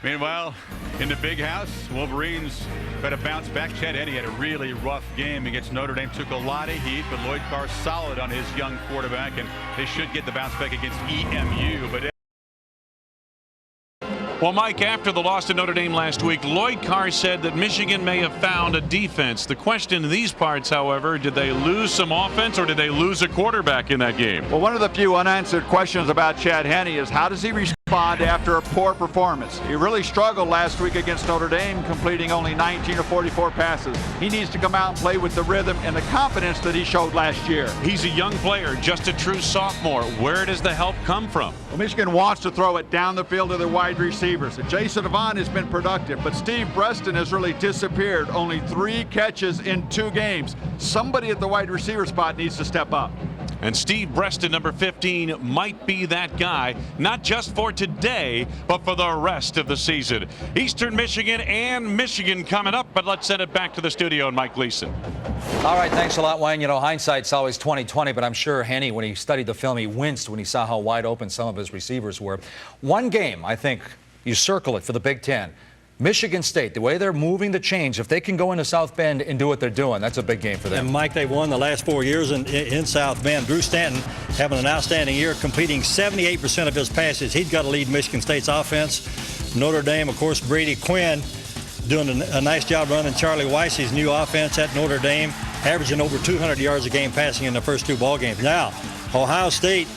Meanwhile, in the big house, Wolverines got to bounce back. Chad Henne had a really rough game against Notre Dame. Took a lot of heat, but Lloyd Carr solid on his young quarterback, and they should get the bounce back against EMU. But well, Mike, after the loss to Notre Dame last week, Lloyd Carr said that Michigan may have found a defense. The question in these parts, however, did they lose some offense or did they lose a quarterback in that game? Well, one of the few unanswered questions about Chad Henne is how does he respond after a poor performance? He really struggled last week against Notre Dame, completing only 19 of 44 passes. He needs to come out and play with the rhythm and the confidence that he showed last year. He's a young player, just a true sophomore. Where does the help come from? Well, Michigan wants to throw it down the field to their wide receivers. And Jason Avant has been productive, but Steve Breston has really disappeared. Only 3 catches in 2 games. Somebody at the wide receiver spot needs to step up. And Steve Breston, number 15, might be that guy, not just for today, but for the rest of the season. Eastern Michigan and Michigan coming up, but let's send it back to the studio and Mike Gleason. All right, thanks a lot, Wayne. You know, hindsight's always 20/20, but I'm sure Henne, when he studied the film, he winced when he saw how wide open some of his receivers were. One game, I think, you circle it for the Big Ten. Michigan State, the way they're moving the chains, if they can go into South Bend and do what they're doing, that's a big game for them. And Mike, they've won the last 4 years in South Bend. Drew Stanton having an outstanding year, completing 78% of his passes. He's got to lead Michigan State's offense. Notre Dame, of course, Brady Quinn doing a nice job running Charlie Weiss's new offense at Notre Dame, averaging over 200 yards a game passing in the first 2 ball games. Now, Ohio State,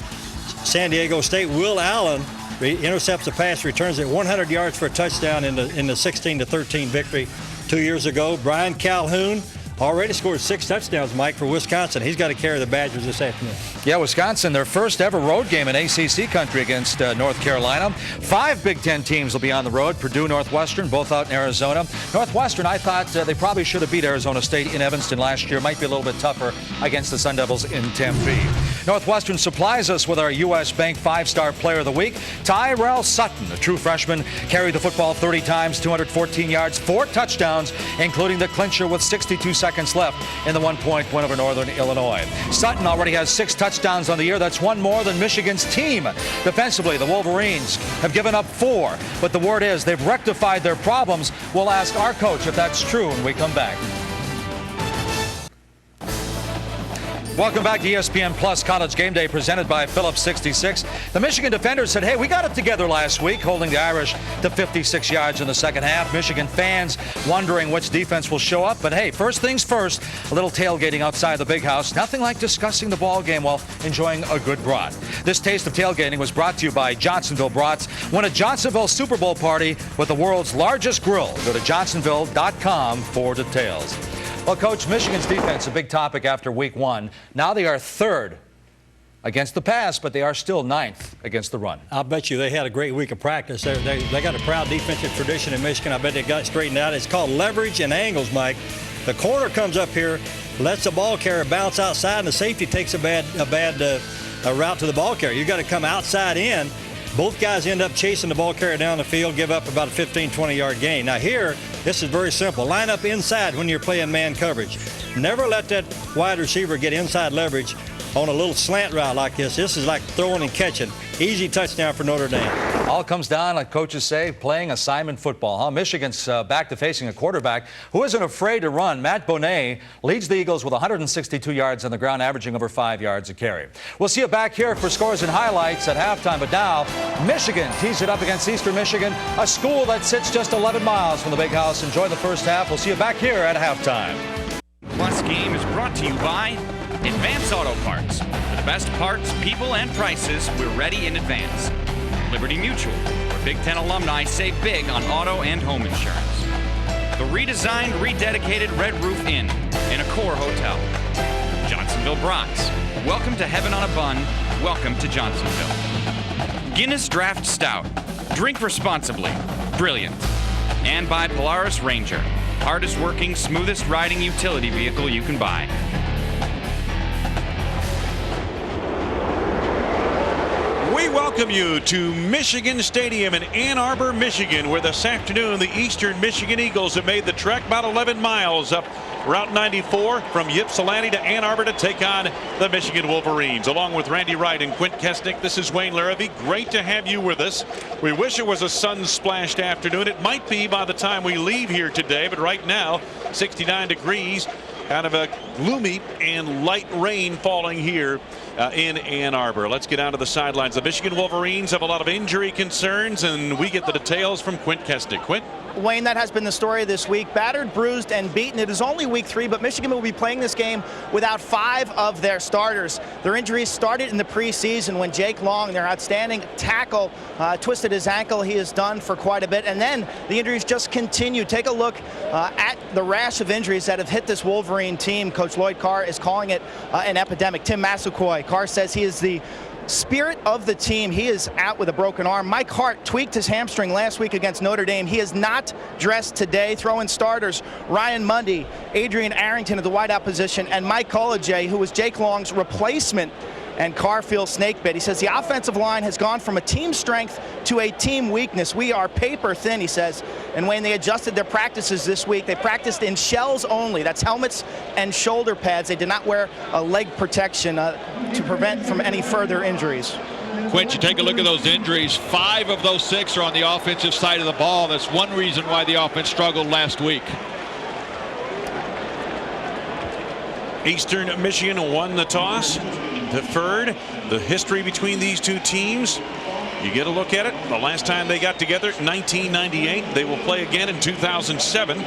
San Diego State, Will Allen intercepts a pass, returns it 100 yards for a touchdown in the 16-13 victory 2 years ago. Brian Calhoun already scored 6 touchdowns, Mike, for Wisconsin. He's got to carry the Badgers this afternoon. Yeah, Wisconsin, their first ever road game in ACC country against North Carolina. 5 Big Ten teams will be on the road. Purdue, Northwestern, both out in Arizona. Northwestern, I thought they probably should have beat Arizona State in Evanston last year. Might be a little bit tougher against the Sun Devils in Tempe. Northwestern supplies us with our U.S. Bank 5-star player of the week, Tyrell Sutton, a true freshman, carried the football 30 times, 214 yards, 4 touchdowns, including the clincher with 62 seconds left in the 1-point win over Northern Illinois. Sutton already has 6 touchdowns on the year. That's 1 more than Michigan's team. Defensively, the Wolverines have given up 4, but the word is they've rectified their problems. We'll ask our coach if that's true when we come back. Welcome back to ESPN Plus College Game Day, presented by Phillips 66. The Michigan defenders said, hey, we got it together last week, holding the Irish to 56 yards in the second half. Michigan fans wondering which defense will show up. But hey, first things first, a little tailgating outside the big house. Nothing like discussing the ball game while enjoying a good brat. This taste of tailgating was brought to you by Johnsonville Brats. Win a Johnsonville Super Bowl party with the world's largest grill. Go to johnsonville.com for details. Well, Coach, Michigan's defense, a big topic after week 1. Now they are 3rd against the pass, but they are still 9th against the run. I'll bet you they had a great week of practice. They got a proud defensive tradition in Michigan. I bet they got it straightened out. It's called leverage and angles, Mike. The corner comes up here, lets the ball carrier bounce outside, and the safety takes a bad route to the ball carrier. You got to come outside in. Both guys end up chasing the ball carrier down the field, give up about a 15, 20-yard gain. Now here, this is very simple. Line up inside when you're playing man coverage. Never let that wide receiver get inside leverage on a little slant route like this. This is like throwing and catching. Easy touchdown for Notre Dame. All comes down, like coaches say, playing assignment football. Huh? Michigan's back to facing a quarterback who isn't afraid to run. Matt Bonet leads the Eagles with 162 yards on the ground, averaging over 5 yards a carry. We'll see you back here for scores and highlights at halftime. But now, Michigan tees it up against Eastern Michigan, a school that sits just 11 miles from the big house. Enjoy the first half. We'll see you back here at halftime. Plus Game is brought to you by Advance Auto Parts. For the best parts, people, and prices, we're ready in advance. Liberty Mutual, where Big Ten alumni save big on auto and home insurance. The redesigned, rededicated Red Roof Inn and Accor Hotel. Johnsonville Brats. Welcome to heaven on a bun. Welcome to Johnsonville. Guinness Draft Stout. Drink responsibly. Brilliant. And by Polaris Ranger. Hardest working, smoothest riding utility vehicle you can buy. We We welcome you to Michigan Stadium in Ann Arbor, Michigan, where this afternoon the Eastern Michigan Eagles have made the trek about 11 miles up Route 94 from Ypsilanti to Ann Arbor to take on the Michigan Wolverines. Along with Randy Wright and Quint Kesnick, this is Wayne Larrabee. Great to have you with us. We wish it was a sun-splashed afternoon. It might be by the time we leave here today, but right now 69 degrees. Kind of a gloomy and light rain falling here in Ann Arbor. Let's get out to the sidelines. The Michigan Wolverines have a lot of injury concerns, and we get the details from Quint Kesnick. Quint? Wayne, that has been the story this week. Battered, bruised, and beaten. It is only week 3, but Michigan will be playing this game without 5 of their starters. Their injuries started in the preseason when Jake Long, their outstanding tackle, twisted his ankle. He is done for quite a bit. And then the injuries just continue. Take a look at the rash of injuries that have hit this Wolverine team. Coach Lloyd Carr is calling it an epidemic. Tim Massaquoi, Carr says he is the spirit of the team. He is out with a broken arm. Mike Hart tweaked his hamstring last week against Notre Dame. He is not dressed today. Throw in starters Ryan Mundy, Adrian Arrington at the wideout position, and Mike Collegier, who was Jake Long's replacement. And Carr feels snake bit. He says the offensive line has gone from a team strength to a team weakness. We are paper thin, he says. And when they adjusted their practices this week, they practiced in shells only. That's helmets and shoulder pads. They did not wear a leg protection to prevent from any further injuries. Quint, you take a look at those injuries. 5 of those 6 are on the offensive side of the ball. That's one reason why the offense struggled last week. Eastern Michigan won the toss. Deferred. The history between these two teams, you get a look at it. The last time they got together, 1998. They will play again in 2007.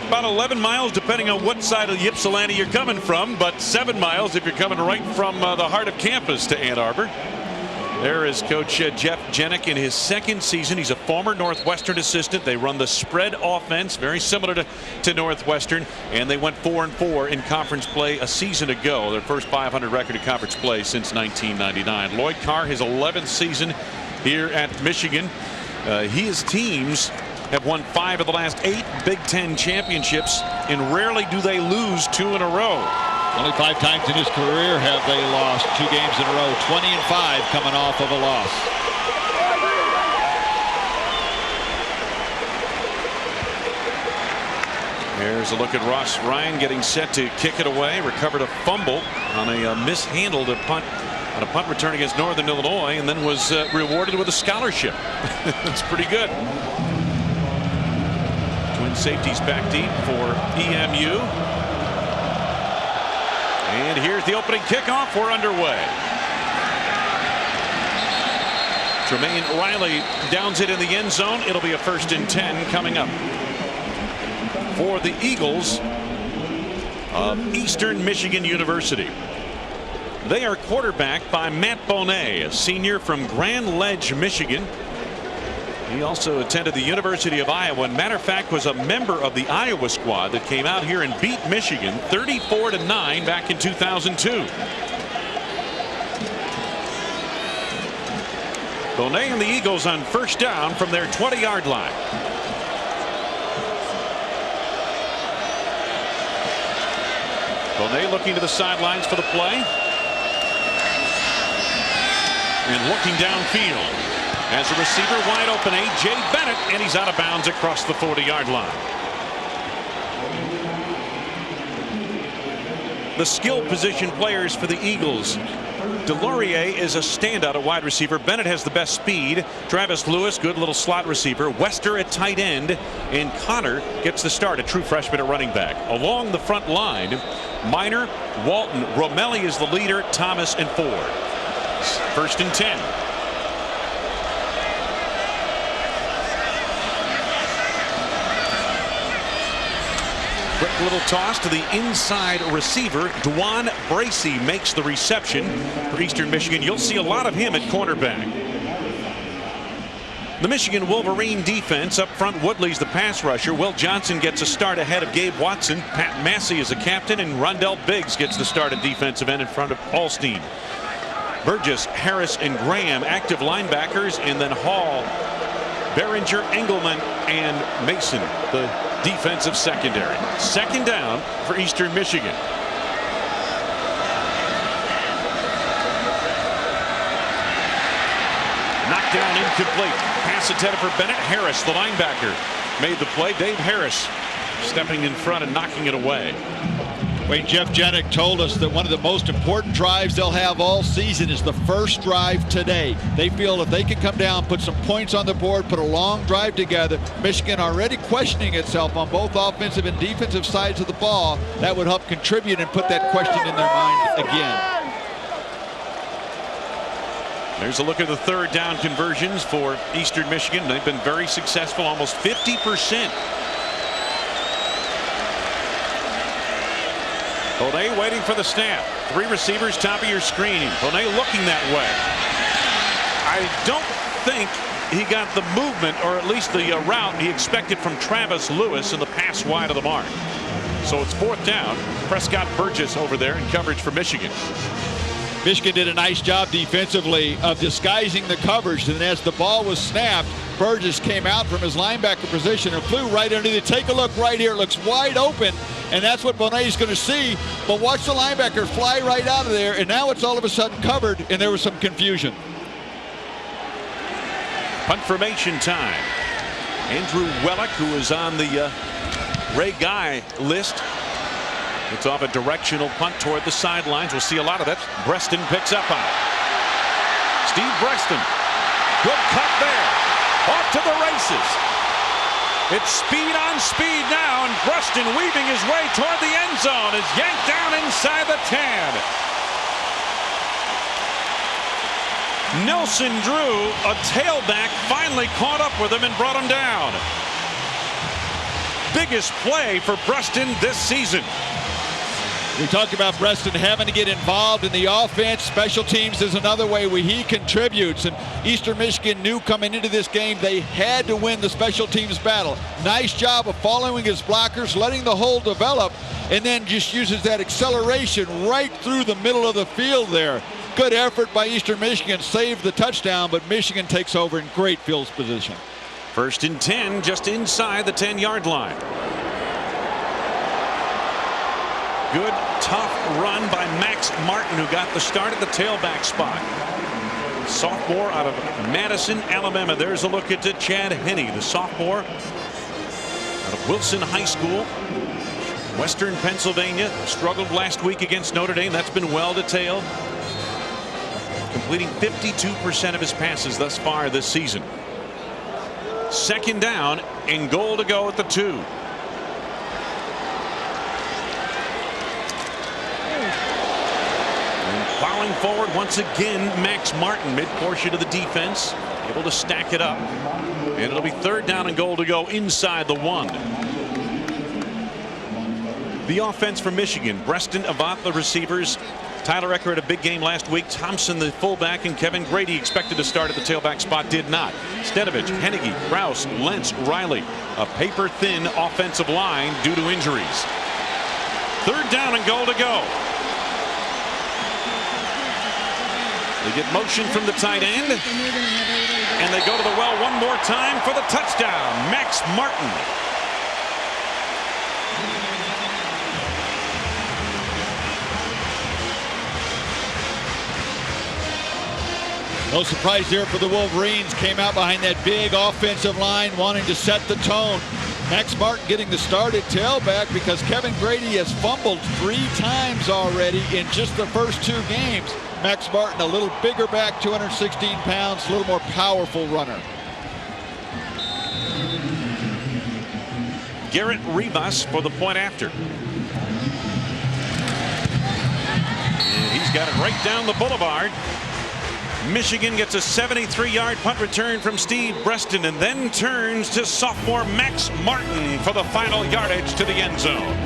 About 11 miles depending on what side of Ypsilanti you're coming from, but 7 miles if you're coming right from the heart of campus to Ann Arbor. There is Coach Jeff Jenick in his 2nd season. He's a former Northwestern assistant. They run the spread offense, very similar to Northwestern, and they went 4-4 in conference play a season ago. Their first 500 record in conference play since 1999. Lloyd Carr, his 11th season here at Michigan. His teams have won 5 of the last 8 Big Ten championships, and rarely do they lose 2 in a row. Only 5 times in his career have they lost 2 games in a row. 20-5 coming off of a loss. Here's a look at Ross Ryan getting set to kick it away. Recovered a fumble on a mishandled punt on a punt return against Northern Illinois, and then was rewarded with a scholarship. That's pretty good. Twin safeties back deep for EMU. And here's the opening kickoff. We're underway. Tremaine Riley downs it in the end zone. It'll be a 1st and 10 coming up for the Eagles of Eastern Michigan University. They are quarterbacked by Matt Bonet, a senior from Grand Ledge, Michigan. He also attended the University of Iowa, and matter of fact was a member of the Iowa squad that came out here and beat Michigan 34-9 back in 2002. Bonet and the Eagles on 1st down from their 20-yard line. Bonet looking to the sidelines for the play. And looking downfield. As a receiver wide open, A.J. Bennett, and he's out of bounds across the 40-yard line. The skill position players for the Eagles. Delorier is a standout at wide receiver. Bennett has the best speed. Travis Lewis, good little slot receiver. Wester at tight end. And Connor gets the start, a true freshman at running back. Along the front line, Minor, Walton, Romelli is the leader, Thomas and Ford. 1st and 10. Quick little toss to the inside receiver. Dwan Bracey makes the reception for Eastern Michigan. You'll see a lot of him at cornerback. The Michigan Wolverine defense up front. Woodley's the pass rusher. Will Johnson gets a start ahead of Gabe Watson. Pat Massey is a captain, and Rondell Biggs gets the start at defensive end in front of Alstein. Burgess, Harris, and Graham active linebackers, and then Hall, Behringer, Engelman, and Mason the defensive secondary. 2nd down for Eastern Michigan. down, incomplete. Pass intended for Bennett. Harris, the linebacker, made the play. Dave Harris stepping in front and knocking it away. Wait, Jeff Janik told us that one of the most important drives they'll have all season is the first drive today. They feel if they can come down, put some points on the board, put a long drive together, Michigan already questioning itself on both offensive and defensive sides of the ball, that would help contribute and put that question in their mind again. There's a look at the third down conversions for Eastern Michigan. They've been very successful, almost 50%. Bonet waiting for the snap. 3 receivers, top of your screen. Bonet looking that way. I don't think he got the movement, or at least the route he expected from Travis Lewis in the pass wide of the mark. So it's 4th down. Prescott Burgess over there in coverage for Michigan. Michigan did a nice job defensively of disguising the coverage, and as the ball was snapped, Burgess came out from his linebacker position and flew right underneath. Take a look right here. It looks wide open, and that's what Bonet is going to see. But watch the linebacker fly right out of there, and now it's all of a sudden covered, and there was some confusion. Punt formation time. Andrew Wellick, who is on the Ray Guy list. It's off a directional punt toward the sidelines. We'll see a lot of that. Breston picks up on it. Steve Breston. Good cut there. Off to the races. It's speed on speed now, and Breston weaving his way toward the end zone is yanked down inside the 10. Nelson Drew, a tailback, finally caught up with him and brought him down. Biggest play for Breston this season. We talked about Breston having to get involved in the offense. Special teams is another way where he contributes. And Eastern Michigan knew coming into this game they had to win the special teams battle. Nice job of following his blockers, letting the hole develop, and then just uses that acceleration right through the middle of the field there. Good effort by Eastern Michigan, saved the touchdown, but Michigan takes over in great field position. 1st and 10, just inside the 10-yard line. Good, tough run by Max Martin, who got the start at the tailback spot. Sophomore out of Madison, Alabama. There's a look at Chad Henne, the sophomore out of Wilson High School, Western Pennsylvania. Struggled last week against Notre Dame. That's been well detailed. Completing 52% of his passes thus far this season. 2nd down and goal to go at the 2. Plowing forward once again, Max Martin, mid-portion of the defense, able to stack it up. And it'll be 3rd down and goal to go inside the 1. The offense for Michigan, Breston, Avant, the receivers. Tyler Ecker had a big game last week. Thompson, the fullback, and Kevin Grady expected to start at the tailback spot, did not. Stedovich, Hennigy, Rouse, Lentz, Riley. A paper-thin offensive line due to injuries. 3rd down and goal to go. They get motion from the tight end, and they go to the well one more time for the touchdown. Max Martin. No surprise there for the Wolverines. Came out behind that big offensive line, wanting to set the tone. Max Martin getting the start at tailback because Kevin Grady has fumbled 3 times already in just the first 2 games. Max Martin, a little bigger back, 216 pounds, a little more powerful runner. Garrett Rivas for the point after. And he's got it right down the boulevard. Michigan gets a 73-yard punt return from Steve Breston and then turns to sophomore Max Martin for the final yardage to the end zone.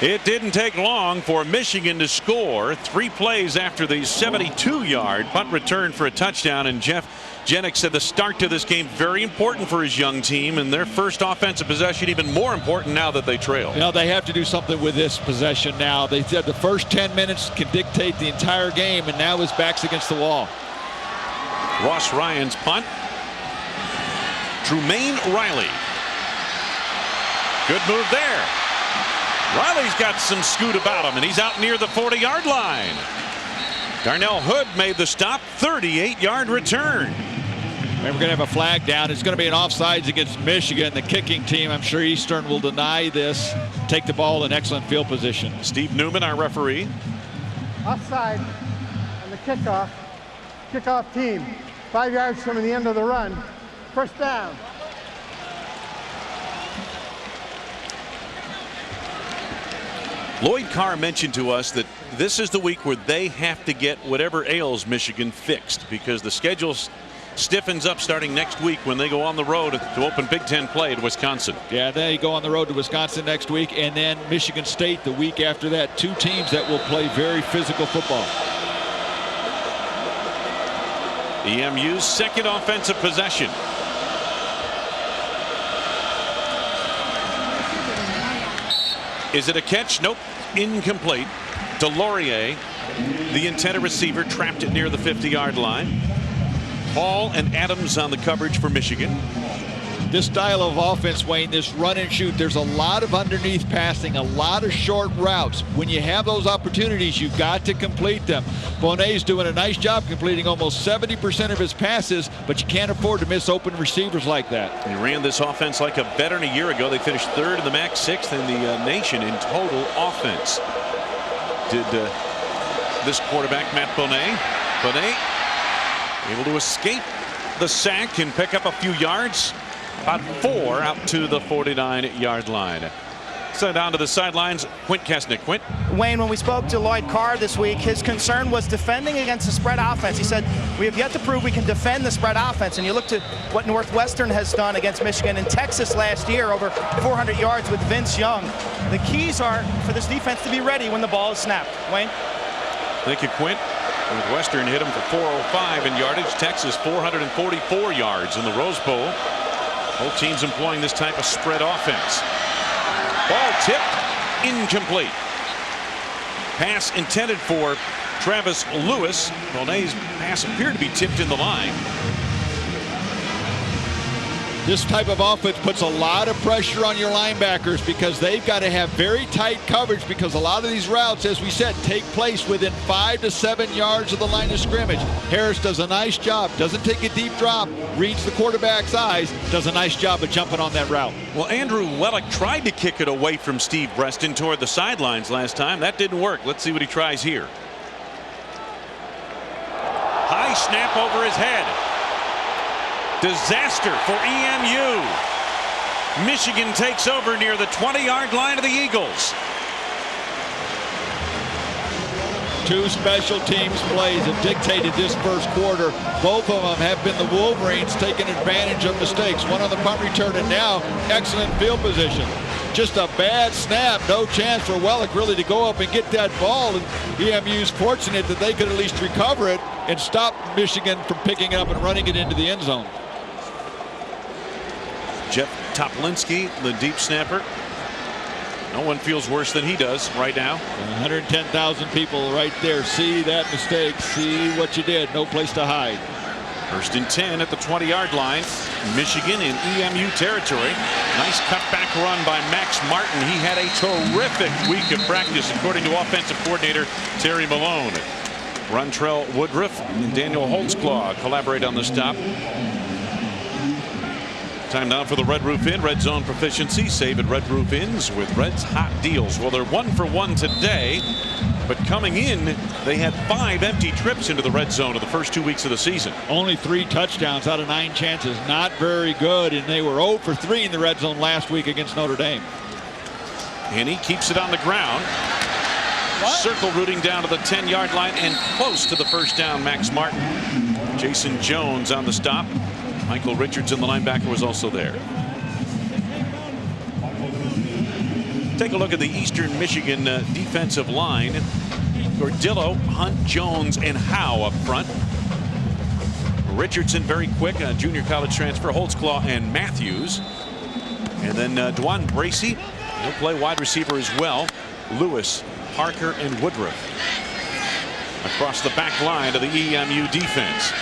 It didn't take long for Michigan to score 3 plays after the 72-yard punt return for a touchdown. And Jeff Janik said the start to this game very important for his young team, and their first offensive possession even more important now that they trail. You know, they have to do something with this possession now. They said the first 10 minutes can dictate the entire game, and now his back's against the wall. Ross Ryan's punt. Trumaine Riley. Good move there. Riley's got some scoot about him, and he's out near the 40-yard line. Darnell Hood made the stop, 38-yard return. And we're going to have a flag down. It's going to be an offsides against Michigan, the kicking team. I'm sure Eastern will deny this, take the ball in excellent field position. Steve Newman, our referee. Offside on the kickoff. Kickoff team. 5 yards from the end of the run. First down. Lloyd Carr mentioned to us that this is the week where they have to get whatever ails Michigan fixed, because the schedule stiffens up starting next week when they go on the road to open Big Ten play at Wisconsin. Yeah, they go on the road to Wisconsin next week, and then Michigan State the week after that. Two teams that will play very physical football. EMU's second offensive possession. Is it a catch? Nope. Incomplete. Delorier, the intended receiver, trapped it near the 50-yard line. Hall and Adams on the coverage for Michigan. This style of offense, Wayne, this run and shoot, there's a lot of underneath passing, a lot of short routes. When you have those opportunities, you've got to complete them. Bonet's doing a nice job completing almost 70% of his passes, but you can't afford to miss open receivers like that. He ran this offense like a veteran a year ago. They finished third in the MAC, sixth in the nation in total offense. Did this quarterback, Matt Bonet. Bonet able to escape the sack and pick up a few yards. About 4 out to the 49-yard line. So down to the sidelines, Quint Kesnick. Quint. Wayne, when we spoke to Lloyd Carr this week, his concern was defending against the spread offense. He said, we have yet to prove we can defend the spread offense. And you look to what Northwestern has done against Michigan and Texas last year, over 400 yards with Vince Young. The keys are for this defense to be ready when the ball is snapped. Wayne? Thank you, Quint. Northwestern hit him for 405 in yardage. Texas 444 yards in the Rose Bowl. Both teams employing this type of spread offense. Ball tipped, incomplete. Pass intended for Travis Lewis. Bonet's pass appeared to be tipped in the line. This type of offense puts a lot of pressure on your linebackers because they've got to have very tight coverage, because a lot of these routes, as we said, take place within 5 to 7 yards of the line of scrimmage. Harris does a nice job, doesn't take a deep drop, reads the quarterback's eyes, does a nice job of jumping on that route. Well, Andrew Wellick tried to kick it away from Steve Breston toward the sidelines last time. That didn't work. Let's see what he tries here. High snap over his head. Disaster for EMU. Michigan takes over near the 20-yard line of the Eagles. Two special teams plays have dictated this first quarter. Both of them have been the Wolverines taking advantage of mistakes. One on the punt return, and now excellent field position. Just a bad snap, no chance for Wellick really to go up and get that ball. And EMU's fortunate that they could at least recover it and stop Michigan from picking it up and running it into the end zone. Jeff Toplinski, the deep snapper. No one feels worse than he does right now. 110,000 people right there. See that mistake. See what you did. No place to hide. First and 10 at the 20-yard line. Michigan in EMU territory. Nice cutback run by Max Martin. He had a terrific week of practice, according to offensive coordinator Terry Malone. Rontrell Woodruff and Daniel Holtzclaw collaborate on the stop. Time now for the Red Roof Inn Red Zone proficiency. Save at Red Roof Inns with Red's hot deals. Well, they're 1 for 1 today, but coming in, they had 5 empty trips into the red zone in the first 2 weeks of the season. Only 3 touchdowns out of 9 chances. Not very good, and they were 0 for 3 in the red zone last week against Notre Dame. And he keeps it on the ground. Circle rooting down to the 10-yard line and close to the first down. Max Martin. Jason Jones on the stop. Michael Richardson, the linebacker, was also there. Take a look at the Eastern Michigan defensive line. Gordillo, Hunt, Jones, and Howe up front. Richardson very quick, a junior college transfer. Holtzclaw and Matthews. And then Dwan Bracey, he'll play wide receiver as well. Lewis, Parker, and Woodruff. Across the back line of the EMU defense.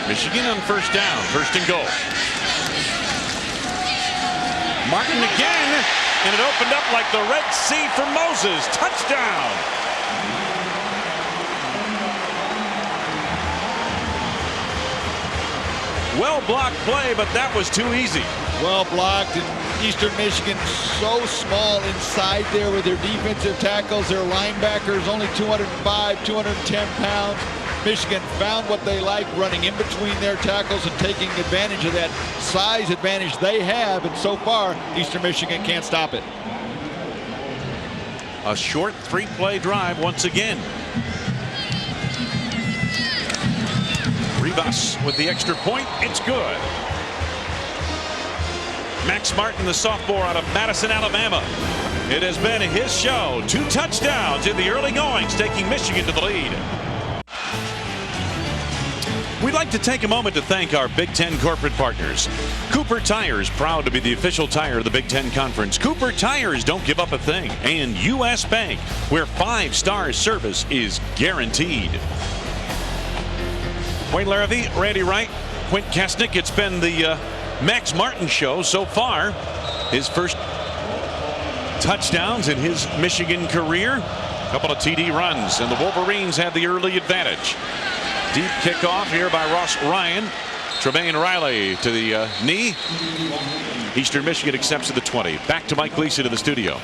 Michigan on first down, first and goal. Martin again, and it opened up like the Red Sea for Moses. Touchdown. Well blocked play, but that was too easy. Well blocked, and Eastern Michigan so small inside there with their defensive tackles. Their linebackers only 205, 210 pounds. Michigan found what they like, running in between their tackles and taking advantage of that size advantage they have, and so far Eastern Michigan can't stop it. A short 3-play drive once again. Rivas with the extra point. It's good. Max Martin, the sophomore out of Madison, Alabama. It has been his show. 2 touchdowns in the early goings, taking Michigan to the lead. We'd like to take a moment to thank our Big Ten corporate partners. Cooper Tires, proud to be the official tire of the Big Ten Conference. Cooper Tires don't give up a thing. And U.S. Bank, where 5-star service is guaranteed. Wayne Larrivee, Randy Wright, Quint Kesnick. It's been the Max Martin show so far. His first touchdowns in his Michigan career. A couple of TD runs, and the Wolverines have the early advantage. Deep kickoff here by Ross Ryan. Tremaine Riley to the knee. Eastern Michigan accepts at the 20. Back to Mike Gleason in the studio.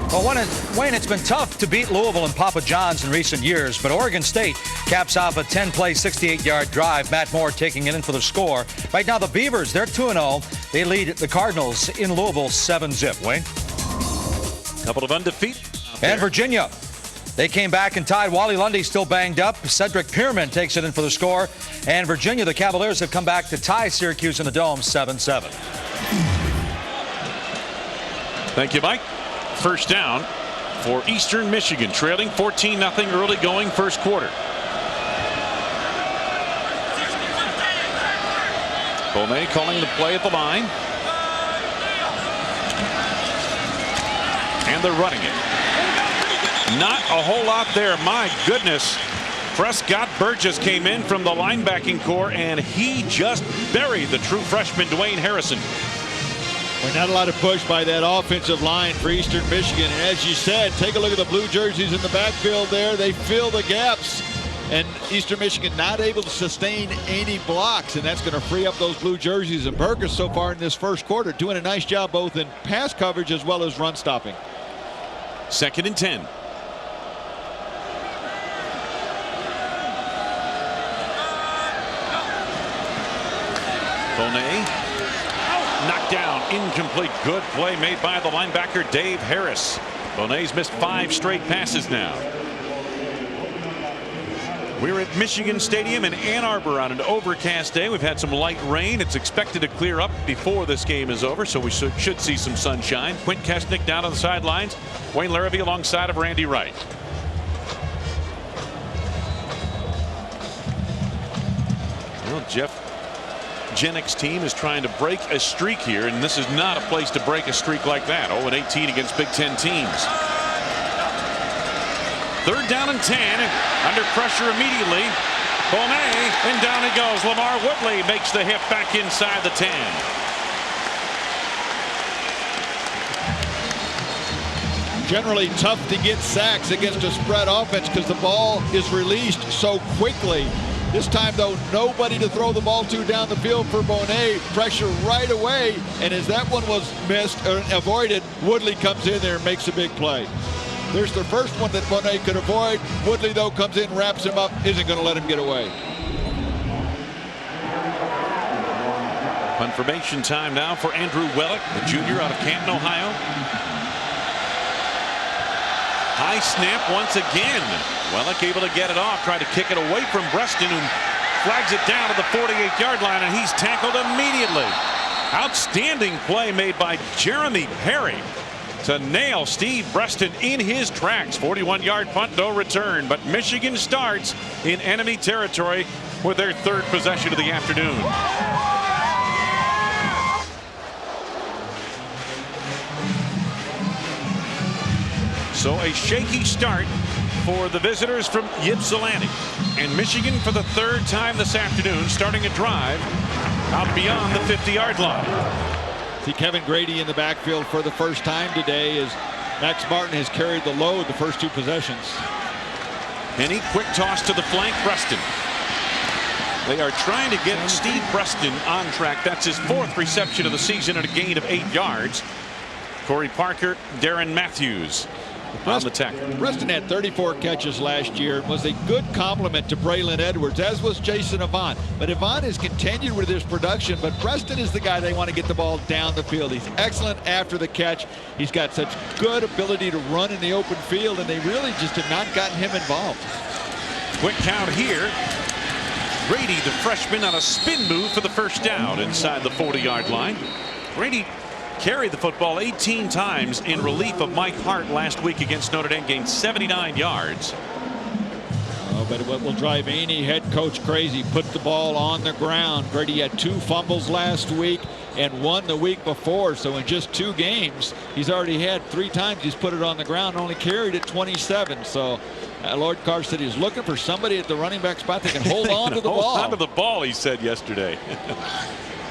Well, Wayne, it's been tough to beat Louisville and Papa John's in recent years, but Oregon State caps off a 10-play, 68-yard drive. Matt Moore taking it in for the score. Right now, the Beavers, they're 2-0. They lead the Cardinals in Louisville 7-zip. Wayne? Couple of undefeated. And Virginia. They came back and tied. Wally Lundy still banged up. Cedric Pierman takes it in for the score. And Virginia, the Cavaliers, have come back to tie Syracuse in the Dome 7-7. Thank you, Mike. First down for Eastern Michigan, trailing 14-0 early going first quarter. Bonet calling the play at the line. And they're running it. Not a whole lot there. My goodness. Prescott Burgess came in from the linebacking core, and he just buried the true freshman Dwayne Harrison. Well, not a lot of push by that offensive line for Eastern Michigan. And as you said, take a look at the blue jerseys in the backfield there. They fill the gaps. And Eastern Michigan not able to sustain any blocks, and that's going to free up those blue jerseys. And Burgess so far in this first quarter doing a nice job both in pass coverage as well as run stopping. 2nd and 10. Bonet knocked down, incomplete. Good play made by the linebacker Dave Harris. Bonet's missed 5 straight passes now. We're at Michigan Stadium in Ann Arbor on an overcast day. We've had some light rain. It's expected to clear up before this game is over, so we should see some sunshine. Quint Kesnick down on the sidelines. Wayne Larrivee alongside of Randy Wright. Well, Jeff Jenick's team is trying to break a streak here, and this is not a place to break a streak like that. 0-18 against Big Ten teams. 3rd down and 10. Under pressure immediately. Bonet, and down he goes. Lamar Woodley makes the hit back inside the 10. Generally tough to get sacks against a spread offense because the ball is released so quickly. This time, though, nobody to throw the ball to down the field for Bonet. Pressure right away, and as that one was missed or avoided, Woodley comes in there and makes a big play. There's the first one that Bonet could avoid. Woodley, though, comes in, wraps him up, isn't going to let him get away. Confirmation time now for Andrew Wellick, the junior out of Canton, Ohio. High snap once again. Wellick able to get it off, tried to kick it away from Breston, who flags it down to the 48-yard line, and he's tackled immediately. Outstanding play made by Jeremy Perry to nail Steve Breston in his tracks. 41-yard punt, no return, but Michigan starts in enemy territory with their 3rd possession of the afternoon. So a shaky start for the visitors from Ypsilanti, and Michigan for the 3rd time this afternoon starting a drive out beyond the 50-yard line. See Kevin Grady in the backfield for the first time today as Max Martin has carried the load the first 2 possessions. Henny, quick toss to the flank. Preston. They are trying to get Steve Preston on track. That's his 4th reception of the season and a gain of 8 yards. Corey Parker, Darren Matthews on the tackle. Preston had 34 catches last year and was a good complement to Braylon Edwards, as was Jason Avant. But Avant has continued with his production, but Preston is the guy they want to get the ball down the field. He's excellent after the catch. He's got such good ability to run in the open field, and they really just have not gotten him involved. Quick count here. Grady, the freshman, on a spin move for the first down inside the 40-yard line. Grady carried the football 18 times in relief of Mike Hart last week against Notre Dame, gained 79 yards. Oh, but what will drive any head coach crazy, put the ball on the ground. Grady had 2 fumbles last week and 1 the week before, so in just 2 games he's already had 3 times he's put it on the ground, only carried it 27. So Lloyd Carr said he's looking for somebody at the running back spot that can hold on to the ball. Hold on to the ball, he said yesterday.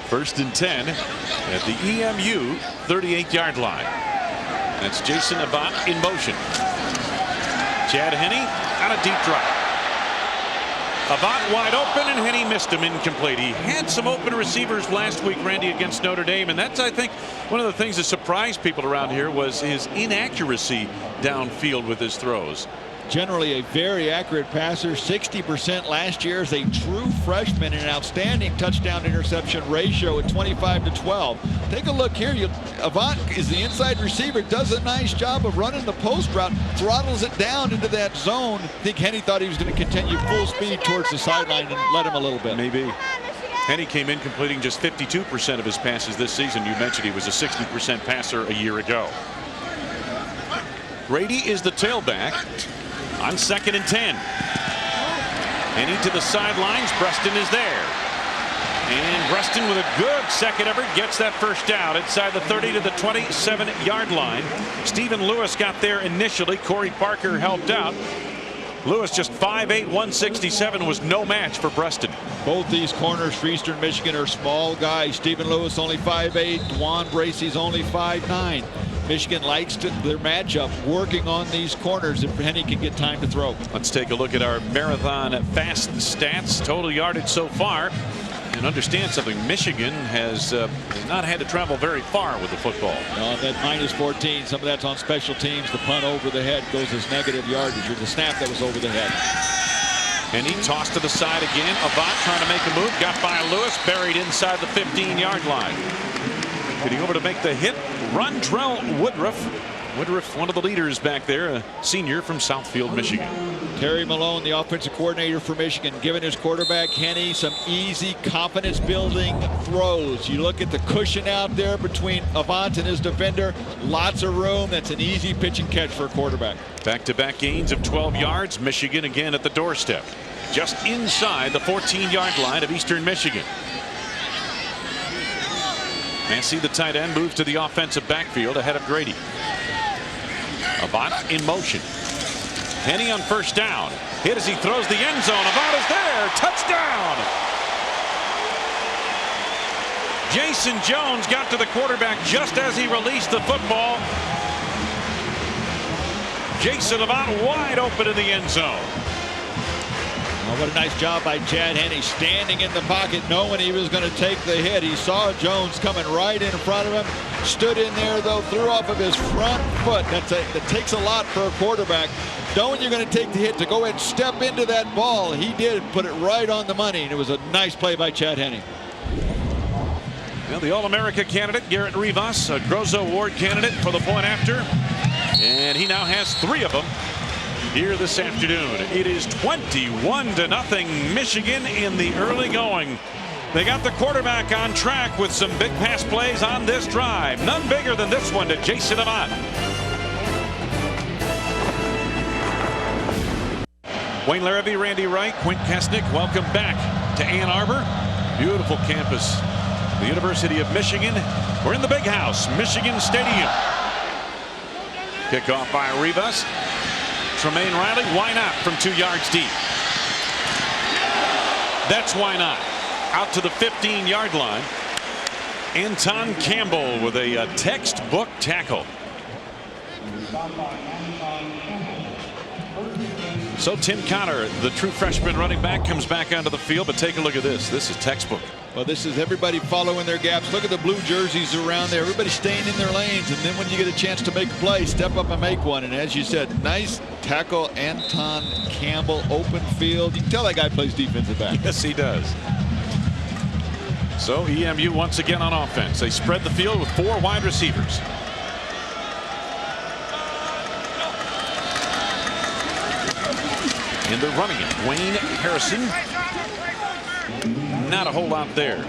1st and 10 at the EMU 38-yard line. That's Jason Avant in motion. Chad Henne on a deep drop. Avant wide open, and Henne missed him, incomplete. He had some open receivers last week, Randy, against Notre Dame, and that's, I think, one of the things that surprised people around here was his inaccuracy downfield with his throws. Generally a very accurate passer, 60% last year as a true freshman, and an outstanding touchdown interception ratio at 25-12. Take a look here. Avant is the inside receiver, does a nice job of running the post route, throttles it down into that zone. I think Henne thought he was going to continue full speed towards the sideline and let him a little bit. Maybe. Henne came in completing just 52% of his passes this season. You mentioned he was a 60% passer a year ago. Grady is the tailback on 2nd and 10. Henne to the sidelines. Preston is there. And Preston with a good second effort gets that first down inside the 30 to the 27-yard line. Stephen Lewis got there initially. Corey Parker helped out. Lewis, just 5'8", 167, was no match for Preston. Both these corners for Eastern Michigan are small guys. Stephen Lewis only 5'8", Dwan Bracey's only 5'9". Michigan likes their matchup, working on these corners if Henne can get time to throw. Let's take a look at our marathon fast stats. Total yardage so far. And understand something, Michigan has not had to travel very far with the football. No, that -14, some of that's on special teams. The punt over the head goes as negative yardage, or the snap that was over the head. And he tossed to the side again. Avant trying to make a move, got by Lewis, buried inside the 15-yard line. Getting over to make the hit, Rontrell Woodruff. Woodruff, one of the leaders back there, a senior from Southfield, Michigan. Terry Malone, the offensive coordinator for Michigan, giving his quarterback Henne some easy confidence building throws. You look at the cushion out there between Avant and his defender, lots of room. That's an easy pitch and catch for a quarterback. Back-to-back gains of 12 yards. Michigan again at the doorstep, just inside the 14-yard line of Eastern Michigan. Massey, the tight end, moves to the offensive backfield ahead of Grady. Avant in motion. Henne on first down. Hit as he throws the end zone. Avant is there. Touchdown! Jason Jones got to the quarterback just as he released the football. Jason Avant wide open in the end zone. Oh, what a nice job by Chad Henne, standing in the pocket, knowing he was going to take the hit. He saw Jones coming right in front of him, stood in there, though, threw off of his front foot. That takes a lot for a quarterback. Knowing you're going to take the hit, to go ahead and step into that ball. He did, put it right on the money, and it was a nice play by Chad Henne. Well, the All-America candidate, Garrett Rivas, a Grozo Award candidate for the point after, and he now has 3 of them here this afternoon. It is 21-0 Michigan in the early going. They got the quarterback on track with some big pass plays on this drive. None bigger than this one to Jason Avant. Wayne Larrabee, Randy Wright, Quint Kesnick, welcome back to Ann Arbor. Beautiful campus, the University of Michigan. We're in the big house, Michigan Stadium. Kickoff by Rivas. Tremaine Riley, why not, from 2 yards deep. That's why not. Out to the 15-yard line. Anton Campbell with a textbook tackle. So Tim Connor, the true freshman running back, comes back onto the field, but take a look at this. This is textbook. Well, this is everybody following their gaps. Look at the blue jerseys around there. Everybody staying in their lanes, and then when you get a chance to make a play, step up and make one. And as you said, nice tackle, Anton Campbell, open field. You can tell that guy plays defensive back. Yes, he does. So EMU once again on offense. They spread the field with 4 wide receivers. And they're running it. Wayne Harrison. Not a whole lot there.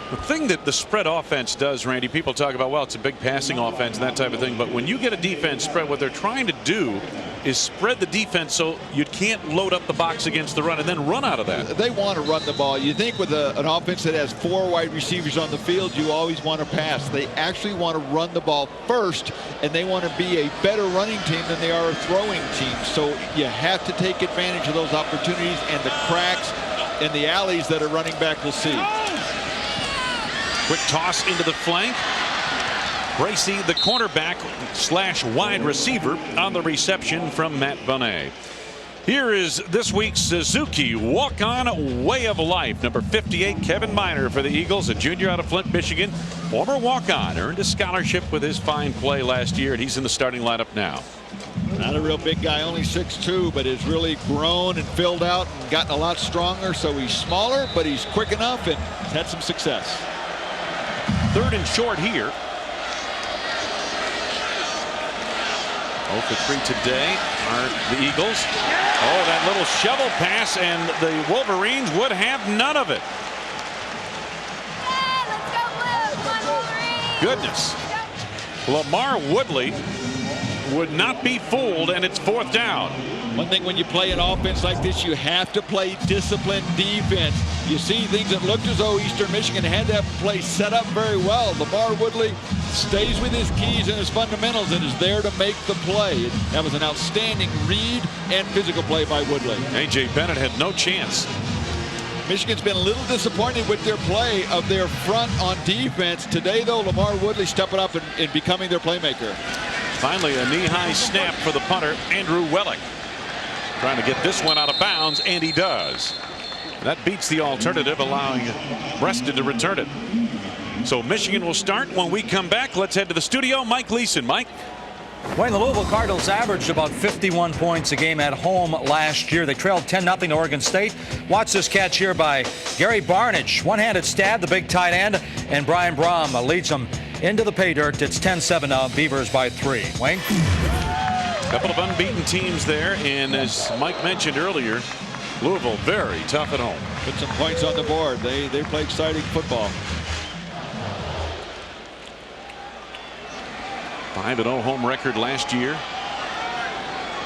The thing that the spread offense does, Randy, people talk about, well, it's a big passing offense and that type of thing. But when you get a defense spread, what they're trying to do is spread the defense so you can't load up the box against the run and then run out of that. They want to run the ball. You think with an offense that has 4 wide receivers on the field, you always want to pass. They actually want to run the ball first, and they want to be a better running team than they are a throwing team. So you have to take advantage of those opportunities and the cracks and the alleys that a running back will see. Quick toss into the flank. Bracey, the cornerback / wide receiver, on the reception from Matt Bonet. Here is this week's Suzuki walk-on way of life. Number 58, Kevin Miner for the Eagles, a junior out of Flint, Michigan. Former walk-on, earned a scholarship with his fine play last year, and he's in the starting lineup now. Not a real big guy, only 6'2", but has really grown and filled out and gotten a lot stronger. So he's smaller, but he's quick enough and had some success. 3rd and short here. 0 for 3 today are the Eagles. Oh, that little shovel pass, and the Wolverines would have none of it. Goodness. Lamar Woodley would not be fooled, and it's 4th down. One thing when you play an offense like this, you have to play disciplined defense. You see things that looked as though Eastern Michigan had that play set up very well. Lamar Woodley stays with his keys and his fundamentals and is there to make the play. That was an outstanding read and physical play by Woodley. A.J. Bennett had no chance. Michigan's been a little disappointed with their play of their front on defense. Today, though, Lamar Woodley stepping up and becoming their playmaker. Finally, a knee-high snap for the punter, Andrew Wellick. Trying to get this one out of bounds, and he does. That beats the alternative, allowing Preston to return it. So Michigan will start when we come back. Let's head to the studio. Mike Leeson. Mike. Wayne, the Louisville Cardinals averaged about 51 points a game at home last year. They trailed 10-0 to Oregon State. Watch this catch here by Gary Barnidge. One-handed stab, the big tight end, and Brian Brom leads them into the pay dirt. It's 10-7 now. Beavers by 3. Wayne. A couple of unbeaten teams there, and as Mike mentioned earlier, Louisville very tough at home. Put some points on the board. They play exciting football. 5-0 home record last year.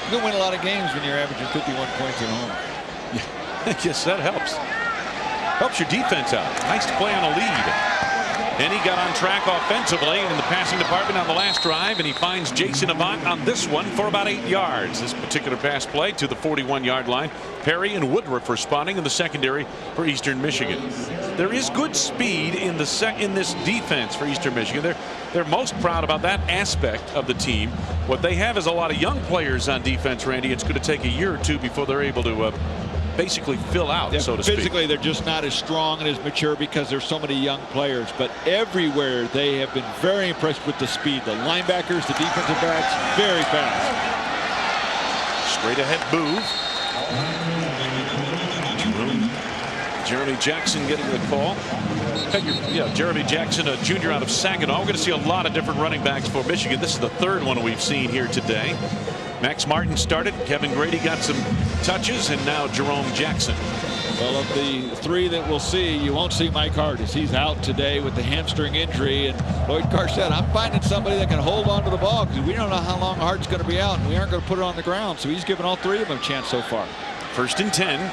You can win a lot of games when you're averaging 51 points at home. Yes, that helps. Helps your defense out. Nice to play on a lead. And he got on track offensively in the passing department on the last drive, and he finds Jason Avant on this one for about 8 yards. This particular pass play to the 41-yard line. Perry and Woodruff responding in the secondary for Eastern Michigan. There is good speed in this defense for Eastern Michigan. They're most proud about that aspect of the team. What they have is a lot of young players on defense, Randy. It's going to take a year or two before they're able to basically fill out, so to speak. Physically, they're just not as strong and as mature because there's so many young players. But everywhere, they have been very impressed with the speed. The linebackers, the defensive backs, very fast. Straight ahead move. Jeremy Jackson getting the call. Jeremy Jackson, a junior out of Saginaw. We're going to see a lot of different running backs for Michigan. This is the 3rd one we've seen here today. Max Martin started. Kevin Grady got some touches, and now Jerome Jackson. Well, of the 3 that we'll see, you won't see Mike Hartis. He's out today with the hamstring injury. And Lloyd Carr said, I'm finding somebody that can hold on to the ball because we don't know how long Hart's going to be out, and we aren't going to put it on the ground. So he's given all 3 of them a chance so far. 1st and 10.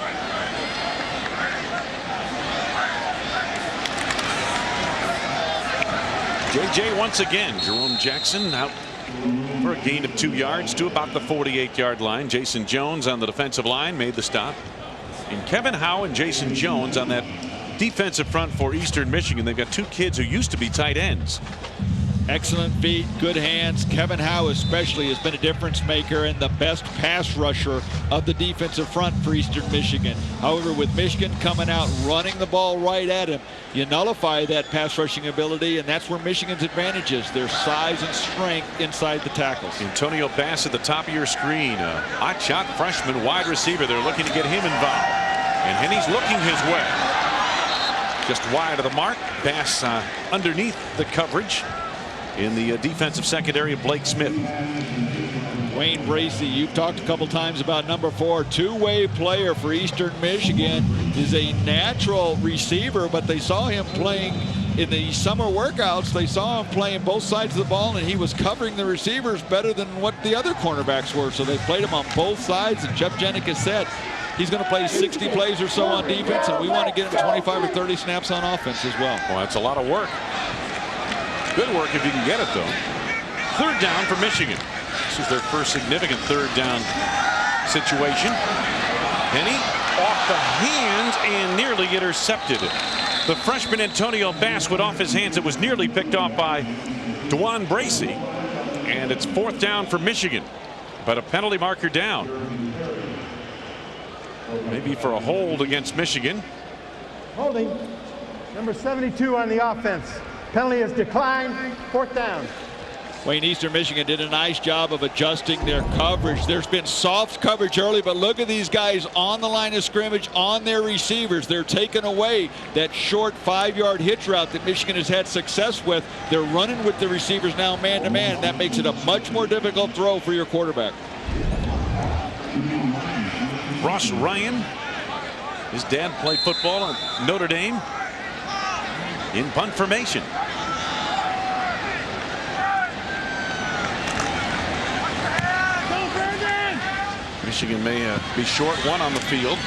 JJ once again. Jerome Jackson out for a gain of 2 yards to about the 48-yard line. Jason Jones on the defensive line made the stop. And Kevin Howe and Jason Jones on that defensive front for Eastern Michigan. They've got two kids who used to be tight ends. Excellent feet, good hands. Kevin Howe especially has been a difference maker and the best pass rusher of the defensive front for Eastern Michigan. However, with Michigan coming out running the ball right at him, you nullify that pass rushing ability, and that's where Michigan's advantage is, their size and strength inside the tackles. Antonio Bass at the top of your screen, a hot shot freshman wide receiver. They're looking to get him involved, and Henny's looking his way. Just wide of the mark. Bass underneath the coverage in the defensive secondary of Blake Smith. Wayne Bracey, you've talked a couple times about number 4, two-way player for Eastern Michigan, is a natural receiver, but they saw him playing in the summer workouts. They saw him playing both sides of the ball, and he was covering the receivers better than what the other cornerbacks were. So they played him on both sides, and Jeff Jenick has said he's going to play 60 plays or so on defense, and we want to get him 25 or 30 snaps on offense as well. Well, that's a lot of work. Good work if you can get it, though. Third down for Michigan. This is their first significant third down situation. Henny off the hands and nearly intercepted. The freshman Antonio Bass went off his hands. It was nearly picked off by Dwan Bracey. And it's fourth down for Michigan, but a penalty marker down. Maybe for a hold against Michigan. Holding. Number 72 on the offense. Penalty is declined. Fourth down. Wayne, Eastern Michigan did a nice job of adjusting their coverage. There's been soft coverage early, but look at these guys on the line of scrimmage on their receivers. They're taking away that short 5-yard hitch route that Michigan has had success with. They're running with the receivers now man-to-man. That makes it a much more difficult throw for your quarterback. Ross Ryan, his dad played football at Notre Dame. In punt formation. Michigan may be short one on the field.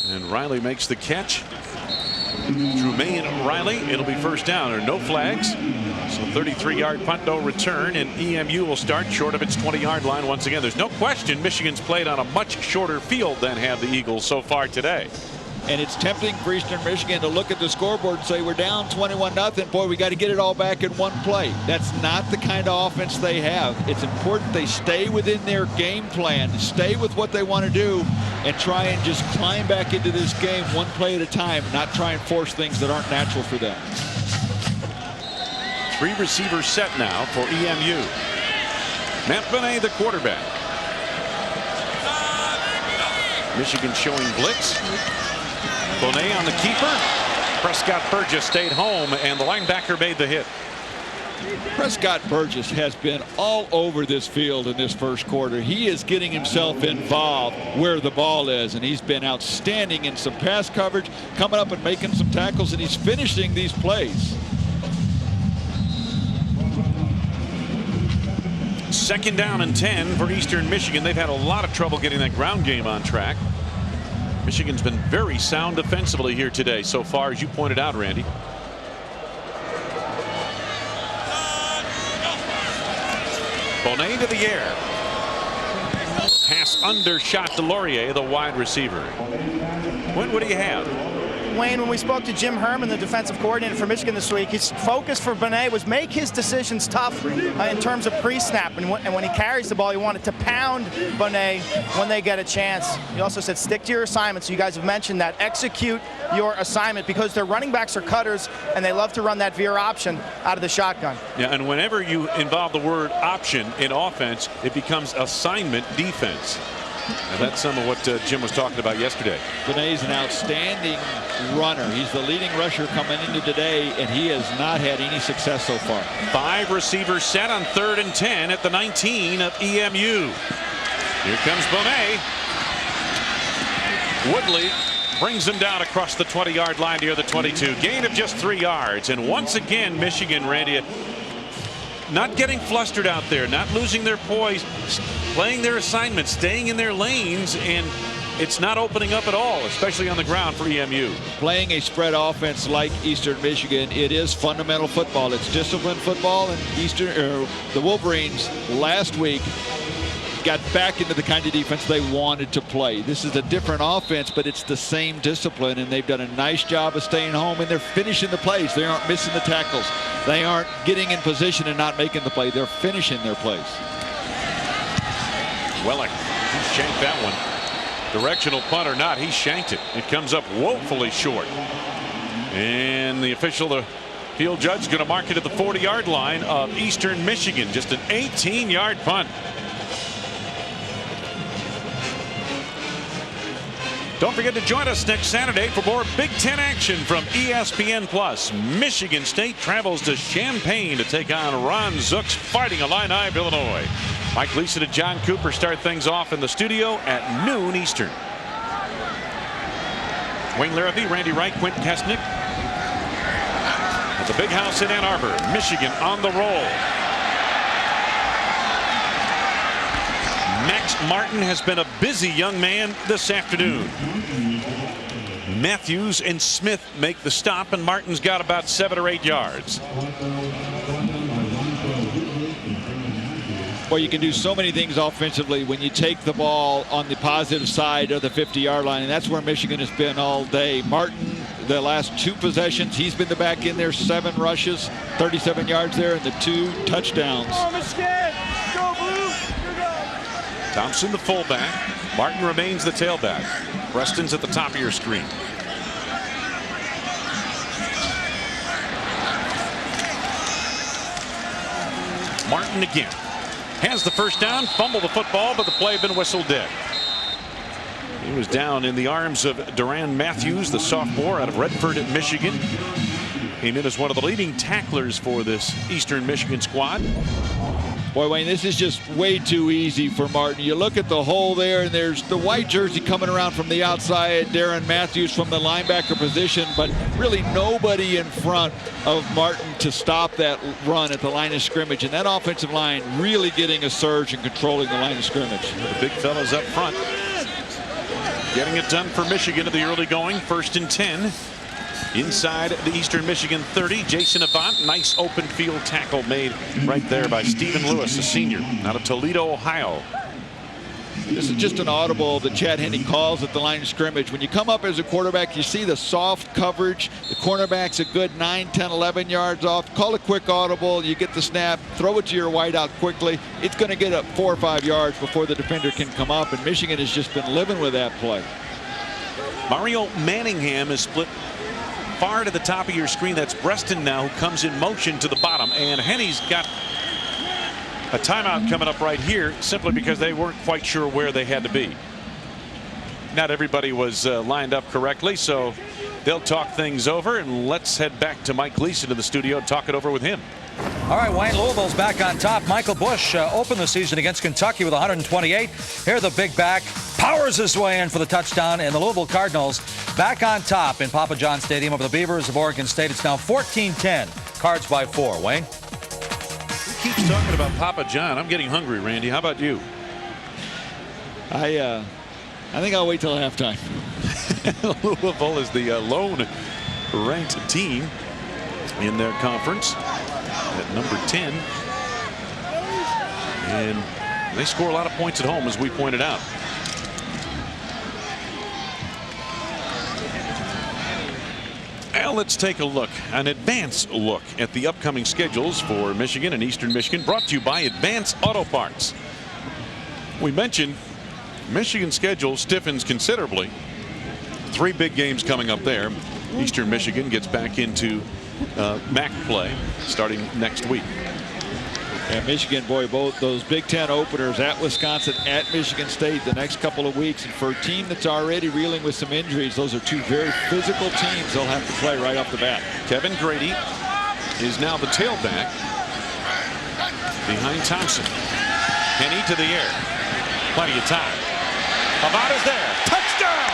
And Riley makes the catch. Trumaine Riley, it'll be first down. There are no flags. So 33-yard punt, no return, and EMU will start short of its 20-yard line once again. There's no question Michigan's played on a much shorter field than have the Eagles so far today. And it's tempting for Eastern Michigan to look at the scoreboard and say, we're down 21-0. Boy, we got to get it all back in one play. That's not the kind of offense they have. It's important they stay within their game plan, stay with what they want to do, and try and just climb back into this game one play at a time, not try and force things that aren't natural for them. 3 receivers set now for EMU. Matt Benet, the quarterback. Michigan showing blitz. Benet on the keeper. Prescott Burgess stayed home, and the linebacker made the hit. Prescott Burgess has been all over this field in this first quarter. He is getting himself involved where the ball is, and he's been outstanding in some pass coverage, coming up and making some tackles, and he's finishing these plays. Second down and 10 for Eastern Michigan. They've had a lot of trouble getting that ground game on track. Michigan's been very sound defensively here today so far, as you pointed out, Randy. Benet to the air. Pass undershot to Laurier, the wide receiver. What do you have? Wayne, when we spoke to Jim Herman, the defensive coordinator for Michigan this week, his focus for Benet was make his decisions tough in terms of pre-snap. And when he carries the ball, he wanted to pound Benet when they get a chance. He also said stick to your assignments. You guys have mentioned that. Execute your assignment, because their running backs are cutters, and they love to run that veer option out of the shotgun. Yeah, and whenever you involve the word option in offense, it becomes assignment defense. And that's some of what Jim was talking about yesterday. Benet's an outstanding runner. He's the leading rusher coming into today, and he has not had any success so far. 5 receivers set on 3rd and 10 at the 19 of EMU. Here comes Benet. Woodley brings him down across the 20-yard line near the 22. Gain of just 3 yards. And once again, Michigan, Randy, not getting flustered out there, not losing their poise, playing their assignments, staying in their lanes, and it's not opening up at all, especially on the ground for EMU. Playing a spread offense like Eastern Michigan, it is fundamental football. It's disciplined football, and the Wolverines last week got back into the kind of defense they wanted to play. This is a different offense, but it's the same discipline, and they've done a nice job of staying home, and they're finishing the plays. They aren't missing the tackles. They aren't getting in position and not making the play. They're finishing their plays. Wellick, he shanked that one. Directional punt or not, he shanked it. It comes up woefully short. And the official, the field judge, is going to mark it at the 40-yard line of Eastern Michigan. Just an 18-yard punt. Don't forget to join us next Saturday for more Big Ten action from ESPN+. Michigan State travels to Champaign to take on Ron Zook's Fighting Illini of Illinois. Mike Gleason and John Cooper start things off in the studio at noon Eastern. Wayne Larrabee, Randy Wright, Quentin Kesnick. At the Big House in Ann Arbor, Michigan on the roll. Max Martin has been a busy young man this afternoon. Matthews and Smith make the stop, and Martin's got about 7 or 8 yards. Well, you can do so many things offensively when you take the ball on the positive side of the 50-yard line, and that's where Michigan has been all day. Martin, the last 2 possessions, he's been the back in there, 7 rushes, 37 yards there, and the 2 touchdowns. Go, Michigan! Go, Blue! Thompson, the fullback. Martin remains the tailback. Preston's at the top of your screen. Martin again. Has the first down, fumbled the football, but the play had been whistled dead. He was down in the arms of Duran Matthews, the sophomore out of Redford, Michigan. Came in as one of the leading tacklers for this Eastern Michigan squad. Boy, Wayne, this is just way too easy for Martin. You look at the hole there, and there's the white jersey coming around from the outside, Darren Matthews from the linebacker position, but really nobody in front of Martin to stop that run at the line of scrimmage. And that offensive line really getting a surge and controlling the line of scrimmage. The big fellas up front getting it done for Michigan at the early going. 1st and 10. Inside the Eastern Michigan 30, Jason Avant. Nice open field tackle made right there by Stephen Lewis, a senior out of Toledo, Ohio. This is just an audible that Chad Henne calls at the line of scrimmage. When you come up as a quarterback, you see the soft coverage. The cornerback's a good 9, 10, 11 yards off. Call a quick audible. You get the snap. Throw it to your wideout quickly. It's going to get up 4 or 5 yards before the defender can come up, and Michigan has just been living with that play. Mario Manningham is split far to the top of your screen. That's Breston now, who comes in motion to the bottom, and Henne's got a timeout coming up right here simply because they weren't quite sure where they had to be. Not everybody was lined up correctly, so they'll talk things over, and let's head back to Mike Gleason in the studio and talk it over with him. All right, Wayne, Louisville's back on top. Michael Bush opened the season against Kentucky with 128. Here the big back powers his way in for the touchdown, and the Louisville Cardinals back on top in Papa John Stadium over the Beavers of Oregon State. It's now 14-10. Cards by 4. Wayne? He keeps talking about Papa John. I'm getting hungry, Randy. How about you? I think I'll wait till halftime. Louisville is the lone ranked team in their conference at number 10, and they score a lot of points at home, as we pointed out. Now let's take a look, an advance look at the upcoming schedules for Michigan and Eastern Michigan, brought to you by Advance Auto Parts. We mentioned Michigan's schedule stiffens considerably. 3 big games coming up there. Eastern Michigan gets back into MAC play starting next week. And Michigan, boy, both those Big Ten openers at Wisconsin, at Michigan State the next couple of weeks. And for a team that's already reeling with some injuries, those are 2 very physical teams they'll have to play right off the bat. Kevin Grady is now the tailback behind Thompson. Henne to the air. Plenty of time. Avant is there. Touchdown!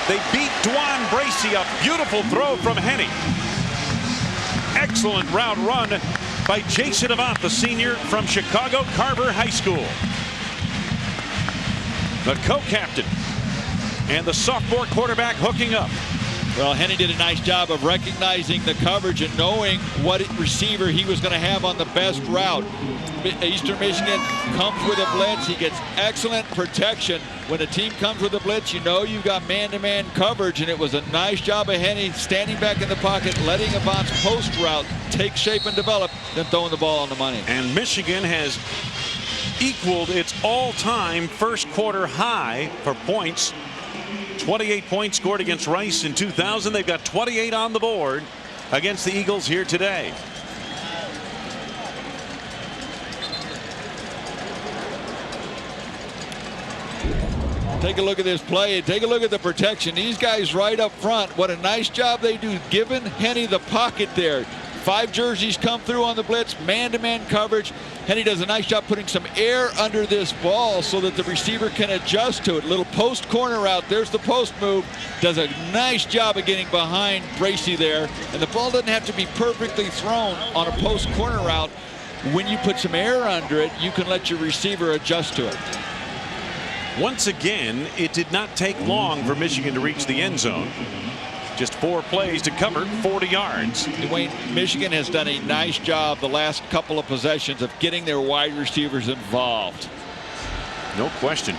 They beat Dwan Bracey. A beautiful throw from Henne. Excellent route run by Jason Avant, the senior from Chicago Carver High School. The co-captain and the sophomore quarterback hooking up. Well, Henne did a nice job of recognizing the coverage and knowing what receiver he was going to have on the best route. Eastern Michigan comes with a blitz. He gets excellent protection. When a team comes with a blitz, you know you've got man-to-man coverage, and it was a nice job of Henne standing back in the pocket, letting Avant's post route take shape and develop, then throwing the ball on the money. And Michigan has equaled its all-time first quarter high for points. 28 points scored against Rice in 2000. They've got 28 on the board against the Eagles here today. Take a look at this play. Take a look at the protection. These guys right up front. What a nice job they do giving Henne the pocket there. 5 jerseys come through on the blitz, man-to-man coverage. Henne does a nice job putting some air under this ball so that the receiver can adjust to it. Little post corner route. There's the post move. Does a nice job of getting behind Bracey there. And the ball doesn't have to be perfectly thrown on a post corner route. When you put some air under it, you can let your receiver adjust to it. Once again, it did not take long for Michigan to reach the end zone. Just 4 plays to cover 40 yards. Wayne, Michigan has done a nice job the last couple of possessions of getting their wide receivers involved. No question.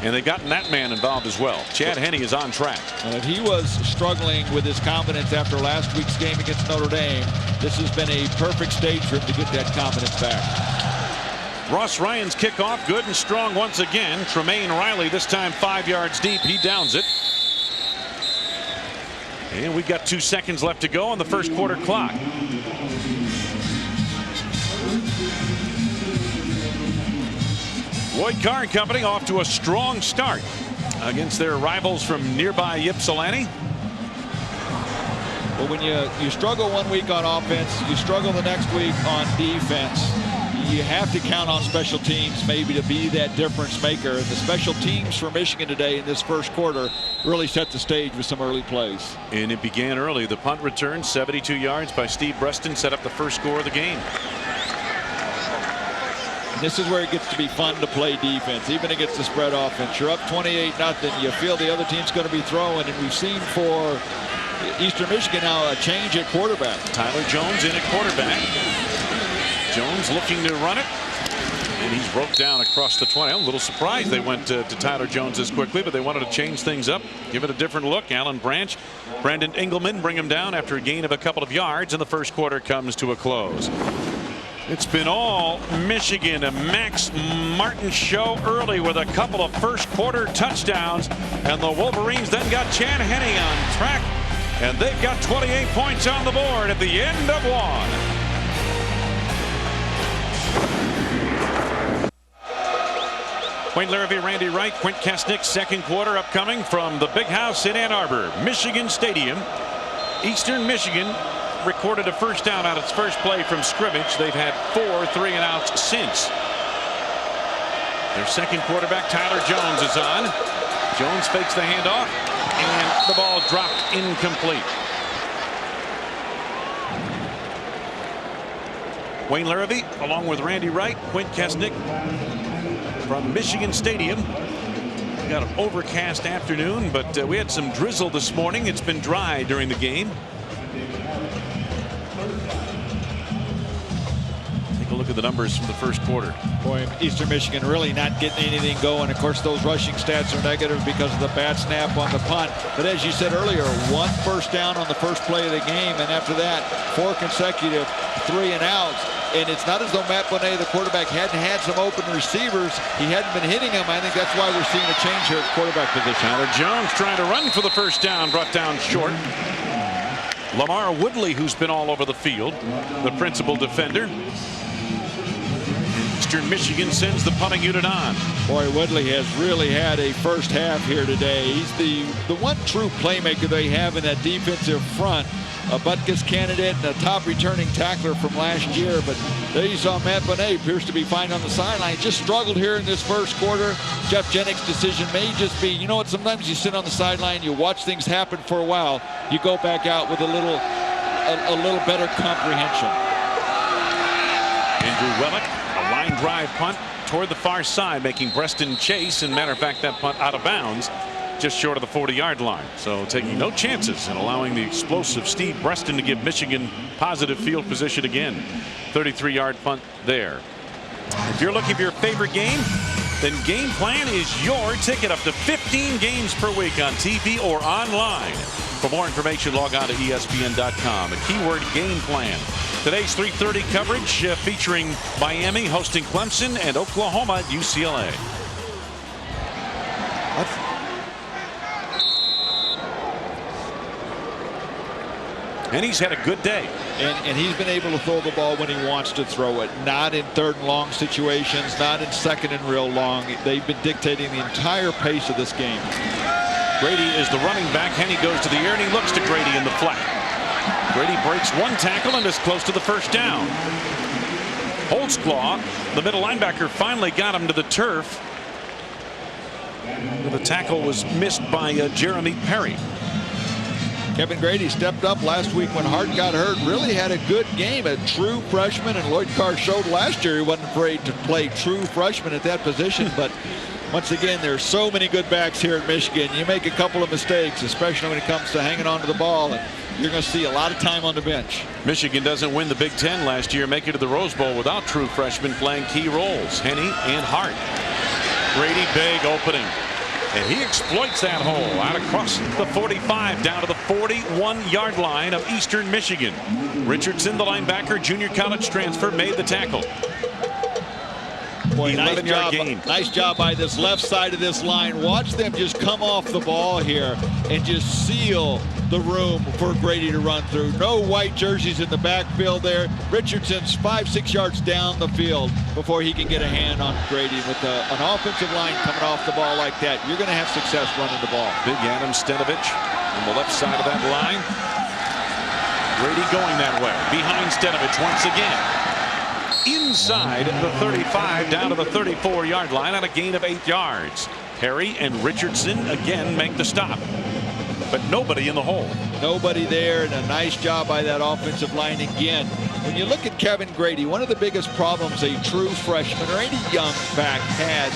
And they've gotten that man involved as well. Chad Henne is on track. And if he was struggling with his confidence after last week's game against Notre Dame, this has been a perfect stage for him to get that confidence back. Ross Ryan's kickoff, good and strong once again. Tremaine Riley, this time 5 yards deep. He downs it. And we've got 2 seconds left to go on the first quarter clock. Lloyd Carr and company off to a strong start against their rivals from nearby Ypsilanti. Well, when you struggle 1 week on offense, you struggle the next week on defense. You have to count on special teams maybe to be that difference maker. And the special teams for Michigan today in this first quarter really set the stage with some early plays. And it began early. The punt return, 72 yards by Steve Breston, set up the first score of the game. And this is where it gets to be fun to play defense, even against the spread offense. You're up 28-0. You feel the other team's going to be throwing, and we've seen for Eastern Michigan now a change at quarterback. Tyler Jones in at quarterback. Jones looking to run it, and he's broke down across the 20. I'm a little surprised they went to Tyler Jones this quickly, but they wanted to change things up, give it a different look. Alan Branch, Brandon Engelman bring him down after a gain of a couple of yards, and the first quarter comes to a close. It's been all Michigan. A Max Martin show early with a couple of first quarter touchdowns, and the Wolverines then got Chad Henne on track, and they've got 28 points on the board at the end of one. Wayne Larrivee, Randy Wright, Quint Kesnick, second quarter upcoming from the Big House in Ann Arbor, Michigan Stadium. Eastern Michigan recorded a first down on its first play from scrimmage. They've had 4 3-and-outs since. Their second quarterback, Tyler Jones, is on. Jones fakes the handoff, and the ball dropped incomplete. Wayne Larrivee, along with Randy Wright, Quint Kesnick, from Michigan Stadium. We got an overcast afternoon, but we had some drizzle this morning. It's been dry during the game. Take a look at the numbers from the first quarter. Boy, Eastern Michigan really not getting anything going. Of course, those rushing stats are negative because of the bad snap on the punt. But as you said earlier, 1 first down on the first play of the game, and after that, 4 consecutive 3-and-outs. And it's not as though Matt Bonet, the quarterback, hadn't had some open receivers. He hadn't been hitting them. I think that's why we're seeing a change here at quarterback position. Tyler Jones trying to run for the first down, brought down short. Lamar Woodley, who's been all over the field, the principal defender. Eastern Michigan sends the punting unit on. Boy, Woodley has really had a first half here today. He's the one true playmaker they have in that defensive front. A Butkus candidate and a top returning tackler from last year. But there you saw Matt Bonet appears to be fine on the sideline. Just struggled here in this first quarter. Jeff Jennings' decision may just be, you know what, sometimes you sit on the sideline, you watch things happen for a while, you go back out with a little better comprehension. Andrew Wellick, a line drive punt toward the far side, making Breston chase. And matter of fact, that punt out of bounds just short of the 40-yard line. So taking no chances and allowing the explosive Steve Breaston to give Michigan positive field position again. 33-yard punt there. If you're looking for your favorite game, then Game Plan is your ticket. Up to 15 games per week on TV or online. For more information, log on to ESPN.com. The keyword Game Plan. Today's 3:30 coverage featuring Miami hosting Clemson and Oklahoma at UCLA. And he's had a good day. And he's been able to throw the ball when he wants to throw it. Not in third and long situations, not in second and real long. They've been dictating the entire pace of this game. Grady is the running back. Henny goes to the air and he looks to Grady in the flat. Grady breaks one tackle and is close to the first down. Holtzclaw, the middle linebacker, finally got him to the turf. The tackle was missed by Jeremy Perry. Kevin Grady stepped up last week when Hart got hurt. Really had a good game. A true freshman, and Lloyd Carr showed last year he wasn't afraid to play true freshman at that position. But once again, there's so many good backs here at Michigan. You make a couple of mistakes, especially when it comes to hanging on to the ball, and you're going to see a lot of time on the bench. Michigan doesn't win the Big Ten last year, make it to the Rose Bowl without true freshmen playing key roles. Henny and Hart. Grady, big opening. And he exploits that hole out across the 45 down to the 41-yard line of Eastern Michigan. Richardson, the linebacker, junior college transfer, made the tackle. Boy, nice job by this left side of this line. Watch them just come off the ball here and just seal the room for Grady to run through. No white jerseys in the backfield there. Richardson's 5-6 yards down the field before he can get a hand on Grady. With an offensive line coming off the ball like that, you're going to have success running the ball. Big Adam Stenovich on the left side of that line. Grady going that way. Behind Stenovich once again. Inside the 35 down to the 34-yard line on a gain of 8 yards. Perry and Richardson again make the stop. But nobody in the hole. Nobody there, and a nice job by that offensive line again. When you look at Kevin Grady, one of the biggest problems a true freshman or any young back has,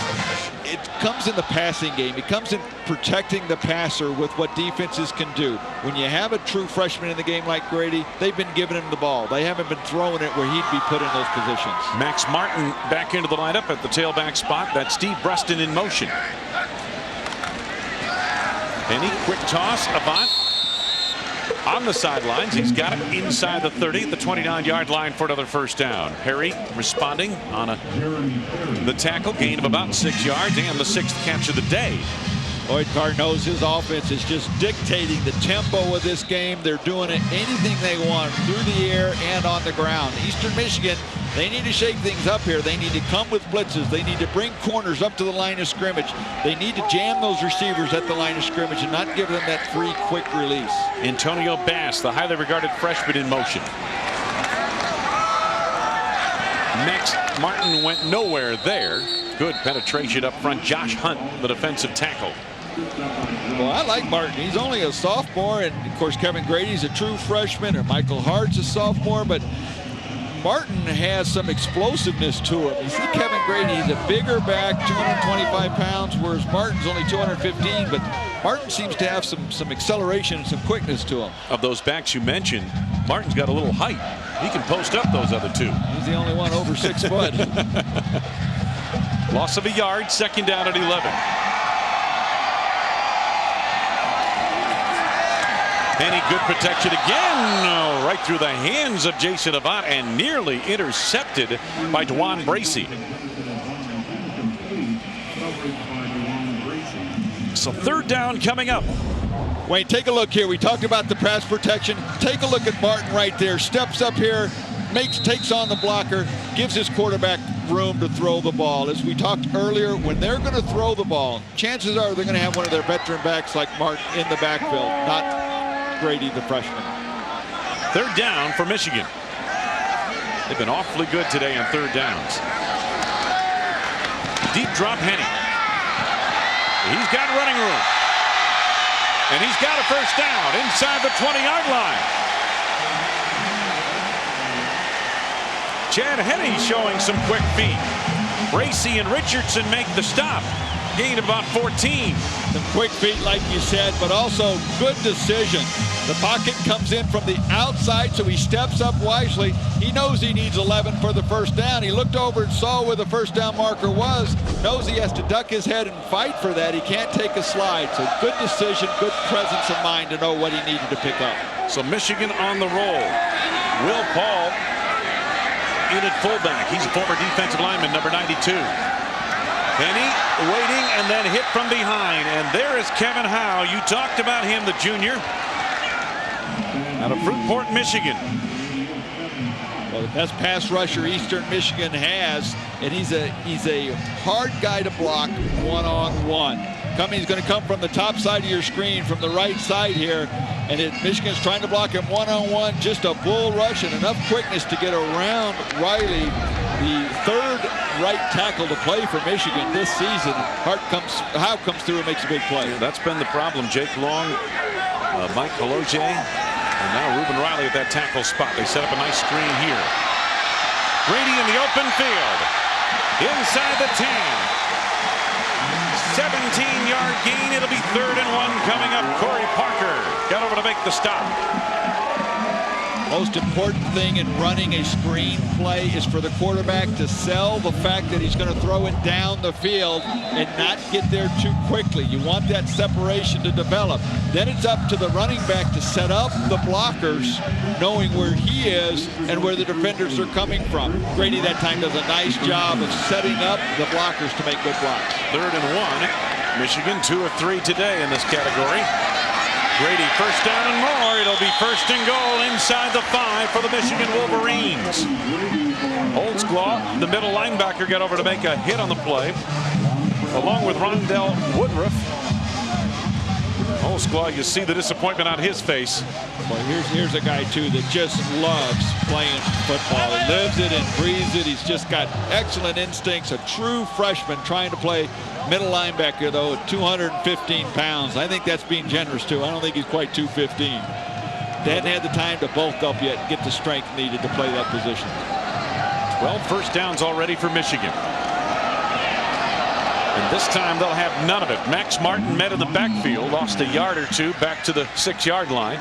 it comes in the passing game. It comes in protecting the passer with what defenses can do. When you have a true freshman in the game like Grady, they've been giving him the ball. They haven't been throwing it where he'd be put in those positions. Max Martin back into the lineup at the tailback spot. That's Steve Breaston in motion. Any quick toss, Avant on the sidelines. He's got it inside the 30 at the 29-yard line for another first down. Perry responding on the tackle, gain of about 6 yards, and the 6th catch of the day. Lloyd Carr knows his offense is just dictating the tempo of this game. They're doing it anything they want through the air and on the ground. Eastern Michigan, they need to shake things up here. They need to come with blitzes. They need to bring corners up to the line of scrimmage. They need to jam those receivers at the line of scrimmage and not give them that free, quick release. Antonio Bass, the highly regarded freshman, in motion. Next, Martin went nowhere there. Good penetration up front. Josh Hunt, the defensive tackle. Well, I like Martin. He's only a sophomore, and of course Kevin Grady's a true freshman, and Michael Hart's a sophomore, but Martin has some explosiveness to him. You see Kevin Grady, he's a bigger back, 225 pounds, whereas Martin's only 215, but Martin seems to have some acceleration and some quickness to him. Of those backs you mentioned, Martin's got a little height. He can post up those other two. He's the only one over 6 foot. Loss of a yard, second down at 11. Any good protection again, right through the hands of Jason Avant and nearly intercepted by Dwan Bracey. So third down coming up. Wayne, take a look here. We talked about the pass protection. Take a look at Martin right there. Steps up here, takes on the blocker, gives his quarterback room to throw the ball. As we talked earlier, when they're going to throw the ball, chances are they're going to have one of their veteran backs like Martin in the backfield, not Grady, the freshman. Third down for Michigan. They've been awfully good today on third downs. Deep drop, Henny. He's got running room. And he's got a first down inside the 20-yard line. Chad Henne showing some quick feet. Bracey and Richardson make the stop. gain of about 14. Some quick feet, like you said, but also good decision. The pocket comes in from the outside, so he steps up wisely. He knows he needs 11 for the first down. He looked over and saw where the first down marker was, knows he has to duck his head and fight for that. He can't take a slide. So good decision, good presence of mind to know what he needed to pick up. So Michigan on the roll. Will Paul in at fullback. He's a former defensive lineman, number 92. Penny waiting and then hit from behind. And there is Kevin Howe. You talked about him, the junior, out of Fruitport, Michigan. Well, the best pass rusher Eastern Michigan has, and he's a hard guy to block one-on-one. He's going to come from the top side of your screen, from the right side here, and Michigan's trying to block him one-on-one. Just a bull rush and enough quickness to get around Riley, the third right tackle to play for Michigan this season. Howe comes through and makes a big play. Yeah, that's been the problem. Jake Long, Mike Koloje, and now Reuben Riley at that tackle spot. They set up a nice screen here. Brady in the open field, inside the 10. 17-yard gain. It'll be 3rd and 1 coming up. Corey Parker got over to make the stop. Most important thing in running a screen play is for the quarterback to sell the fact that he's going to throw it down the field and not get there too quickly. You want that separation to develop. Then it's up to the running back to set up the blockers, knowing where he is and where the defenders are coming from. Grady that time does a nice job of setting up the blockers to make good blocks. 3rd and 1. Michigan 2 of 3 today in this category. Grady, first down and more. It'll be 1st and goal inside the 5 for the Michigan Wolverines. Holtzclaw, the middle linebacker, got over to make a hit on the play, along with Rondell Woodruff. Holtzclaw, you see the disappointment on his face. Well, here's a guy, too, that just loves playing football. He lives it and breathes it. He's just got excellent instincts. A true freshman trying to play middle linebacker, though, at 215 pounds. I think that's being generous, too. I don't think he's quite 215. They hadn't had the time to bulk up yet and get the strength needed to play that position. 12 first downs already for Michigan. And this time they'll have none of it. Max Martin met in the backfield, lost a yard or two back to the 6-yard line.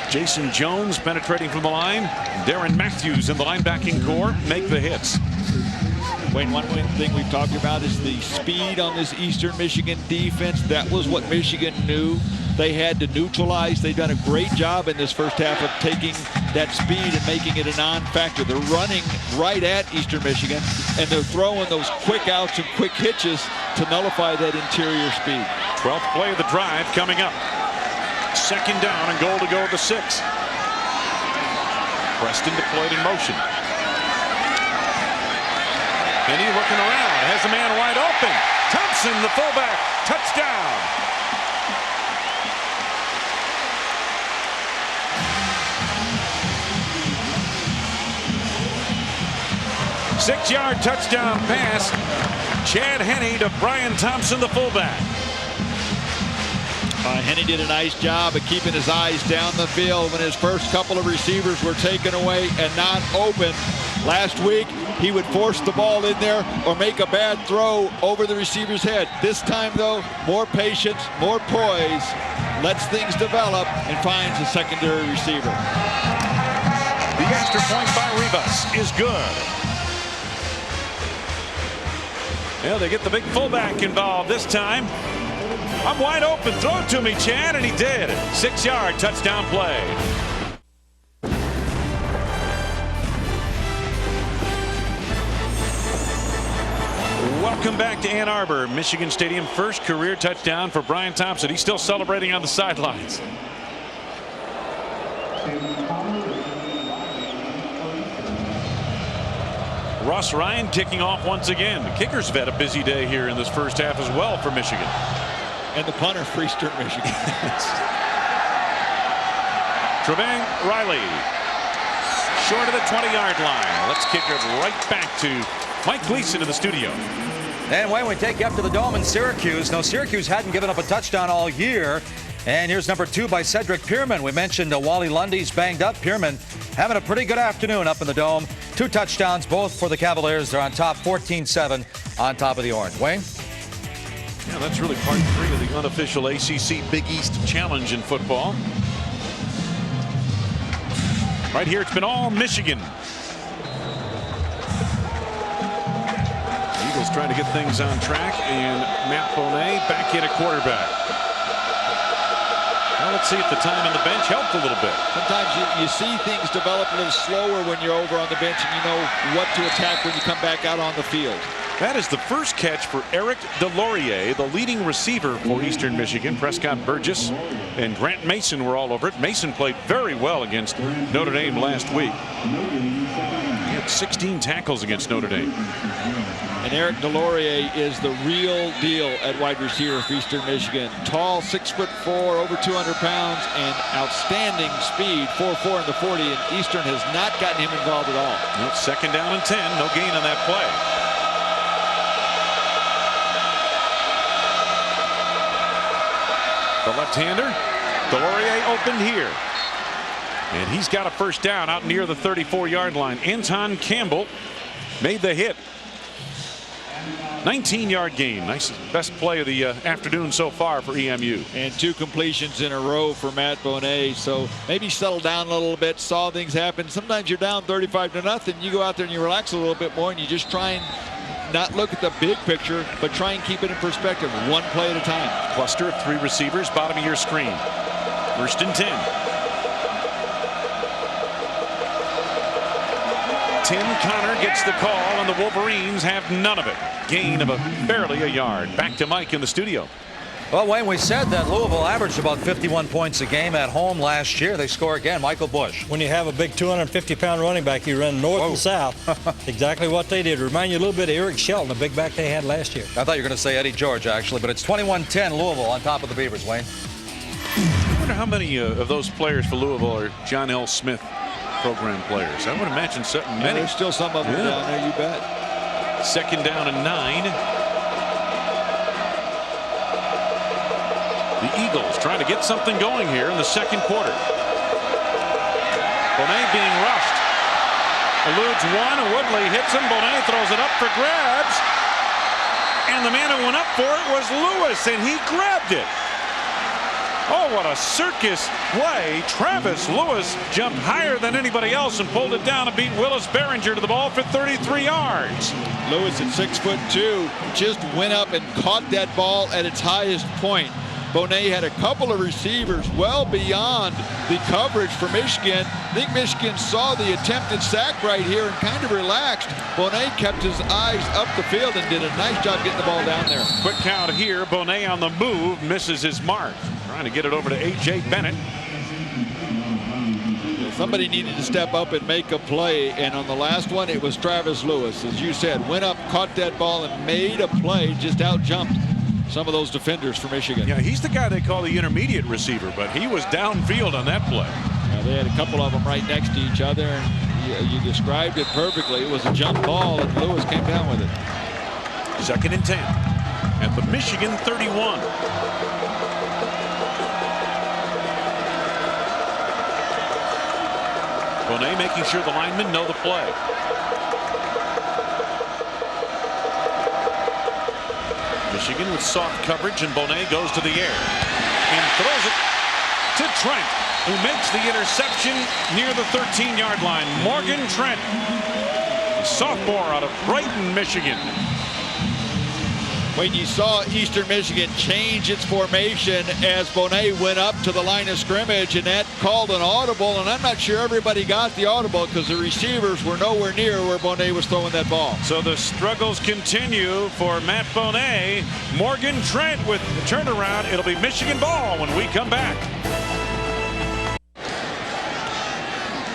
Jason Jones penetrating from the line. Darren Matthews in the linebacking core make the hits. Wayne, one thing we've talked about is the speed on this Eastern Michigan defense. That was what Michigan knew they had to neutralize. They've done a great job in this first half of taking that speed and making it a non-factor. They're running right at Eastern Michigan, and they're throwing those quick outs and quick hitches to nullify that interior speed. 12th play of the drive coming up. 2nd down and goal to go at the 6. Preston deployed in motion. Penny looking around, has a man wide open. Thompson, the fullback, touchdown. Six-yard touchdown pass. Chad Henne to Brian Thompson, the fullback. Henne did a nice job of keeping his eyes down the field when his first couple of receivers were taken away and not open. Last week, he would force the ball in there or make a bad throw over the receiver's head. This time, though, more patience, more poise, lets things develop, and finds a secondary receiver. The extra point by Rivas is good. Yeah, they get the big fullback involved this time. I'm wide open. Throw it to me, Chad, and he did. 6-yard touchdown play. Welcome back to Ann Arbor, Michigan Stadium. First career touchdown for Brian Thompson. He's still celebrating on the sidelines. Ross Ryan kicking off once again. The kickers have had a busy day here in this first half as well for Michigan. And the punter for Eastern Michigan. Trevang Riley, short of the 20-yard line. Let's kick it right back to Mike Gleason in the studio. And Wayne, we take you up to the Dome in Syracuse. Now, Syracuse hadn't given up a touchdown all year. And here's number 2 by Cedric Pierman. We mentioned Wally Lundy's banged up. Pierman having a pretty good afternoon up in the Dome. 2 touchdowns, both for the Cavaliers. They're on top 14-7 on top of the Orange. Wayne? Yeah, that's really part 3 of the unofficial ACC Big East Challenge in football. Right here, it's been all Michigan. Eagles trying to get things on track, and Matt Bonet back in at quarterback. Well, let's see if the time on the bench helped a little bit. Sometimes you see things develop a little slower when you're over on the bench and you know what to attack when you come back out on the field. That is the first catch for Eric Delorier, the leading receiver for Eastern Michigan. Prescott Burgess and Grant Mason were all over it. Mason played very well against Notre Dame last week. He had 16 tackles against Notre Dame. And Eric Delorier is the real deal at wide receiver for Eastern Michigan. Tall, 6'4", over 200 pounds, and outstanding speed, 4.4 in the 40. And Eastern has not gotten him involved at all. Well, 2nd down and 10. No gain on that play. The left-hander, Delorier opened here. And he's got a first down out near the 34-yard line. Anton Campbell made the hit. 19-yard gain. Nice, best play of the afternoon so far for EMU. And 2 completions in a row for Matt Bonet. So maybe settle down a little bit, saw things happen. Sometimes you're down 35-0. You go out there and you relax a little bit more and you just try and not look at the big picture, but try and keep it in perspective, one play at a time. Cluster of 3 receivers, bottom of your screen. 1st and 10. Tim Connor gets the call, and the Wolverines have none of it. Gain of barely a yard. Back to Mike in the studio. Well, Wayne, we said that Louisville averaged about 51 points a game at home last year. They score again. Michael Bush. When you have a big 250-pound running back, you run north and south. Exactly what they did. Remind you a little bit of Eric Shelton, the big back they had last year. I thought you were going to say Eddie George, actually, but it's 21-10 Louisville on top of the Beavers, Wayne. I wonder how many of those players for Louisville are John L. Smith program players. I would imagine something many. There's still some of them down there, you bet. 2nd down and 9. The Eagles trying to get something going here in the 2nd quarter. Bonet being rushed. Eludes one. Woodley hits him. Bonet throws it up for grabs. And the man who went up for it was Lewis, and he grabbed it. Oh, what a circus play. Travis Lewis jumped higher than anybody else and pulled it down and beat Willis Behringer to the ball for 33 yards. Lewis at 6'2" just went up and caught that ball at its highest point. Bonet had a couple of receivers well beyond the coverage for Michigan. I think Michigan saw the attempted sack right here and kind of relaxed. Bonet kept his eyes up the field and did a nice job getting the ball down there. Quick count here. Bonet on the move, misses his mark. Trying to get it over to A.J. Bennett. Somebody needed to step up and make a play, and on the last one it was Travis Lewis. As you said, went up, caught that ball, and made a play, just out-jumped some of those defenders for Michigan. Yeah, he's the guy they call the intermediate receiver, but he was downfield on that play. They had a couple of them right next to each other, and you described it perfectly. It was a jump ball, and Lewis came down with it. 2nd and 10 at the Michigan 31. Bonet making sure the linemen know the play. Michigan with soft coverage, and Bonet goes to the air and throws it to Trent, who makes the interception near the 13-yard line. Morgan Trent, sophomore out of Brighton, Michigan. When you saw Eastern Michigan change its formation as Bonet went up to the line of scrimmage, and that called an audible, and I'm not sure everybody got the audible because the receivers were nowhere near where Bonet was throwing that ball. So the struggles continue for Matt Bonet. Morgan Trent with the turnaround. It'll be Michigan ball when we come back.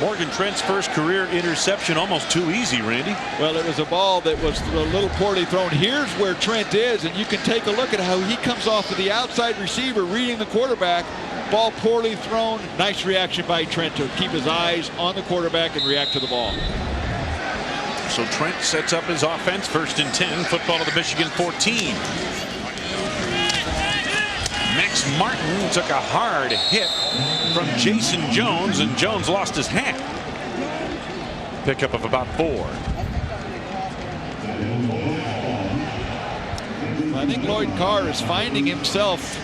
Morgan Trent's first career interception, almost too easy, Randy. Well, it was a ball that was a little poorly thrown. Here's where Trent is, and you can take a look at how he comes off of the outside receiver reading the quarterback. Ball poorly thrown. Nice reaction by Trent to keep his eyes on the quarterback and react to the ball. So Trent sets up his offense. 1st and 10. Football to the Michigan 14. Max Martin took a hard hit from Jason Jones, and Jones lost his hat. Pickup of about 4. I think Lloyd Carr is finding himself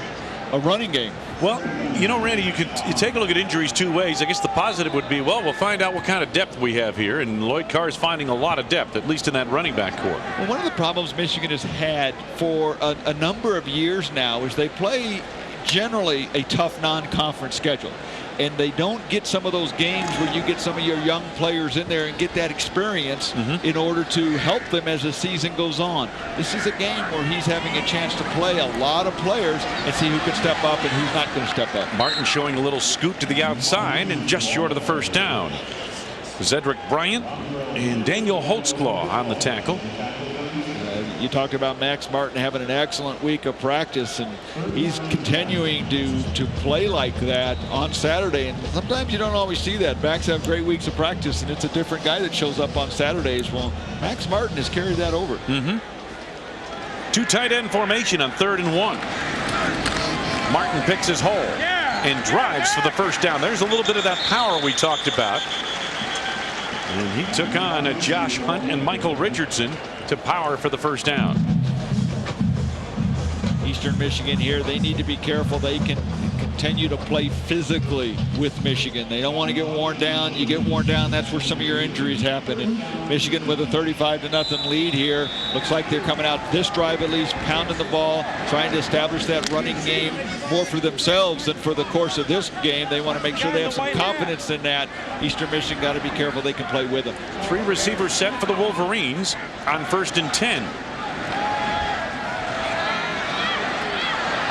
a running game. Well, you know, Randy, you take a look at injuries two ways. I guess the positive would be, well, we'll find out what kind of depth we have here, and Lloyd Carr is finding a lot of depth, at least in that running back core. Well, one of the problems Michigan has had for a number of years now is they play generally a tough non-conference schedule, and they don't get some of those games where you get some of your young players in there and get that experience in order to help them as the season goes on. This is a game where he's having a chance to play a lot of players and see who can step up and who's not going to step up. Martin showing a little scoot to the outside and just short of the first down. Zedrick Bryant and Daniel Holtzclaw on the tackle. You talked about Max Martin having an excellent week of practice, and he's continuing to play like that on Saturday. And sometimes you don't always see that. Backs have great weeks of practice, and it's a different guy that shows up on Saturdays. Well, Max Martin has carried that over. Two tight end formation on 3rd and 1. Martin picks his hole and drives for the first down. There's a little bit of that power we talked about. And he took on Josh Hunt and Michael Richardson to power for the first down. Eastern Michigan here, they need to be careful. They can continue to play physically with Michigan. They don't want to get worn down. You get worn down, that's where some of your injuries happen. And Michigan with a 35-0 lead here. Looks like they're coming out this drive at least, pounding the ball, trying to establish that running game more for themselves than for the course of this game. They want to make sure they have some confidence in that. Eastern Michigan got to be careful they can play with them. 3 receivers set for the Wolverines on 1st and 10.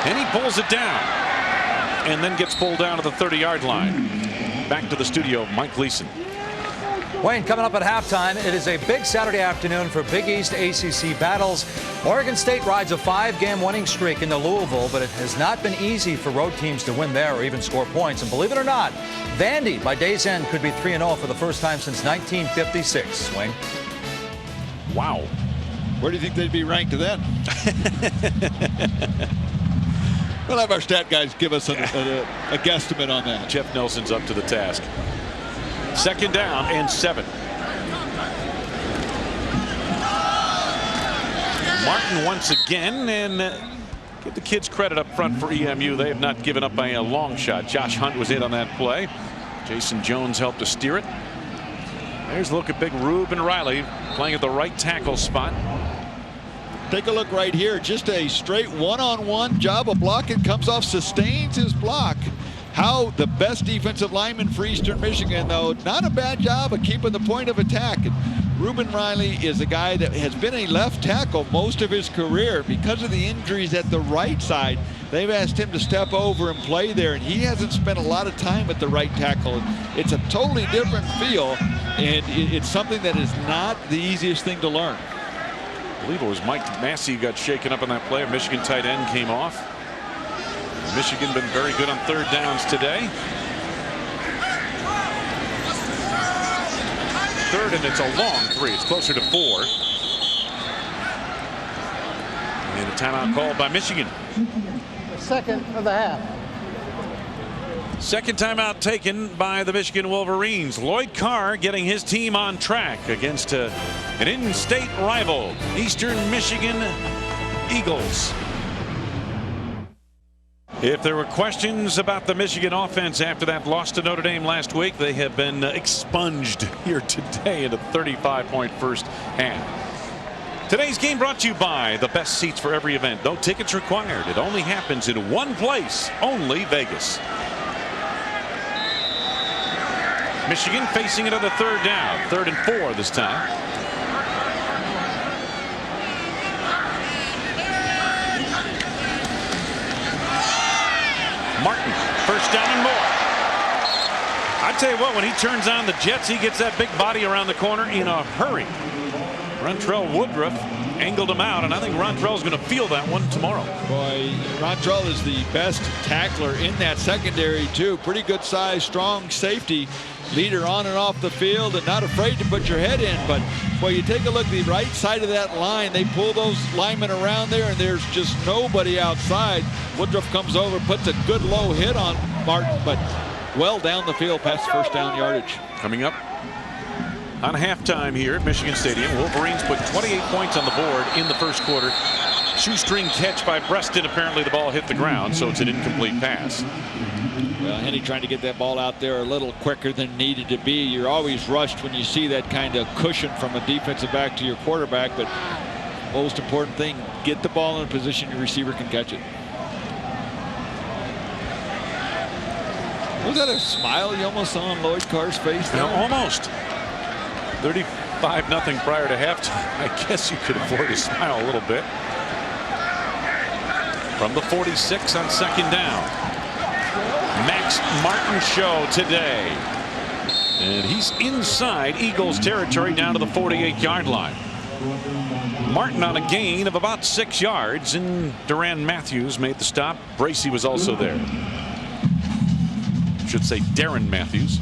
And he pulls it down and then gets pulled down to the 30-yard line. Back to the studio, Mike Gleason. Wayne, coming up at halftime, it is a big Saturday afternoon for Big East ACC battles. Oregon State rides a 5-game winning streak into Louisville, but it has not been easy for road teams to win there or even score points. And believe it or not, Vandy, by day's end, could be 3-0 for the first time since 1956. Wayne. Wow. Where do you think they'd be ranked to that? We'll have our stat guys give us a guesstimate on that. Jeff Nelson's up to the task. 2nd down and 7. Martin once again, and give the kids credit up front for EMU. They have not given up by a long shot. Josh Hunt was in on that play. Jason Jones helped to steer it. There's a look at big Reuben Riley playing at the right tackle spot. Take a look right here. Just a straight one-on-one job of blocking. Comes off, sustains his block. How the best defensive lineman for Eastern Michigan, though, not a bad job of keeping the point of attack. And Reuben Riley is a guy that has been a left tackle most of his career. Because of the injuries at the right side, they've asked him to step over and play there, and he hasn't spent a lot of time at the right tackle. It's a totally different feel, and it's something that is not the easiest thing to learn. I believe it was Mike Massey who got shaken up on that play. A Michigan tight end came off. Michigan been very good on 3rd downs today. 3rd, and it's a long 3. It's closer to 4. And a timeout called by Michigan. The second of the half. 2nd timeout taken by the Michigan Wolverines. Lloyd Carr getting his team on track against an in-state rival, Eastern Michigan Eagles. If there were questions about the Michigan offense after that loss to Notre Dame last week, they have been expunged here today in a 35-point first half. Today's game brought to you by the best seats for every event. No tickets required. It only happens in one place, only Vegas. Michigan facing another 3rd down. 3rd and 4 this time. Martin, 1st down and more. I tell you what, when he turns on the jets, he gets that big body around the corner in a hurry. Rontrell Woodruff angled him out, and I think Rontrell's going to feel that one tomorrow. Boy, Rontrell is the best tackler in that secondary, too. Pretty good size, strong safety. Leader on and off the field and not afraid to put your head in. But, boy, you take a look at the right side of that line. They pull those linemen around there, and there's just nobody outside. Woodruff comes over, puts a good low hit on Martin, but well down the field past 1st down yardage. Coming up on halftime here at Michigan Stadium, Wolverines put 28 points on the board in the 1st quarter. Shoestring catch by Preston. Apparently the ball hit the ground, so it's an incomplete pass. Well, Henny trying to get that ball out there a little quicker than needed to be. You're always rushed when you see that kind of cushion from a defensive back to your quarterback, but most important thing, get the ball in a position your receiver can catch it. Was that a smile you almost saw on Lloyd Carr's face there? Almost. 35-0 prior to halftime. I guess you could afford to smile a little bit. From the 46 on second down. Max Martin show today. And he's inside Eagles territory down to the 48-yard line. Martin on a gain of about 6 yards, and Duran Matthews made the stop. Bracey was also there. Should say Darren Matthews.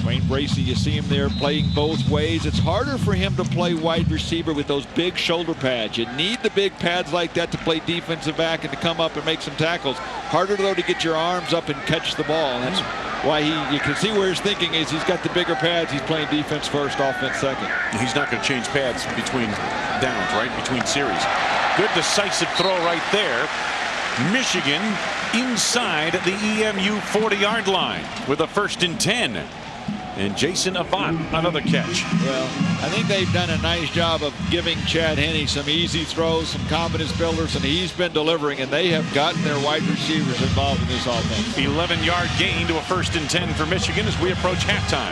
Wayne Bracey, you see him there playing both ways. It's harder for him to play wide receiver with those big shoulder pads. You need the big pads like that to play defensive back and to come up and make some tackles. Harder though to get your arms up and catch the ball. And that's why you can see where his thinking is. He's got the bigger pads. He's playing defense first, offense second. He's not going to change pads between downs, right? Between series. Good decisive throw right there. Michigan inside the EMU 40-yard line with a 1st and 10. And Jason Avant, another catch. Well, I think they've done a nice job of giving Chad Henne some easy throws, some confidence builders, and he's been delivering, and they have gotten their wide receivers involved in this offense. 11-yard gain to a 1st and 10 for Michigan as we approach halftime.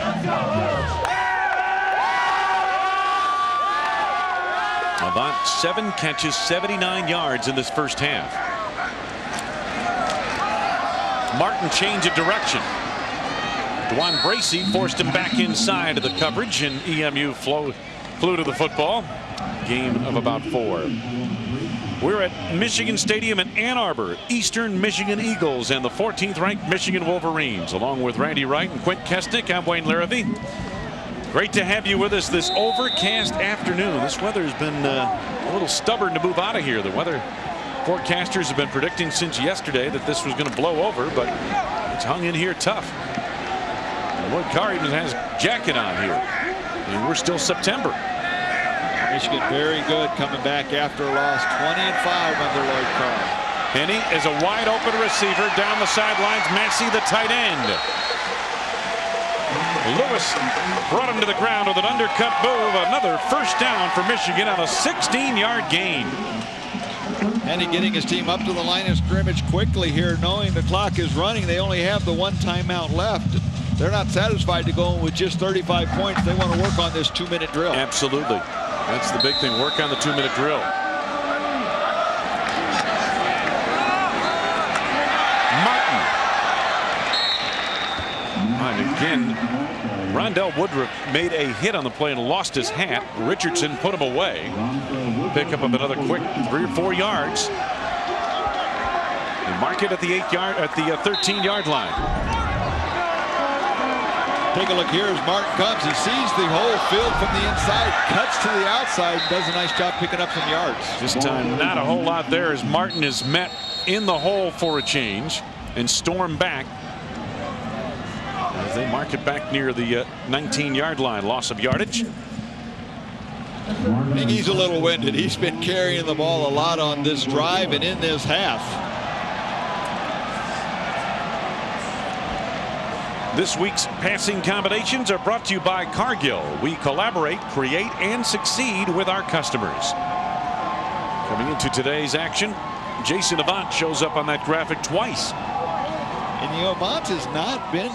Avant 7 catches, 79 yards in this first half. Martin change of direction. Dwan Bracey forced him back inside of the coverage, and EMU flew to the football. Gain of about 4. We're at Michigan Stadium in Ann Arbor. Eastern Michigan Eagles and the 14th ranked Michigan Wolverines. Along with Randy Wright and Quint Kesnick, I'm Wayne Larrivee. Great to have you with us this overcast afternoon. This weather has been a little stubborn to move out of here. The weather forecasters have been predicting since yesterday that this was going to blow over, but it's hung in here tough. Lloyd Carr even has a jacket on here, and we're still September. Michigan very good coming back after a loss, 20-5 under Lloyd Carr. Henne is a wide open receiver down the sidelines. Massey, the tight end. Lewis brought him to the ground with an undercut move. Another 1st down for Michigan on a 16-yard gain. Henne getting his team up to the line of scrimmage quickly here, knowing the clock is running. They only have the 1 timeout left. They're not satisfied to go in with just 35 points. They want to work on this 2-minute drill. Absolutely. That's the big thing. Work on the 2-minute drill. Martin. And again, Rondell Woodruff made a hit on the play and lost his hat. Richardson put him away. Pick up of another quick 3 or 4 yards. And mark it at the 13-yard line. Take a look here as Martin comes. He sees the whole field from the inside, cuts to the outside, and does a nice job picking up some yards. This time not a whole lot there as Martin is met in the hole for a change and storm back as they mark it back near the 19-yard line. Loss of yardage. I think he's a little winded. He's been carrying the ball a lot on this drive and in this half. This week's passing combinations are brought to you by Cargill. We collaborate, create, and succeed with our customers. Coming into today's action, Jason Avant shows up on that graphic twice. And Avant has not been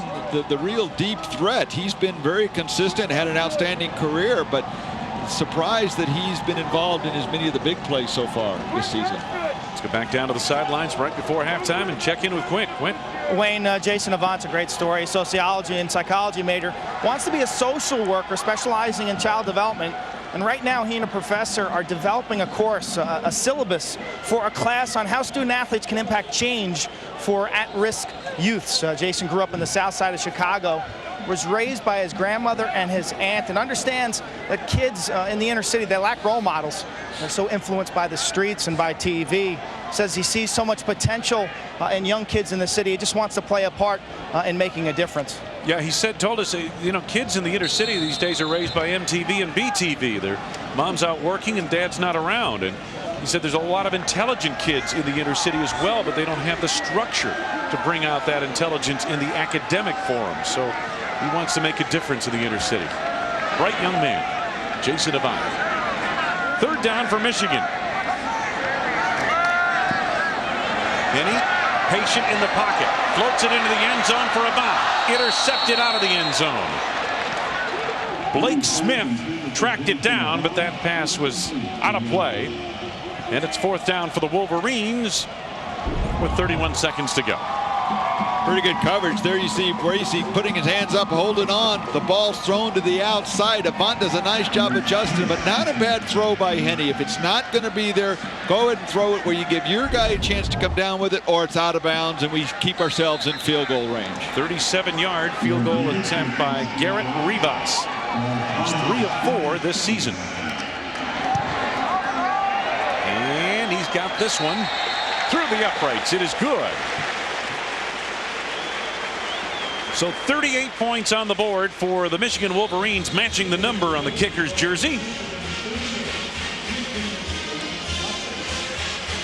the real deep threat. He's been very consistent, had an outstanding career, but surprised that he's been involved in as many of the big plays so far this season. Let's go back down to the sidelines right before halftime and check in with Quint. Quint. Wayne, Jason Avant's a great story. Sociology and psychology major. Wants to be a social worker specializing in child development. And right now, he and a professor are developing a course, a syllabus for a class on how student athletes can impact change for at-risk youths. Jason grew up in the south side of Chicago, was raised by his grandmother and his aunt, and understands that kids in the inner city, they lack role models. They're so influenced by the streets and by TV. Says he sees so much potential and young kids in the city. He just wants to play a part in making a difference. Yeah, he told us, you know, kids in the inner city these days are raised by MTV and BTV. Their mom's out working and dad's not around. And he said there's a lot of intelligent kids in the inner city as well, but they don't have the structure to bring out that intelligence in the academic forum. So he wants to make a difference in the inner city. Bright young man, Jason Avant. Third down for Michigan. Henny, patient in the pocket, floats it into the end zone for Avant. Intercepted out of the end zone. Blake Smith tracked it down, but that pass was out of play. And it's fourth down for the Wolverines with 31 seconds to go. Pretty good coverage there. You see Bracey putting his hands up, holding on. The ball's thrown to the outside. Avant does a nice job adjusting, but not a bad throw by Henny. If it's not going to be there, go ahead and throw it where you give your guy a chance to come down with it, or it's out of bounds and we keep ourselves in field goal range. 37-yard field goal attempt by Garrett Rivas. He's 3 of 4 this season. And he's got this one through the uprights. It is good. So 38 points on the board for the Michigan Wolverines, matching the number on the kicker's jersey.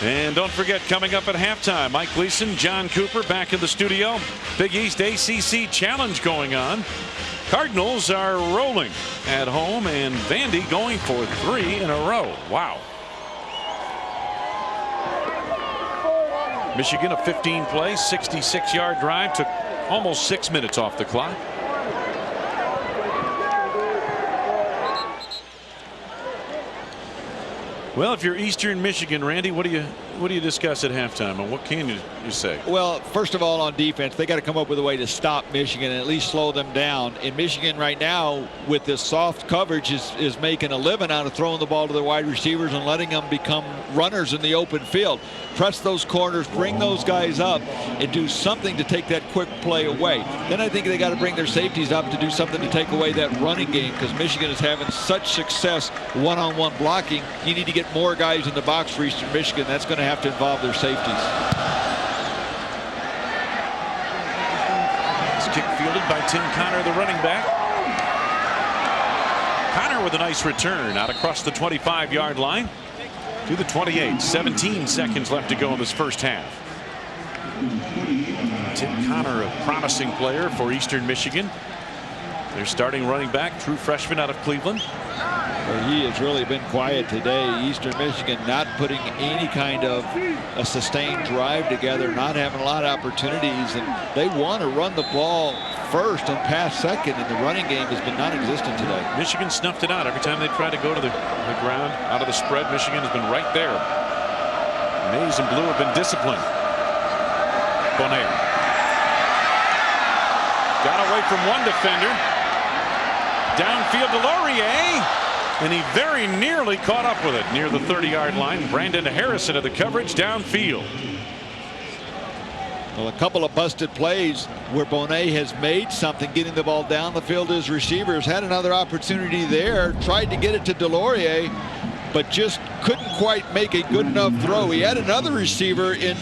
And don't forget, coming up at halftime, Mike Gleason, John Cooper back in the studio. Big East ACC Challenge going on. Cardinals are rolling at home, and Vandy going for 3 in a row. Wow. Michigan, a 15-play, 66-yard drive, took almost 6 minutes off the clock. Well, if you're Eastern Michigan, Randy, what do you discuss at halftime, and what can you say? Well, first of all, on defense, they got to come up with a way to stop Michigan and at least slow them down. And Michigan right now, with this soft coverage, is making a living out of throwing the ball to their wide receivers and letting them become runners in the open field. Press those corners, bring those guys up, and do something to take that quick play away. Then I think they got to bring their safeties up to do something to take away that running game, because Michigan is having such success one-on-one blocking. You need to get more guys in the box for Eastern Michigan. That's going to have to involve their safeties. This kick fielded by Tim Connor, the running back. Connor with a nice return out across the 25-yard line to the 28. 17 seconds left to go in this first half. Tim Connor, a promising player for Eastern Michigan. Their starting running back, true freshman out of Cleveland. Well, he has really been quiet today. Eastern Michigan not putting any kind of a sustained drive together, not having a lot of opportunities, and they want to run the ball first and pass second, and the running game has been non-existent today. Michigan snuffed it out every time they tried to go to the ground out of the spread. Michigan has been right there. Maize and Blue have been disciplined. Bonet got away from one defender. Downfield to Laurier, and he very nearly caught up with it near the 30-yard line. Brandon Harrison of the coverage downfield. Well, a couple of busted plays where Bonet has made something, getting the ball down the field to his receivers. Had another opportunity there, tried to get it to Delorier, but just couldn't quite make a good enough throw. He had another receiver in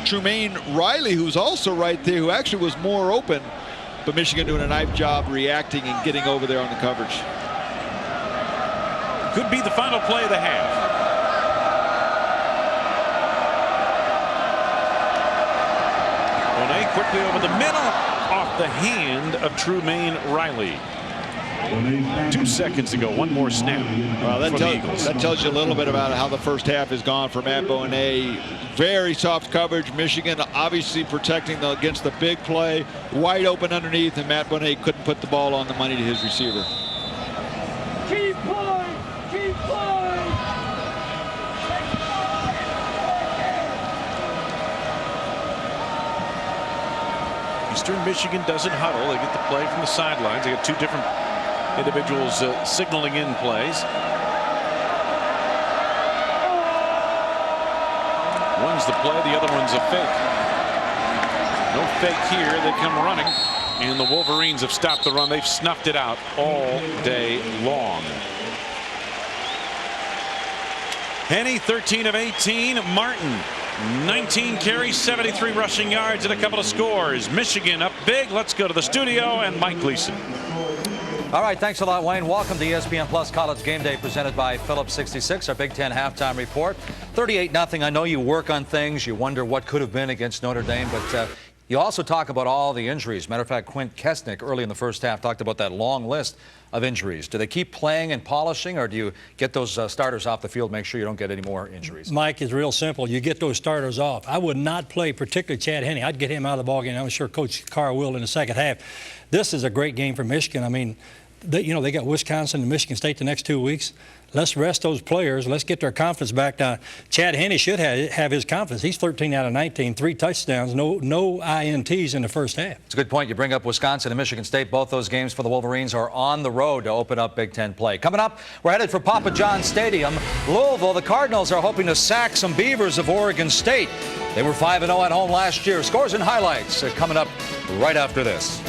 Trumaine Riley, who's also right there, who actually was more open. But Michigan doing a nice job reacting and getting over there on the coverage. Could be the final play of the half. Bonet quickly over the middle, off the hand of Trumaine Riley. 2 seconds to go. One more snap. Well, that tells you a little bit about how the first half has gone for Matt Bonet. Very soft coverage. Michigan obviously protecting against the big play. Wide open underneath, and Matt Bonet couldn't put the ball on the money to his receiver. Keep playing! Keep playing! Eastern Michigan doesn't huddle. They get the play from the sidelines. They got 2 different individuals signaling in plays. One's the play, the other one's a fake. No fake here. They come running, and the Wolverines have stopped the run. They've snuffed it out all day long. Henny, 13 of 18. Martin, 19 carries, 73 rushing yards, and a couple of scores. Michigan up big. Let's go to the studio and Mike Gleason. All right, thanks a lot, Wayne. Welcome to ESPN Plus College Game Day presented by Phillips 66, our Big Ten halftime report. 38-0. I know you work on things. You wonder what could have been against Notre Dame, but you also talk about all the injuries. Matter of fact, Quint Kesnick early in the first half talked about that long list of injuries. Do they keep playing and polishing, or do you get those starters off the field, make sure you don't get any more injuries? Mike, is real simple. You get those starters off. I would not play particularly Chad Henne. I'd get him out of the ballgame. I'm sure Coach Carr will in the second half. This is a great game for Michigan. I mean, they got Wisconsin and Michigan State the next 2 weeks. Let's rest those players. Let's get their confidence back down. Chad Henne should have his confidence. He's 13 out of 19, 3 touchdowns, no INTs in the first half. It's a good point. You bring up Wisconsin and Michigan State. Both those games for the Wolverines are on the road to open up Big Ten play. Coming up, we're headed for Papa John's Stadium. Louisville, the Cardinals are hoping to sack some Beavers of Oregon State. They were 5-0 at home last year. Scores and highlights coming up right after this.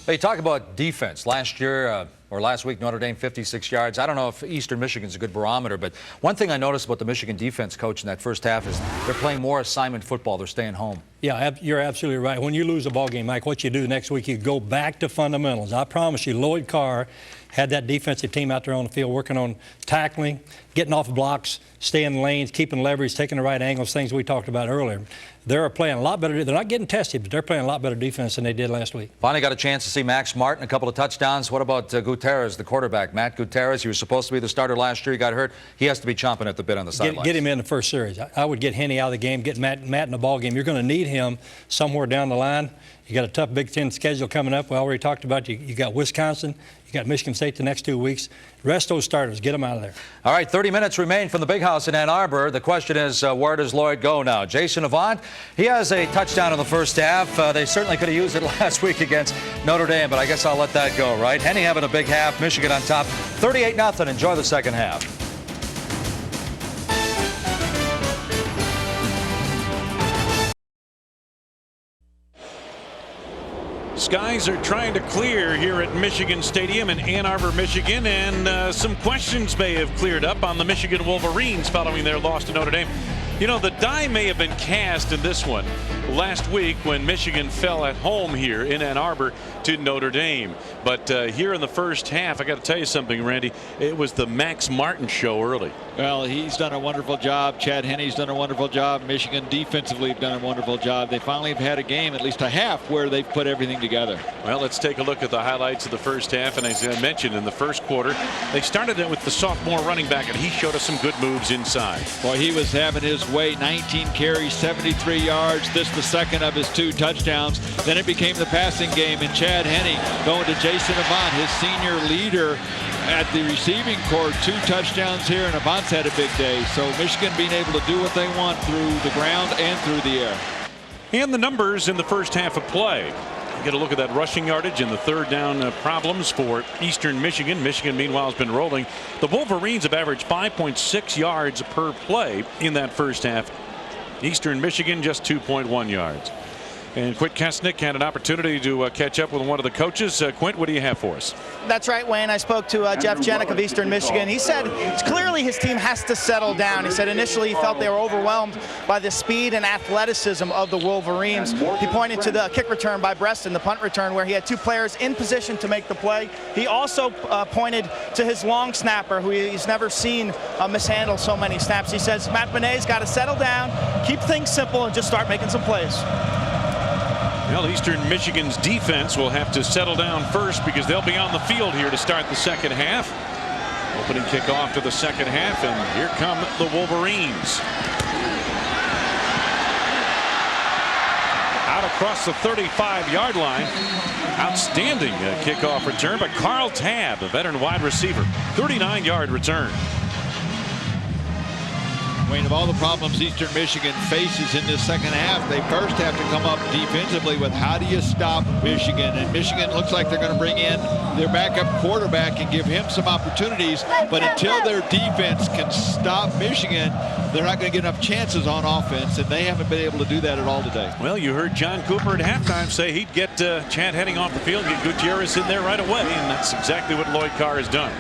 Hey, talk about defense. Last year, or last week, Notre Dame 56 yards. I don't know if Eastern Michigan's a good barometer, but one thing I noticed about the Michigan defense coach in that first half is they're playing more assignment football. They're staying home. Yeah, you're absolutely right. When you lose a ball game, Mike, what you do next week, you go back to fundamentals. I promise you, Lloyd Carr had that defensive team out there on the field working on tackling, getting off blocks, staying in lanes, keeping leverage, taking the right angles, things we talked about earlier. They're playing a lot better. They're not getting tested, but they're playing a lot better defense than they did last week. Finally got a chance to see Max Martin, a couple of touchdowns. What about Gutierrez, the quarterback? Matt Gutierrez, he was supposed to be the starter last year. He got hurt. He has to be chomping at the bit on the sidelines. Get him in the first series. I would get Henne out of the game, get Matt in the ball game. You're going to need him somewhere down the line. You got a tough Big Ten schedule coming up. We already talked about you got Wisconsin, you got Michigan State the next 2 weeks. Rest those starters. Get them out of there. All right, 30 minutes remain from the Big House in Ann Arbor. The question is, where does Lloyd go now? Jason Avant, he has a touchdown in the first half. They certainly could have used it last week against Notre Dame, but I guess I'll let that go, right? Henne having a big half, Michigan on top, 38-0. Enjoy the second half. Skies are trying to clear here at Michigan Stadium in Ann Arbor, Michigan, and some questions may have cleared up on the Michigan Wolverines following their loss to Notre Dame. You know, the die may have been cast in this one last week when Michigan fell at home here in Ann Arbor to Notre Dame. But here in the first half, I got to tell you something, Randy, it was the Max Martin show early. Well, he's done a wonderful job. Chad Henne's done a wonderful job. Michigan defensively have done a wonderful job. They finally have had a game, at least a half, where they've put everything together. Well, let's take a look at the highlights of the first half. And as I mentioned, in the first quarter, they started it with the sophomore running back, and he showed us some good moves inside. Boy, he was having his way. 19 carries, 73 yards. This the second of his 2 touchdowns. Then it became the passing game, and Chad Henne going to Jason Avant, his senior leader at the receiving corps. 2 touchdowns here, and Avant's had a big day. So Michigan being able to do what they want through the ground and through the air. And the numbers in the first half of play. Get a look at that rushing yardage and the third down problems for Eastern Michigan. Michigan, meanwhile, has been rolling. The Wolverines have averaged 5.6 yards per play in that first half. Eastern Michigan just 2.1 yards. And Quint Kesnick had an opportunity to catch up with one of the coaches. Quint, what do you have for us? That's right, Wayne. I spoke to Jeff Jenick of Eastern Michigan. He said clearly his team has to settle down. He said initially he felt they were overwhelmed by the speed and athleticism of the Wolverines. He pointed to the kick return by Breston, the punt return, where he had 2 players in position to make the play. He also pointed to his long snapper, who he's never seen mishandle so many snaps. He says Matt Benet's got to settle down, keep things simple, and just start making some plays. Well, Eastern Michigan's defense will have to settle down first because they'll be on the field here to start the second half. Opening kickoff to the second half, and here come the Wolverines. Out across the 35-yard line. Outstanding kickoff return, but Carl Tabb, a veteran wide receiver, 39-yard return. Wayne, of all the problems Eastern Michigan faces in this second half, they first have to come up defensively with how do you stop Michigan. And Michigan looks like they're going to bring in their backup quarterback and give him some opportunities. But until their defense can stop Michigan, they're not going to get enough chances on offense, and they haven't been able to do that at all today. Well, you heard John Cooper at halftime say he'd get Chad Henne off the field, get Gutierrez in there right away, and that's exactly what Lloyd Carr has done.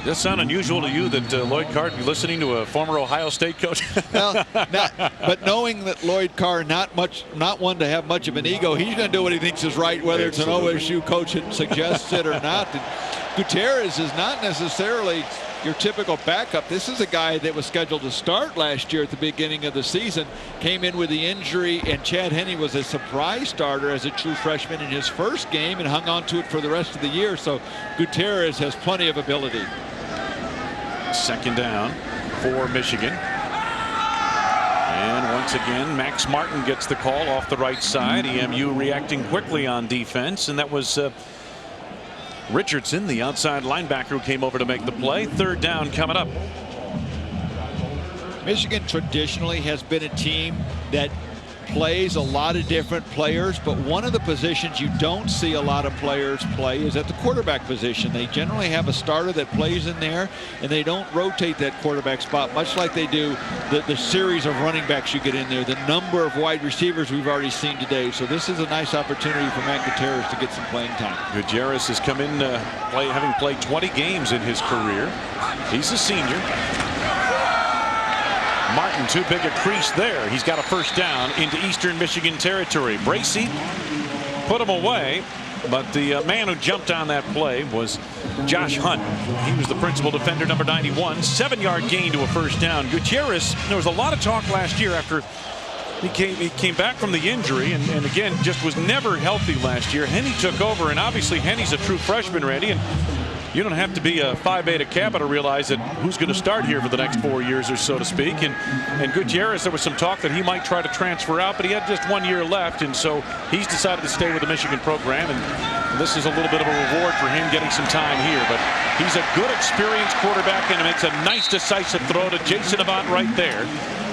Does it sound unusual to you that Lloyd Carr be listening to a former Ohio State coach? Well, but knowing that Lloyd Carr not one to have much of an ego, he's going to do what he thinks is right, whether Absolutely. It's an OSU coach that suggests it or not. And Gutierrez is not necessarily your typical backup. This is a guy that was scheduled to start last year at the beginning of the season, came in with the injury, and Chad Henne was a surprise starter as a true freshman in his first game and hung on to it for the rest of the year. So Gutierrez has plenty of ability. Second down for Michigan. And once again, Max Martin gets the call off the right side. EMU reacting quickly on defense, and that was Richardson, the outside linebacker, who came over to make the play. Third down coming up. Michigan traditionally has been a team that plays a lot of different players, but one of the positions you don't see a lot of players play is at the quarterback position. They generally have a starter that plays in there, and they don't rotate that quarterback spot, much like they do the series of running backs you get in there, the number of wide receivers we've already seen today. So this is a nice opportunity for Matt Gutierrez to get some playing time. Gutierrez has come in having played 20 games in his career. He's a senior. Martin, too big a crease there. He's got a first down into Eastern Michigan territory. Bracey put him away, but the man who jumped on that play was Josh Hunt. He was the principal defender, number 91. 7-yard gain to a first down. Gutierrez, there was a lot of talk last year after he came back from the injury, and again just was never healthy last year. Henne took over, and obviously Henne's a true freshman, Randy, and you don't have to be a Phi Beta Kappa to realize that who's going to start here for the next 4 years or so to speak. And Gutierrez, there was some talk that he might try to transfer out, but he had just 1 year left, and so he's decided to stay with the Michigan program, and this is a little bit of a reward for him getting some time here. But he's a good, experienced quarterback, and makes a nice, decisive throw to Jason Avant right there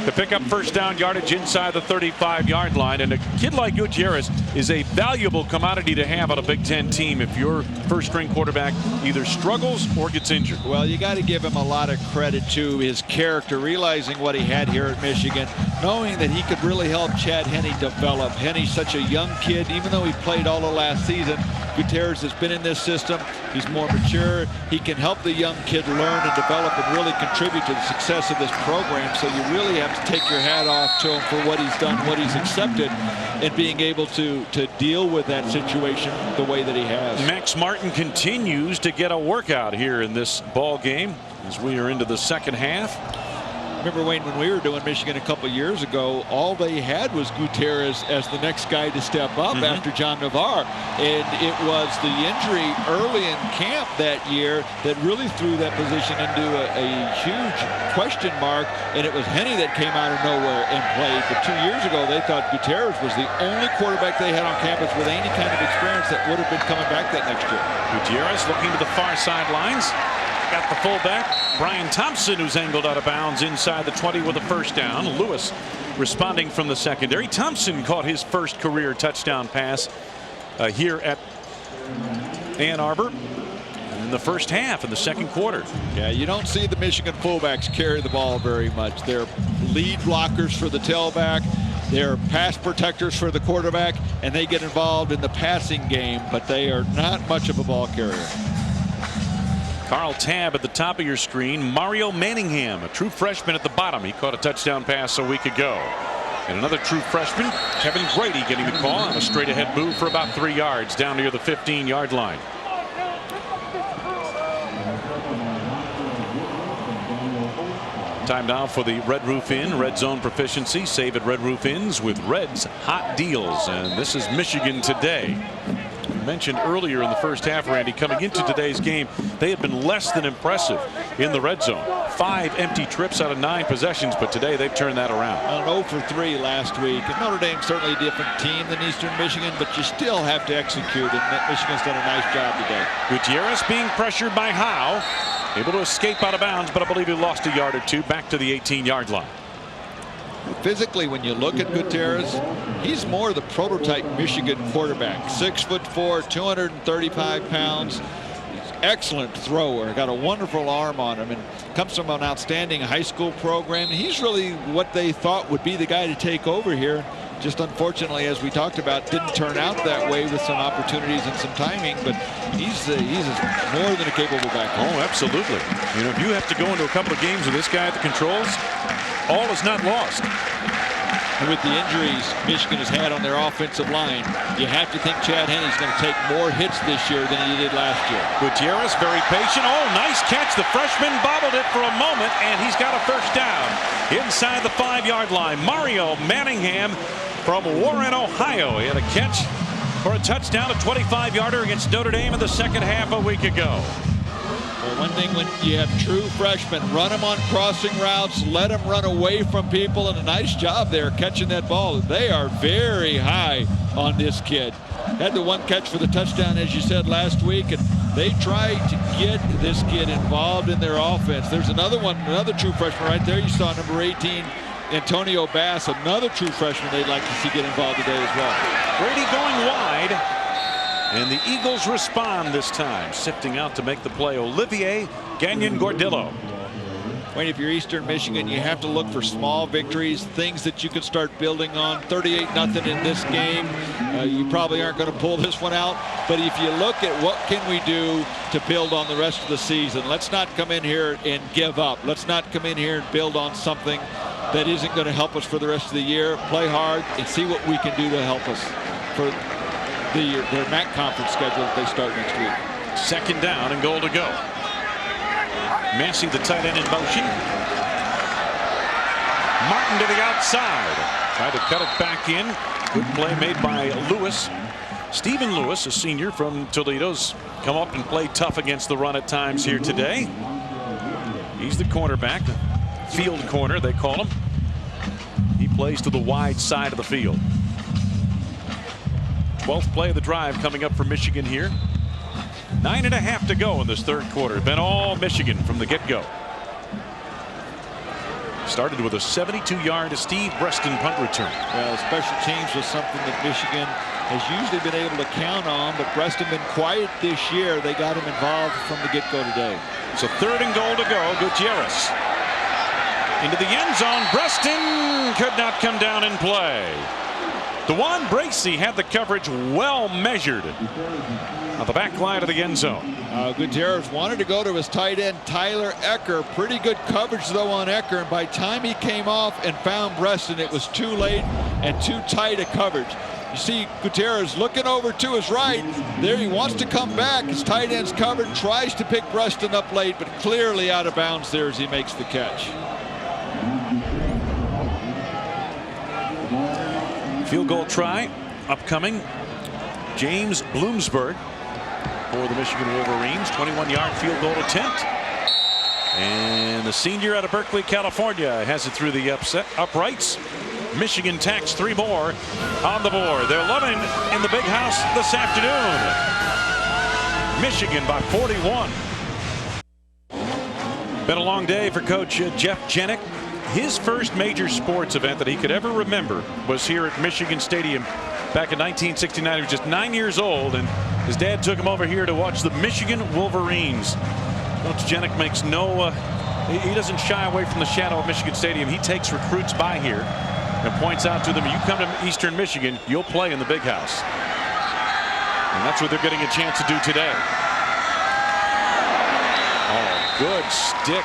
to pick up first down yardage inside the 35-yard line. And a kid like Gutierrez is a valuable commodity to have on a Big Ten team if your first-string quarterback either struggles or gets injured. Well, you got to give him a lot of credit to his character, realizing what he had here at Michigan, knowing that he could really help Chad Henne develop. Henne's such a young kid, even though he played all of last season. Gutierrez has been in this system. He's more mature. He can help the young kid learn and develop and really contribute to the success of this program. So you really have to take your hat off to him for what he's done, what he's accepted, and being able to deal with that situation the way that he has. Max Martin continues to get a workout here in this ball game as we are into the second half. Remember, Wayne, when we were doing Michigan a couple years ago, all they had was Gutierrez as the next guy to step up after John Navarre. And it was the injury early in camp that year that really threw that position into a huge question mark. And it was Henne that came out of nowhere and played. But 2 years ago, they thought Gutierrez was the only quarterback they had on campus with any kind of experience that would have been coming back that next year. Gutierrez looking to the far sidelines. Got the fullback, Brian Thompson, who's angled out of bounds inside the 20 with a first down. Lewis responding from the secondary. Thompson caught his first career touchdown pass here at Ann Arbor in the first half in the second quarter. Yeah, you don't see the Michigan fullbacks carry the ball very much. They're lead blockers for the tailback. They're pass protectors for the quarterback, and they get involved in the passing game, but they are not much of a ball carrier. Carl Tabb at the top of your screen. Mario Manningham, a true freshman, at the bottom. He caught a touchdown pass a week ago. And another true freshman, Kevin Grady, getting the call on a straight ahead move for about 3 yards down near the 15-yard line. Time now for the Red Roof Inn Red Zone Proficiency. Save at Red Roof Inns with Red's hot deals. And this is Michigan today. Mentioned earlier in the first half, Randy, coming into today's game, they had been less than impressive in the red zone. 5 empty trips out of 9 possessions, but today they've turned that around. An 0 for 3 last week. And Notre Dame's certainly a different team than Eastern Michigan, but you still have to execute, and Michigan's done a nice job today. Gutierrez being pressured by Howe. Able to escape out of bounds, but I believe he lost a yard or two back to the 18-yard line. Physically, when you look at Gutierrez, he's more the prototype Michigan quarterback. 6'4", 235 pounds. Excellent thrower, got a wonderful arm on him, and comes from an outstanding high school program. He's really what they thought would be the guy to take over here. Just unfortunately, as we talked about, didn't turn out that way with some opportunities and some timing, but he's more than a capable back. Oh, absolutely. You know, if you have to go into a couple of games with this guy at the controls, all is not lost. And with the injuries Michigan has had on their offensive line, you have to think Chad Henne's going to take more hits this year than he did last year. Gutierrez very patient. Oh, nice catch. The freshman bobbled it for a moment, and he's got a first down inside the 5-yard line. Mario Manningham from Warren, Ohio. He had a catch for a touchdown, a 25-yarder against Notre Dame in the second half a week ago. Well, one thing when you have true freshmen, run them on crossing routes, let them run away from people, and a nice job there catching that ball. They are very high on this kid. Had the one catch for the touchdown, as you said last week, and they tried to get this kid involved in their offense. There's another one, another true freshman right there. You saw number 18, Antonio Bass, another true freshman they'd like to see get involved today as well. Brady going wide, and the Eagles respond this time, sifting out to make the play. Olivier Gagnon-Gordillo. Wayne, if you're Eastern Michigan, you have to look for small victories, things that you can start building on. 38-0 in this game. You probably aren't going to pull this one out, but if you look at what can we do to build on the rest of the season, let's not come in here and give up. Let's not come in here and build on something that isn't going to help us for the rest of the year. Play hard and see what we can do to help us for their MAC conference schedule that they start next week. Second down and goal to go. Massey, the tight end, in motion. Martin to the outside. Tried to cut it back in. Good play made by Lewis. Stephen Lewis, a senior from Toledo's come up and played tough against the run at times here today. He's the cornerback, the field corner they call him. He plays to the wide side of the field. 12th play of the drive coming up for Michigan here. 9.5 to go in this third quarter. Been all Michigan from the get-go. Started with a 72-yard Steve Breston punt return. Well, special teams was something that Michigan has usually been able to count on, but Breston been quiet this year. They got him involved from the get-go today. So third and goal to go. Gutierrez into the end zone. Breston could not come down and play. DeJuan Bracey had the coverage well measured on the back line of the end zone. Gutierrez wanted to go to his tight end, Tyler Ecker. Pretty good coverage, though, on Ecker. And by the time he came off and found Breston, it was too late and too tight a coverage. You see Gutierrez looking over to his right. There he wants to come back. His tight end's covered, tries to pick Breston up late, but clearly out of bounds there as he makes the catch. Field goal try upcoming. James Bloomsburg for the Michigan Wolverines. 21-yard field goal attempt. And the senior out of Berkeley, California has it through the uprights. Michigan tacks 3 more on the board. They're loving in the big house this afternoon. Michigan by 41. Been a long day for Coach Jeff Jenick. His first major sports event that he could ever remember was here at Michigan Stadium back in 1969. He was just 9 years old, and his dad took him over here to watch the Michigan Wolverines. Coach Jenick makes no, he doesn't shy away from the shadow of Michigan Stadium. He takes recruits by here and points out to them, you come to Eastern Michigan, you'll play in the big house. And that's what they're getting a chance to do today. Oh, good stick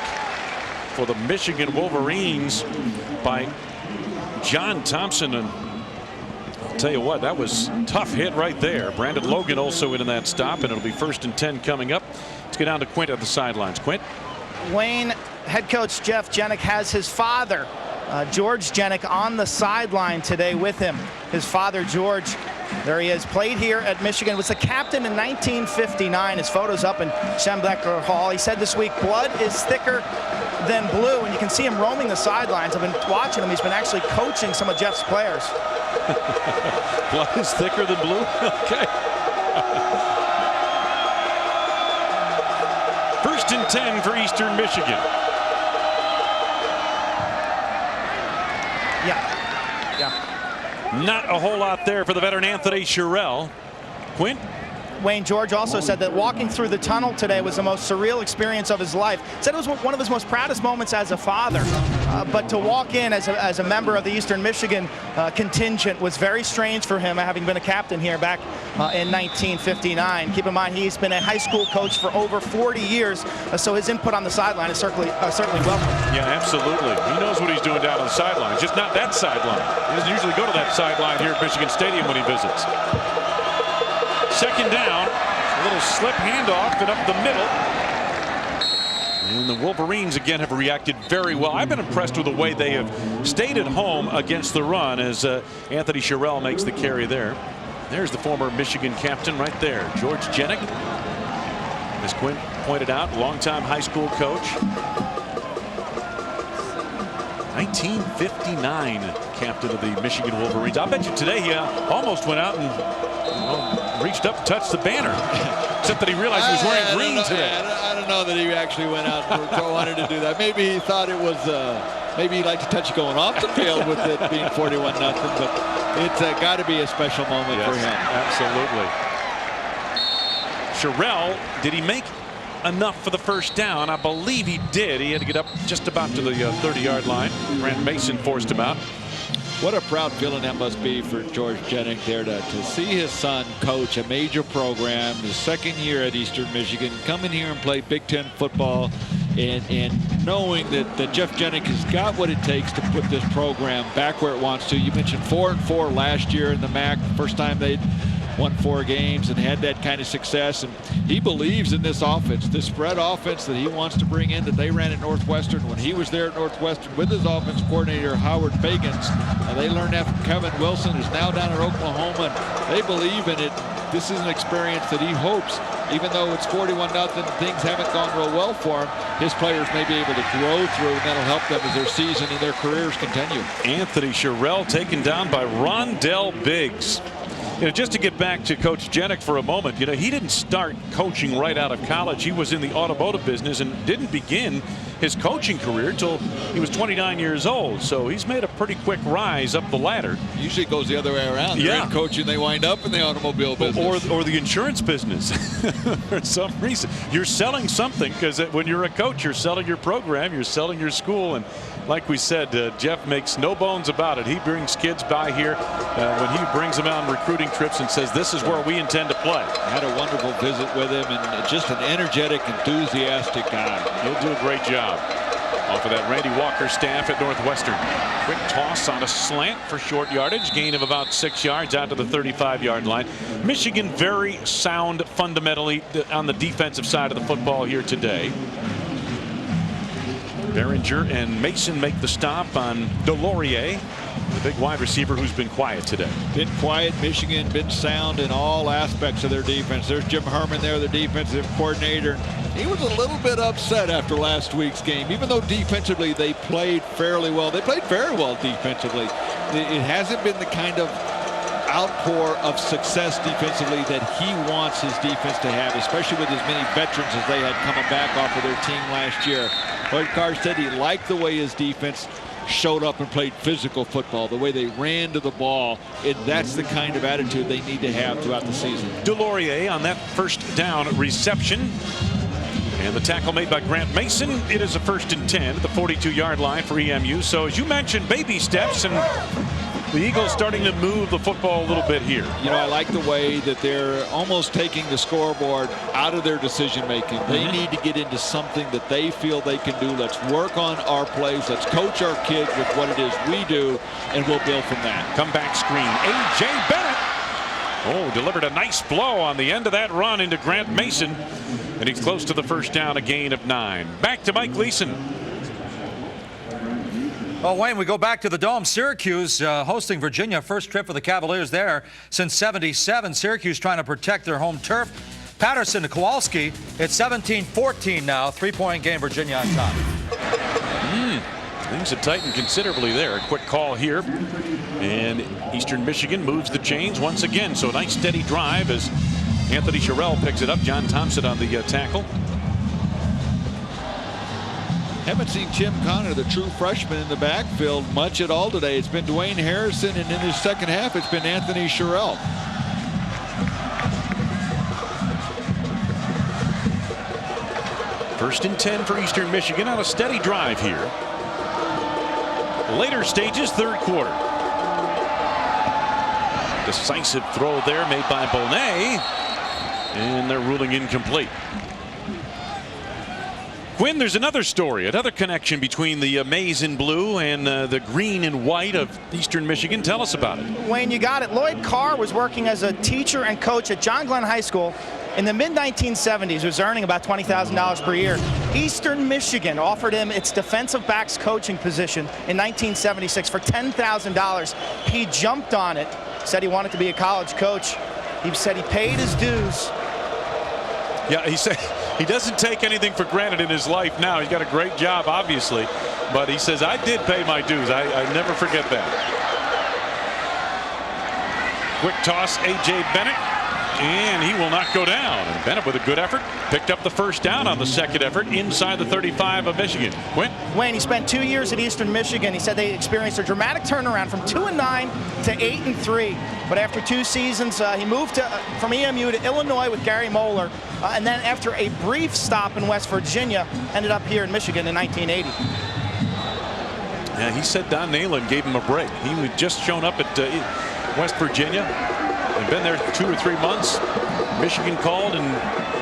for the Michigan Wolverines by John Thompson. And I'll tell you what, that was a tough hit right there. Brandon Logan also in that stop, and it'll be 1st and 10 coming up. Let's get down to Quint at the sidelines. Quint. Wayne, head coach Jeff Jenick has his father, George Jenick, on the sideline today with him. His father, George, there he is, played here at Michigan, was the captain in 1959. His photo's up in Schembechler Hall. He said this week, blood is thicker than blue, and you can see him roaming the sidelines. I've been watching him. He's been actually coaching some of Jeff's players. Blood is thicker than blue? Okay. 1st First and 10 for Eastern Michigan. Yeah. Not a whole lot there for the veteran Anthony Sherrill. Quinn? Wayne George also said that walking through the tunnel today was the most surreal experience of his life. Said it was one of his most proudest moments as a father. But to walk in as a member of the Eastern Michigan contingent was very strange for him, having been a captain here back in 1959. Keep in mind, he's been a high school coach for over 40 years, so his input on the sideline is certainly welcome. Yeah, absolutely. He knows what he's doing down on the sideline, just not that sideline. He doesn't usually go to that sideline here at Michigan Stadium when he visits. Second down, a little slip handoff and up the middle. And the Wolverines again have reacted very well. I've been impressed with the way they have stayed at home against the run as Anthony Sherrill makes the carry there. There's the former Michigan captain right there, George Jenick. As Quinn pointed out, longtime high school coach. 1959 captain of the Michigan Wolverines. I bet you today he almost went out and reached up and touched the banner. Except that he realized he was wearing green today. I don't know that he actually went out and wanted to do that. Maybe he thought it was, maybe he'd like to touch it going off the field with it being 41-0. But it's got to be a special moment for him. Absolutely. Sherrill, did he make enough for the first down? I believe he did. He had to get up just about to the 30-yard line. Grant Mason forced him out. What a proud feeling that must be for George Jenick there to see his son coach a major program, his second year at Eastern Michigan, come in here and play Big Ten football, and knowing that Jeff Jenick has got what it takes to put this program back where it wants to. You mentioned 4-4 last year in the MAC, first time they'd won 4 games and had that kind of success, and he believes in this offense, this spread offense that he wants to bring in that they ran at Northwestern when he was there at Northwestern with his offensive coordinator Howard Fagans. They learned that from Kevin Wilson, who's now down at Oklahoma, and they believe in it. This is an experience that he hopes, even though it's 41-0, things haven't gone real well for him, his players may be able to grow through, and that'll help them as their season and their careers continue. Anthony Sherrill taken down by Rondell Biggs. You know, just to get back to Coach Jenick for a moment, you know, he didn't start coaching right out of college. He was in the automotive business and didn't begin his coaching career until he was 29 years old. So he's made a pretty quick rise up the ladder. Usually it goes the other way around. They're in coaching, they wind up in the automobile business. Or the insurance business. For some reason. You're selling something, because when you're a coach, you're selling your program, you're selling your school. And like we said, Jeff makes no bones about it. He brings kids by here when he brings them out on recruiting trips and says, this is where we intend to play. I had a wonderful visit with him, and just an energetic, enthusiastic guy. He'll do a great job. Off of that Randy Walker staff at Northwestern. Quick toss on a slant for short yardage. Gain of about 6 yards out to the 35-yard line. Michigan very sound fundamentally on the defensive side of the football here today. Behringer and Mason make the stop on Delorier, the big wide receiver who's been quiet today. Been quiet. Michigan been sound in all aspects of their defense. There's Jim Herman there, the defensive coordinator. He was a little bit upset after last week's game. Even though defensively they played fairly well. They played very well defensively. It hasn't been the kind of outpour of success defensively that he wants his defense to have, especially with as many veterans as they had coming back off of their team last year. Lloyd Carr said he liked the way his defense showed up and played physical football, the way they ran to the ball. That's the kind of attitude they need to have throughout the season. Delorier on that first down reception. And the tackle made by Grant Mason. It is a 1st and 10 at the 42-yard line for EMU. So as you mentioned, baby steps, and the Eagles starting to move the football a little bit here. You know, I like the way that they're almost taking the scoreboard out of their decision making. They need to get into something that they feel they can do. Let's work on our plays. Let's coach our kids with what it is we do, and we'll build from that. Comeback screen. A.J. Bennett. Oh, delivered a nice blow on the end of that run into Grant Mason. And he's close to the first down, a gain of 9. Back to Mike Gleason. Well, Wayne, we go back to the Dome. Syracuse hosting Virginia. First trip for the Cavaliers there since '77. Syracuse trying to protect their home turf. Patterson to Kowalski. It's 17-14 now. 3-point game, Virginia on top. Things have tightened considerably there. A quick call here. And Eastern Michigan moves the chains once again. So a nice steady drive as Anthony Sherrill picks it up. John Thompson on the tackle. Haven't seen Tim Connor, the true freshman, in the backfield much at all today. It's been Dwayne Harrison, and in his second half, it's been Anthony Sherrill. First and 10 for Eastern Michigan on a steady drive here. Later stages, third quarter. Decisive throw there made by Bonet, and they're ruling incomplete. Quinn, there's another story, another connection between the maize and blue and the green and white of Eastern Michigan. Tell us about it. Wayne, you got it. Lloyd Carr was working as a teacher and coach at John Glenn High School in the mid-1970s. He was earning about $20,000 per year. Eastern Michigan offered him its defensive backs coaching position in 1976 for $10,000. He jumped on it, said he wanted to be a college coach. He said he paid his dues. Yeah, he said he doesn't take anything for granted in his life now. He's got a great job, obviously, but he says, I did pay my dues. I never forget that. Quick toss, A.J. Bennett, and he will not go down. And Bennett, with a good effort, picked up the first down on the second effort inside the 35 of Michigan. Quinn? Wayne, he spent 2 years at Eastern Michigan. He said they experienced a dramatic turnaround from 2-9 to 8-3. But after 2 seasons, he moved from EMU to Illinois with Gary Moeller. And then after a brief stop in West Virginia, ended up here in Michigan in 1980. Yeah, he said Don Nalen gave him a break. He had just shown up at West Virginia and been there 2 or 3 months. Michigan called, and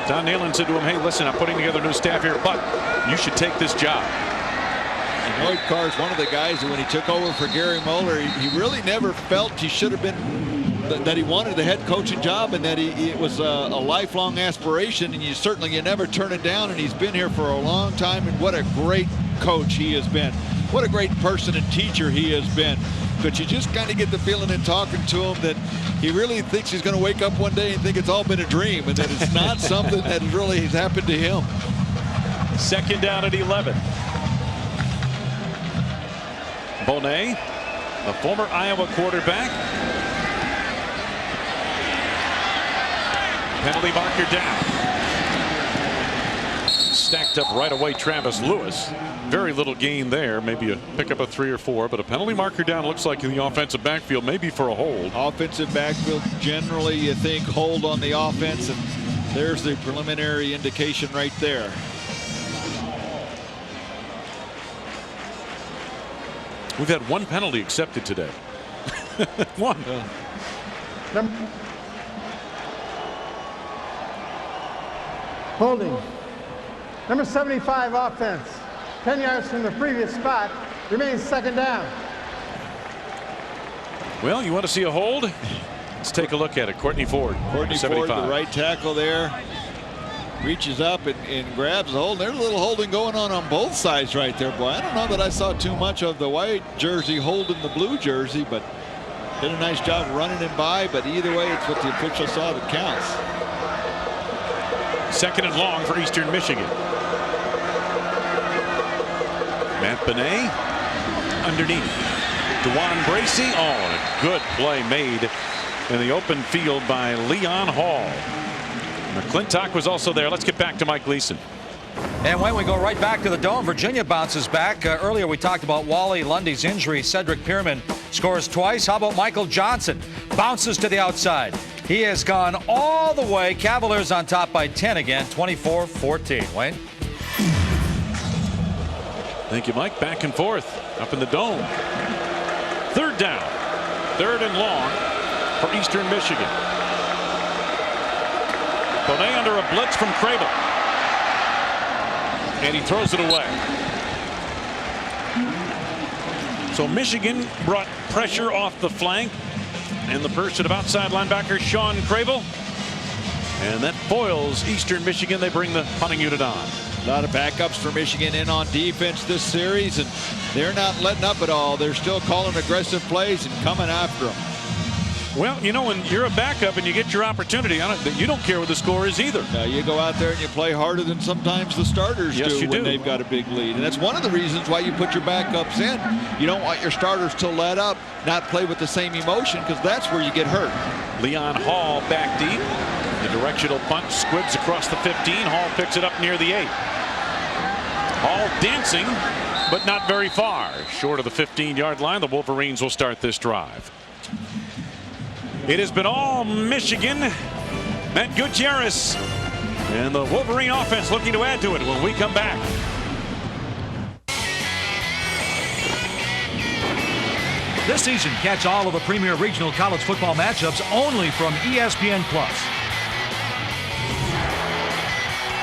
Don Nalen said to him, hey, listen, I'm putting together a new staff here, but you should take this job. And Lloyd Carr is one of the guys that when he took over for Gary Moeller, he really never felt he should have been, that he wanted the head coaching job, and that it was a lifelong aspiration, and you never turn it down. And he's been here for a long time, and what a great coach he has been. What a great person and teacher he has been. But you just kind of get the feeling in talking to him that he really thinks he's going to wake up one day and think it's all been a dream, and that it's not something that really has happened to him. Second down at 11. Bonet, a former Iowa quarterback. Penalty marker down. Stacked up right away, Travis Lewis. Very little gain there. Maybe a pick up of 3 or 4, but a penalty marker down looks like in the offensive backfield, maybe for a hold. Offensive backfield, generally you think hold on the offense, and there's the preliminary indication right there. We've had 1 penalty accepted today. 1. Holding. Number 75 offense. 10 yards from the previous spot. Remains second down. Well, you want to see a hold? Let's take a look at it. Courtney Ford. Courtney Ford, the right tackle there. Reaches up and grabs the hold. There's a little holding going on both sides right there, boy. I don't know that I saw too much of the white jersey holding the blue jersey, but did a nice job running him by. But either way, it's what the official saw that counts. Second and long for Eastern Michigan. Matt Benet underneath. DeJuan Bracey. Oh, and a good play made in the open field by Leon Hall. McClintock was also there. Let's get back to Mike Gleason. And when we go right back to the Dome, Virginia bounces back. Earlier we talked about Wally Lundy's injury. Cedric Pierman scores twice. How about Michael Johnson? Bounces to the outside. He has gone all the way. Cavaliers on top by 10 again, 24-14. Wayne? Thank you, Mike. Back and forth up in the Dome. Third down. Third and long for Eastern Michigan. Bonet under a blitz from Crable. And he throws it away. So Michigan brought pressure off the flank and the person of outside linebacker Sean Crable. And that foils Eastern Michigan. They bring the punting unit on. A lot of backups for Michigan in on defense this series, and they're not letting up at all. They're still calling aggressive plays and coming after them. Well, you know, when you're a backup and you get your opportunity on it, you don't care what the score is either. Now you go out there and you play harder than sometimes the starters do when they've got a big lead. And that's one of the reasons why you put your backups in. You don't want your starters to let up, not play with the same emotion, because that's where you get hurt. Leon Hall back deep. The directional punt squibs across the 15. Hall picks it up near the 8. All dancing, but not very far. Short of the 15-yard line, the Wolverines will start this drive. It has been all Michigan. Matt Gutierrez and the Wolverine offense looking to add to it when we come back. This season, catch all of the premier regional college football matchups only from ESPN+.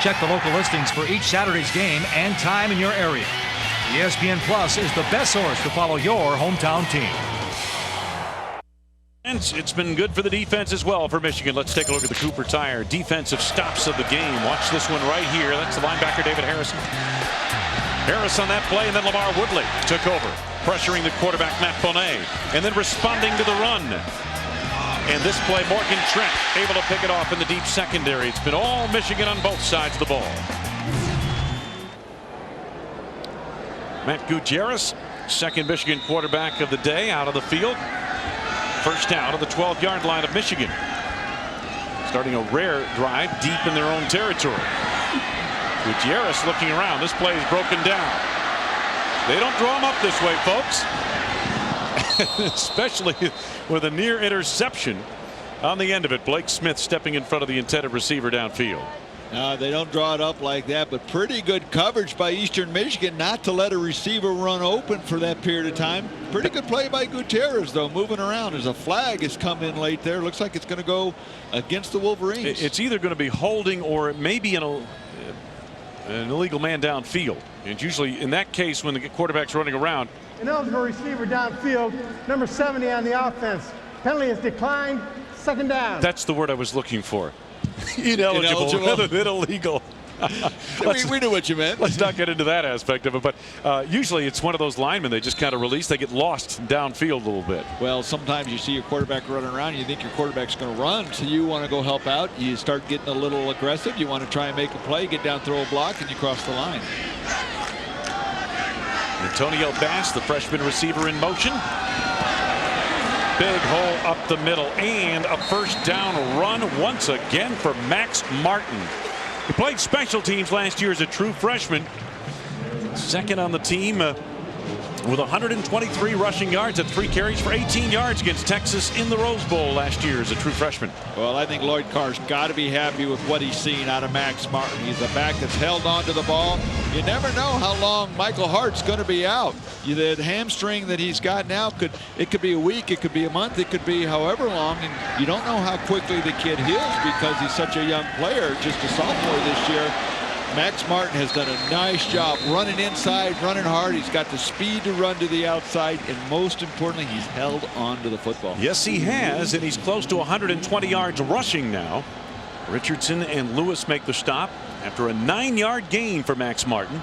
Check the local listings for each Saturday's game and time in your area. ESPN Plus is the best source to follow your hometown team. It's been good for the defense as well for Michigan. Let's take a look at the Cooper Tire defensive stops of the game. Watch this one right here. That's the linebacker David Harrison. Harris on that play, and then Lamar Woodley took over, pressuring the quarterback Matt Bonet, and then responding to the run. And this play, Morgan Trent able to pick it off in the deep secondary. It's been all Michigan on both sides of the ball. Matt Gutierrez, second Michigan quarterback of the day, out of the field. First down of the 12-yard line of Michigan. Starting a rare drive deep in their own territory. Gutierrez looking around. This play is broken down. They don't draw him up this way, folks. Especially with a near interception on the end of it. Blake Smith stepping in front of the intended receiver downfield. They don't draw it up like that, but pretty good coverage by Eastern Michigan not to let a receiver run open for that period of time. Pretty good play by Gutierrez, though, moving around as a flag has come in late there. Looks like it's going to go against the Wolverines. It's either going to be holding or maybe an illegal man downfield. And usually in that case, when the quarterback's running around. Ineligible receiver downfield, number 70 on the offense. Penalty has declined. Second down. That's the word I was looking for. Ineligible rather than illegal. We knew what you meant. Let's not get into that aspect of it, but usually it's one of those linemen they just kind of release. They get lost downfield a little bit. Well, sometimes you see your quarterback running around, you think your quarterback's going to run, so you want to go help out. You start getting a little aggressive. You want to try and make a play, get down, throw a block, and you cross the line. Antonio Bass, the freshman receiver, in motion. Big hole up the middle, and a first down run once again for Max Martin. He played special teams last year as a true freshman. Second on the team with 123 rushing yards at 3 carries for 18 yards against Texas in the Rose Bowl last year as a true freshman. Well, I think Lloyd Carr's got to be happy with what he's seen out of Max Martin. He's a back that's held on to the ball. You never know how long Michael Hart's going to be out. That hamstring that he's got now, it could be a week, it could be a month, it could be however long, and you don't know how quickly the kid heals because he's such a young player, just a sophomore this year. Max Martin has done a nice job running inside, running hard. He's got the speed to run to the outside, and most importantly, he's held on to the football. Yes, he has, and he's close to 120 yards rushing now. Richardson and Lewis make the stop after a 9-yard gain for Max Martin.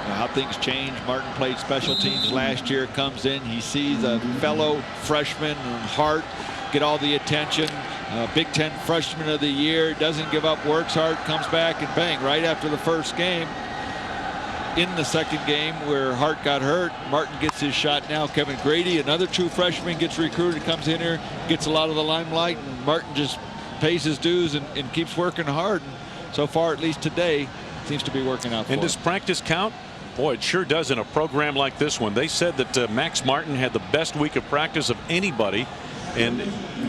How things change. Martin played special teams last year, comes in, he sees a fellow freshman, Hart, get all the attention. Big Ten freshman of the year, doesn't give up, works hard, comes back, and bang, right after the first game. In the second game where Hart got hurt, Martin gets his shot now. Kevin Grady, another true freshman, gets recruited, comes in here, gets a lot of the limelight, and Martin just pays his dues and keeps working hard. And so far, at least today, seems to be working out for him. And does practice count? Boy, it sure does in a program like this one. They said that Max Martin had the best week of practice of anybody, and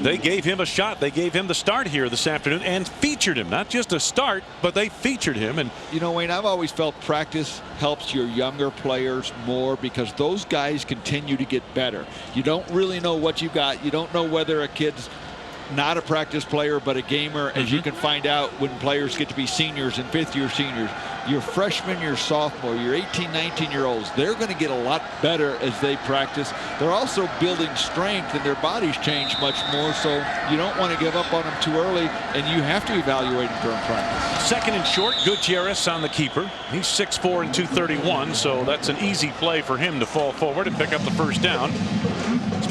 they gave him a shot. They gave him the start here this afternoon and featured him. Not just a start, but they featured him. And you know, Wayne, I've always felt practice helps your younger players more because those guys continue to get better. You don't really know what you got. You don't know whether a kid's not a practice player but a gamer, as you can find out when players get to be seniors and fifth-year seniors. Your freshman, your sophomore, your 18, 19-year-olds, they're going to get a lot better as they practice. They're also building strength, and their bodies change much more, so you don't want to give up on them too early, and you have to evaluate them during practice. Second and short, Gutierrez on the keeper. He's 6'4" and 231, so that's an easy play for him to fall forward and pick up the first down.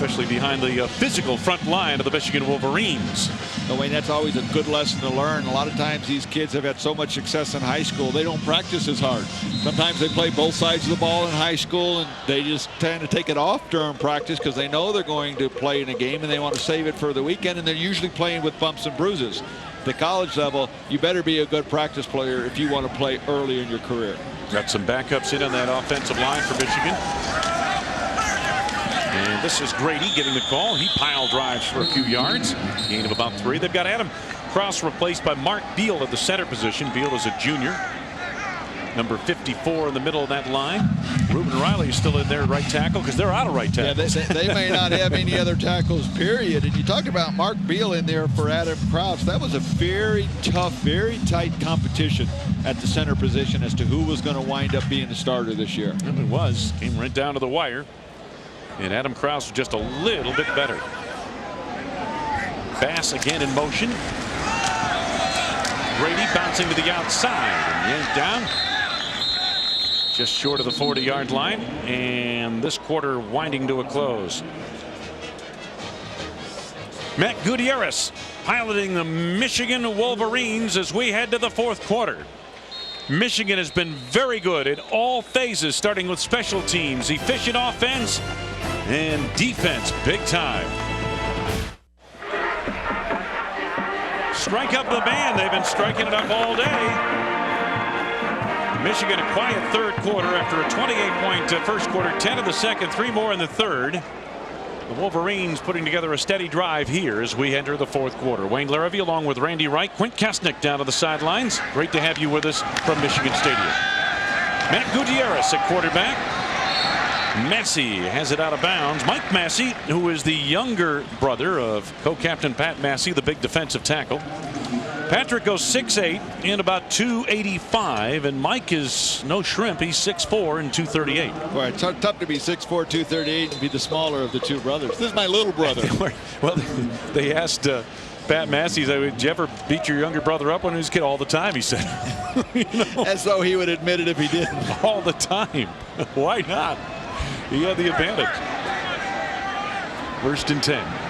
especially behind the physical front line of the Michigan Wolverines. No, Wayne, that's always a good lesson to learn. A lot of times these kids have had so much success in high school, they don't practice as hard. Sometimes they play both sides of the ball in high school, and they just tend to take it off during practice because they know they're going to play in a game and they want to save it for the weekend, and they're usually playing with bumps and bruises. At the college level, you better be a good practice player if you want to play early in your career. Got some backups in on that offensive line for Michigan. And this is Grady getting the call. He pile drives for a few yards. Gain of about 3. They've got Adam Cross replaced by Mark Beal at the center position. Beal is a junior. Number 54 in the middle of that line. Reuben Riley is still in there right tackle because they're out of right tackle. Yeah, they may not have any other tackles, period. And you talk about Mark Beal in there for Adam Krause. That was a very tough, very tight competition at the center position as to who was going to wind up being the starter this year. And it was. Came right down to the wire. And Adam Krause was just a little bit better. Bass again in motion. Grady bouncing to the outside and yanked down. Just short of the 40-yard line, and this quarter winding to a close. Matt Gutierrez piloting the Michigan Wolverines as we head to the fourth quarter. Michigan has been very good in all phases, starting with special teams, efficient offense, and defense big time. Strike up the band. They've been striking it up all day. Michigan a quiet third quarter after a 28-point first quarter, 10 in the second, 3 more in the third. The Wolverines putting together a steady drive here as we enter the fourth quarter. Wayne Larrivee along with Randy Wright, Quint Kasnick down to the sidelines. Great to have you with us from Michigan Stadium. Matt Gutierrez at quarterback. Massey has it out of bounds. Mike Massey, who is the younger brother of co-captain Pat Massey, the big defensive tackle. Patrick goes 6'8" and about 285, and Mike is no shrimp. He's 6'4" and 238. Boy, it's tough to be 6'4", 238 and be the smaller of the two brothers. This is my little brother. Well, they asked Pat Massey, did you ever beat your younger brother up when he was a kid? All the time, he said. You know? As though he would admit it if he didn't. All the time. Why not? He had the advantage. 1st and 10.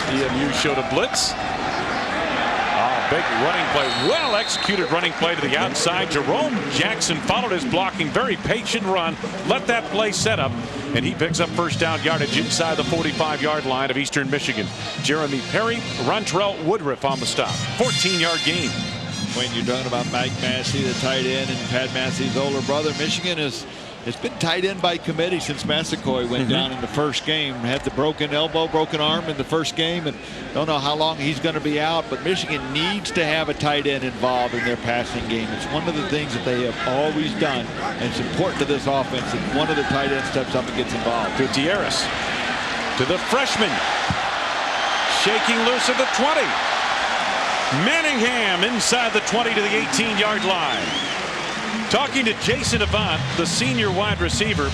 EMU showed a blitz. Big running play. Well executed running play to the outside. Jerome Jackson followed his blocking. Very patient run. Let that play set up. And he picks up first down yardage inside the 45-yard line of Eastern Michigan. Jeremy Perry, Rontrell Woodruff on the stop. 14-yard gain. When you're talking about Mike Massey, the tight end, and Pat Massey's older brother, Michigan it's been tight end by committee since Massaquoi went down in the first game. Had the broken elbow, broken arm in the first game, and don't know how long he's going to be out, but Michigan needs to have a tight end involved in their passing game. It's one of the things that they have always done, and it's important to this offense that one of the tight ends steps up and gets involved. Gutierrez to the freshman. Shaking loose at the 20. Manningham inside the 20 to the 18-yard line. Talking to Jason Avant, the senior wide receiver,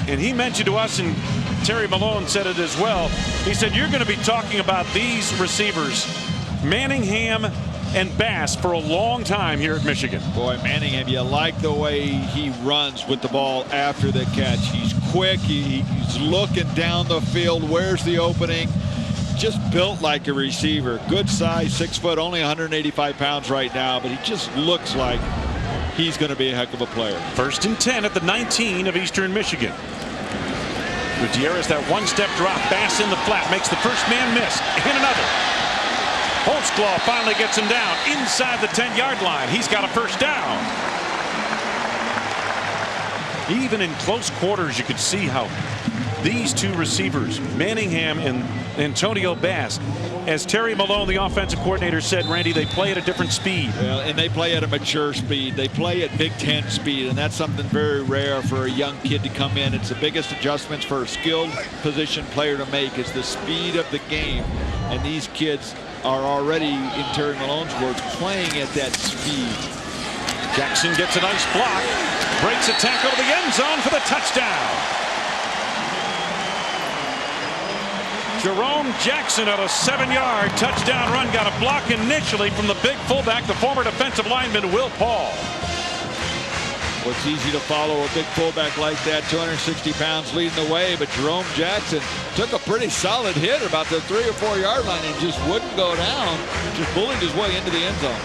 and he mentioned to us, and Terry Malone said it as well, he said you're going to be talking about these receivers, Manningham and Bass, for a long time here at Michigan. Boy, Manningham, you like the way he runs with the ball after the catch. He's quick, he's looking down the field, where's the opening? Just built like a receiver. Good size, 6 foot, only 185 pounds right now, but he just looks like he's going to be a heck of a player. 1st and 10 at the 19 of Eastern Michigan. Gutierrez, that one-step drop. Bass in the flat, makes the first man miss. And another. Holtzclaw finally gets him down inside the 10-yard line. He's got a first down. Even in close quarters, you could see how these two receivers, Manningham and Antonio Bass, as Terry Malone, the offensive coordinator, said, Randy, they play at a different speed. Well, and they play at a mature speed. They play at Big Ten speed, and that's something very rare for a young kid to come in. It's the biggest adjustments for a skilled position player to make. It's the speed of the game, and these kids are already, in Terry Malone's words, playing at that speed. Jackson gets a nice block, breaks a tackle to the end zone for the touchdown. Jerome Jackson at a 7-yard touchdown run, got a block initially from the big fullback, the former defensive lineman Will Paul. Well, it's easy to follow a big fullback like that, 260 pounds leading the way, but Jerome Jackson took a pretty solid hit about the 3 or 4 yard line and just wouldn't go down, just bullied his way into the end zone.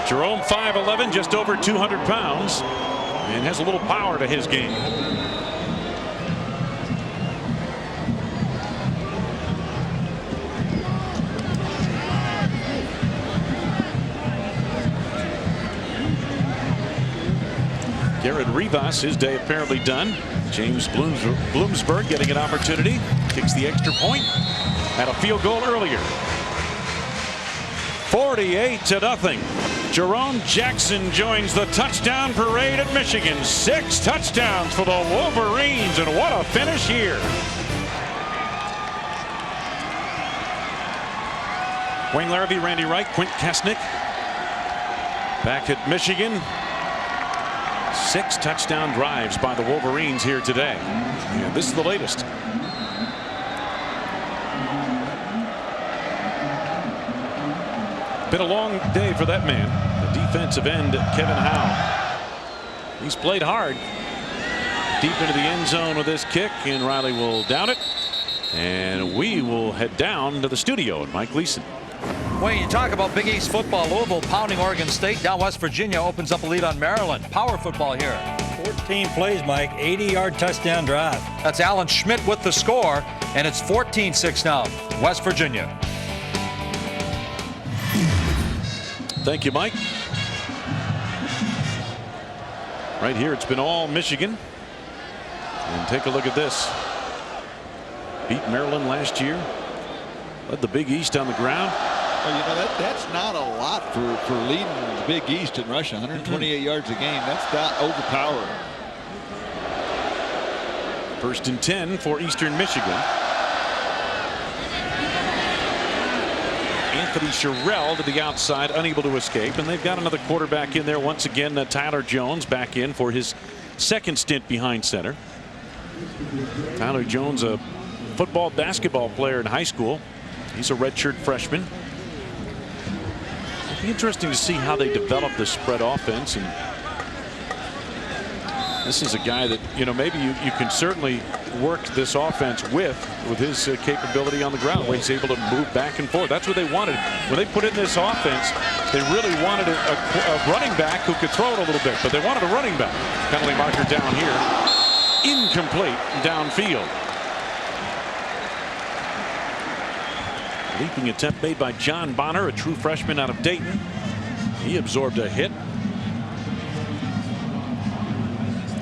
Jerome 5'11", just over 200 pounds, and has a little power to his game. Garrett Rivas, his day apparently done. James Bloomsburg getting an opportunity. Kicks the extra point. Had a field goal earlier. 48-0. Jerome Jackson joins the touchdown parade at Michigan. 6 touchdowns for the Wolverines, and what a finish here. Wayne Larrabee, Randy Wright, Quint Kesnick back at Michigan. 6 touchdown drives by the Wolverines here today. And this is the latest. Been a long day for that man, the defensive end, Kevin Howe. He's played hard. Deep into the end zone with this kick, and Riley will down it. And we will head down to the studio and Mike Leeson. Wayne, you talk about Big East football. Louisville pounding Oregon State. Down West Virginia opens up a lead on Maryland. Power football here. 14 plays, Mike. 80-yard touchdown drive. That's Alan Schmidt with the score, and it's 14-6 now. West Virginia. Thank you, Mike. Right here, it's been all Michigan. And take a look at this. Beat Maryland last year. Led the Big East on the ground. Well, you know, that's not a lot for leading the Big East in Russia. 128 yards a game. That's not overpowering. 1st and 10 for Eastern Michigan. Anthony Sherrill to the outside, unable to escape, and they've got another quarterback in there once again. Tyler Jones back in for his 2nd stint behind center. Tyler Jones, a football basketball player in high school. He's a redshirt freshman. It'll be interesting to see how they develop this spread offense. And this is a guy that, you know, maybe you can certainly work this offense with his capability on the ground, where he's able to move back and forth. That's what they wanted. When they put in this offense, they really wanted a running back who could throw it a little bit, but they wanted a running back. Penalty marker down here. Incomplete downfield. Leaping attempt made by John Bonner, a true freshman out of Dayton. He absorbed a hit.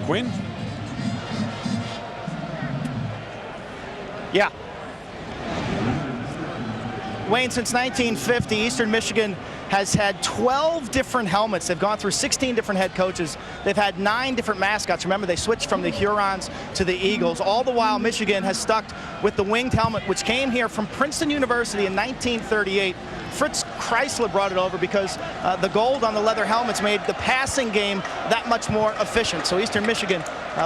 Quinn? Yeah. Wayne, since 1950, Eastern Michigan has had 12 different helmets. They've gone through 16 different head coaches. They've had 9 different mascots. Remember, they switched from the Hurons to the Eagles. All the while, Michigan has stuck with the winged helmet, which came here from Princeton University in 1938. Fritz Chrysler brought it over because the gold on the leather helmets made the passing game that much more efficient. So Eastern Michigan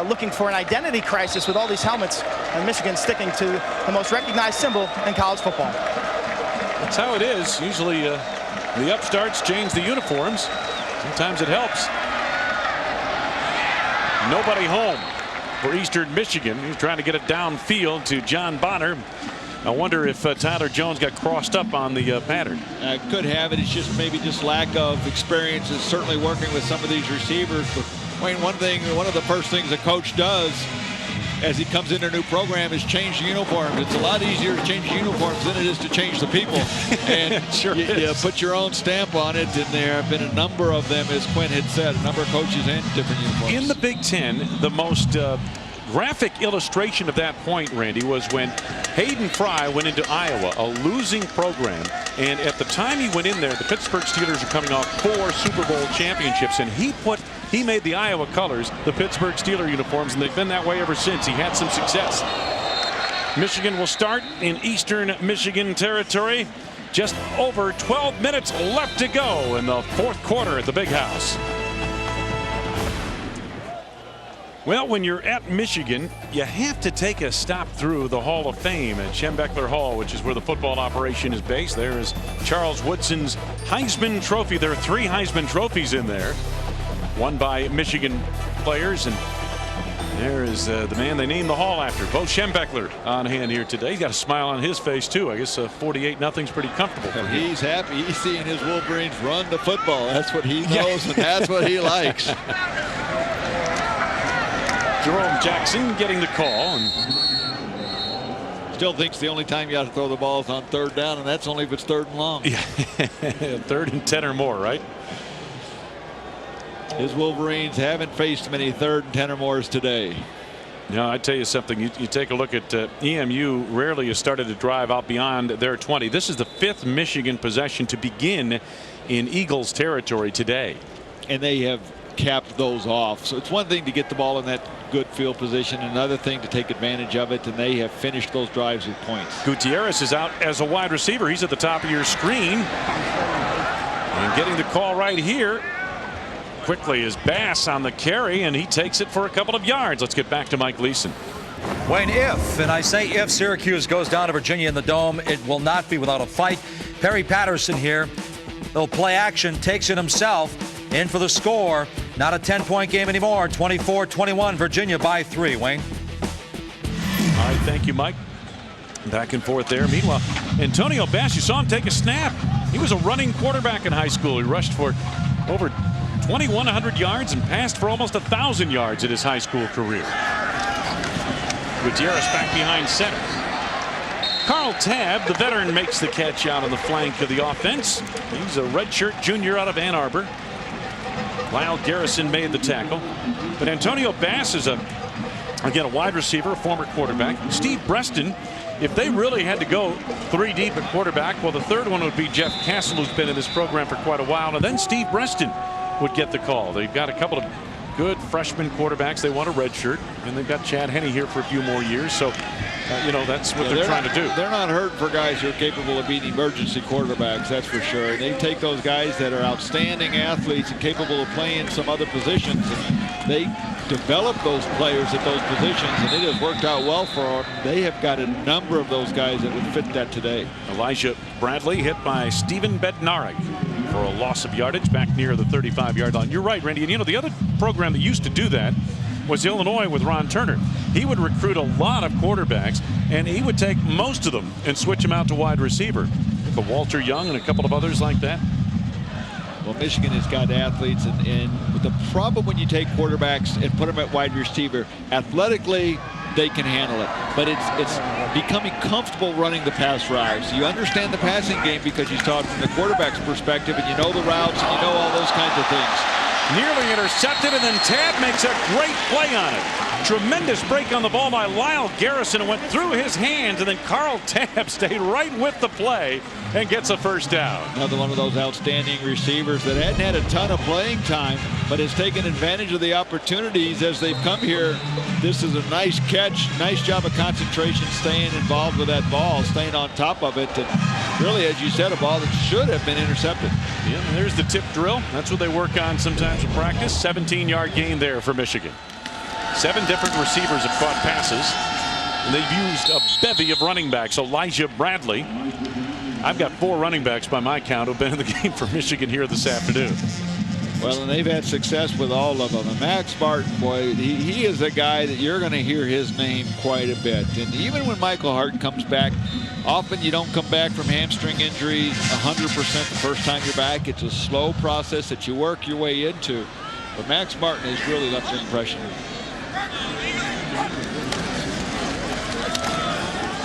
looking for an identity crisis with all these helmets, and Michigan sticking to the most recognized symbol in college football. That's how it is. Usually the upstarts change the uniforms. Sometimes it helps. Nobody home for Eastern Michigan. He's trying to get it downfield to John Bonner. I wonder if Tyler Jones got crossed up on the pattern. Could have it. It's just maybe just lack of experience is certainly working with some of these receivers. But Wayne, one of the first things a coach does as he comes into a new program is change the uniforms. It's a lot easier to change the uniforms than it is to change the people. And sure you put your own stamp on it, and there have been a number of them, as Quinn had said, a number of coaches in different uniforms. In the Big Ten, the most graphic illustration of that point, Randy, was when Hayden Fry went into Iowa, a losing program, and at the time he went in there, the Pittsburgh Steelers are coming off 4 Super Bowl championships, and he made the Iowa colors the Pittsburgh Steeler uniforms, and they've been that way ever since. He had some success. Michigan will start in Eastern Michigan territory. Just over 12 minutes left to go in the 4th quarter at the Big House. Well, when you're at Michigan, you have to take a stop through the Hall of Fame at Schembechler Hall, which is where the football operation is based. There is Charles Woodson's Heisman Trophy. There are 3 Heisman trophies in there. won by Michigan players. And there is the man they named the hall after, Bo Schembechler, on hand here today. He's got a smile on his face too. I guess 48-0's pretty comfortable for him. He's happy. He's seeing his Wolverines run the football. That's what he knows, and that's what he likes. Jerome Jackson getting the call, and still thinks the only time you got to throw the ball is on 3rd down, and that's only if it's 3rd and long. Yeah, 3rd and 10 or more, right? His Wolverines haven't faced many 3rd and 10 or mores today. No, I tell you something. You take a look at EMU. Rarely has started to drive out beyond their 20. This is the 5th Michigan possession to begin in Eagles territory today, and they have capped those off. So it's one thing to get the ball in that good field position, another thing to take advantage of it, and they have finished those drives with points. Gutierrez is out as a wide receiver. He's at the top of your screen, and getting the call right here quickly is Bass on the carry, and he takes it for a couple of yards. Let's get back to Mike Leeson. Wayne, if, and I say if, Syracuse goes down to Virginia in the Dome, it will not be without a fight. Perry Patterson here, little play action, takes it himself, in for the score. Not a 10-point game anymore. 24-21, Virginia by 3. Wayne. All right, thank you, Mike. Back and forth there. Meanwhile, Antonio Bass, you saw him take a snap. He was a running quarterback in high school. He rushed for over 2,100 yards and passed for almost 1,000 yards in his high school career. Gutierrez back behind center. Carl Tabb, the veteran, makes the catch out on the flank of the offense. He's a redshirt junior out of Ann Arbor. Lyle Garrison made the tackle. But Antonio Bass is again, a wide receiver, a former quarterback. Steve Breston, if they really had to go 3 deep at quarterback, well, the third one would be Jeff Castle, who's been in this program for quite a while, and then Steve Breston would get the call. They've got a couple of good freshman quarterbacks. They want a red shirt, and they've got Chad Henne here for a few more years. So, you know, that's what they're trying to do. They're not hurting for guys who are capable of being emergency quarterbacks, that's for sure. They take those guys that are outstanding athletes and capable of playing some other positions, and they develop those players at those positions, and it has worked out well for them. They have got a number of those guys that would fit that today. Elijah Bradley hit by Steven Bednarik for a loss of yardage back near the 35-yard line. You're right, Randy. And you know, the other program that used to do that was Illinois with Ron Turner. He would recruit a lot of quarterbacks, and he would take most of them and switch them out to wide receiver. Like Walter Young and a couple of others like that. Well, Michigan has got athletes, and the problem when you take quarterbacks and put them at wide receiver, athletically, they can handle it. But it's becoming comfortable running the pass routes. You understand the passing game because you saw it from the quarterback's perspective, and you know the routes, and you know all those kinds of things. Nearly intercepted, and then Tabb makes a great play on it. Tremendous break on the ball by Lyle Garrison. It went through his hands, and then Carl Tabb stayed right with the play and gets a first down. Another one of those outstanding receivers that hadn't had a ton of playing time, but has taken advantage of the opportunities as they've come here. This is a nice catch, nice job of concentration, staying involved with that ball, staying on top of it. And really, as you said, a ball that should have been intercepted. Yeah, and there's the tip drill. That's what they work on sometimes in practice. 17-yard gain there for Michigan. 7 different receivers have caught passes, and they've used a bevy of running backs. Elijah Bradley. I've got 4 running backs by my count who've been in the game for Michigan here this afternoon. Well, and they've had success with all of them. And Max Martin, boy, he is a guy that you're going to hear his name quite a bit. And even when Michael Hart comes back, often you don't come back from hamstring injuries 100% the first time you're back. It's a slow process that you work your way into. But Max Martin has really left an impression.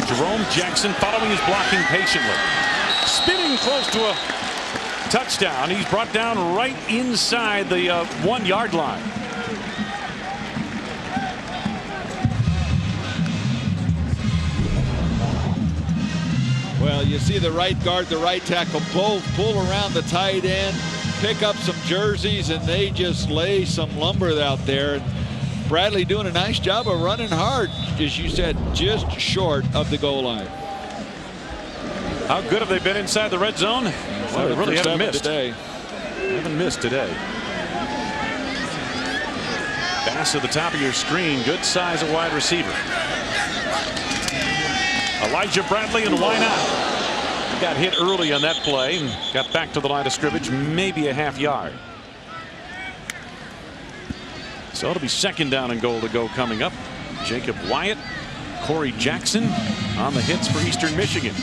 Jerome Jackson following his blocking patiently. Spinning close to a touchdown. He's brought down right inside the 1-yard line. Well, you see the right guard, the right tackle both pull around the tight end, pick up some jerseys, and they just lay some lumber out there. Bradley doing a nice job of running hard, as you said, just short of the goal line. How good have they been inside the red zone? Well, they really haven't missed today. Haven't missed today. Bass at the top of your screen. Good size of wide receiver. Elijah Bradley, and why not? Got hit early on that play and got back to the line of scrimmage, maybe a half yard. So it'll be 2nd down and goal to go coming up. Jacob Wyatt, Corey Jackson on the hits for Eastern Michigan.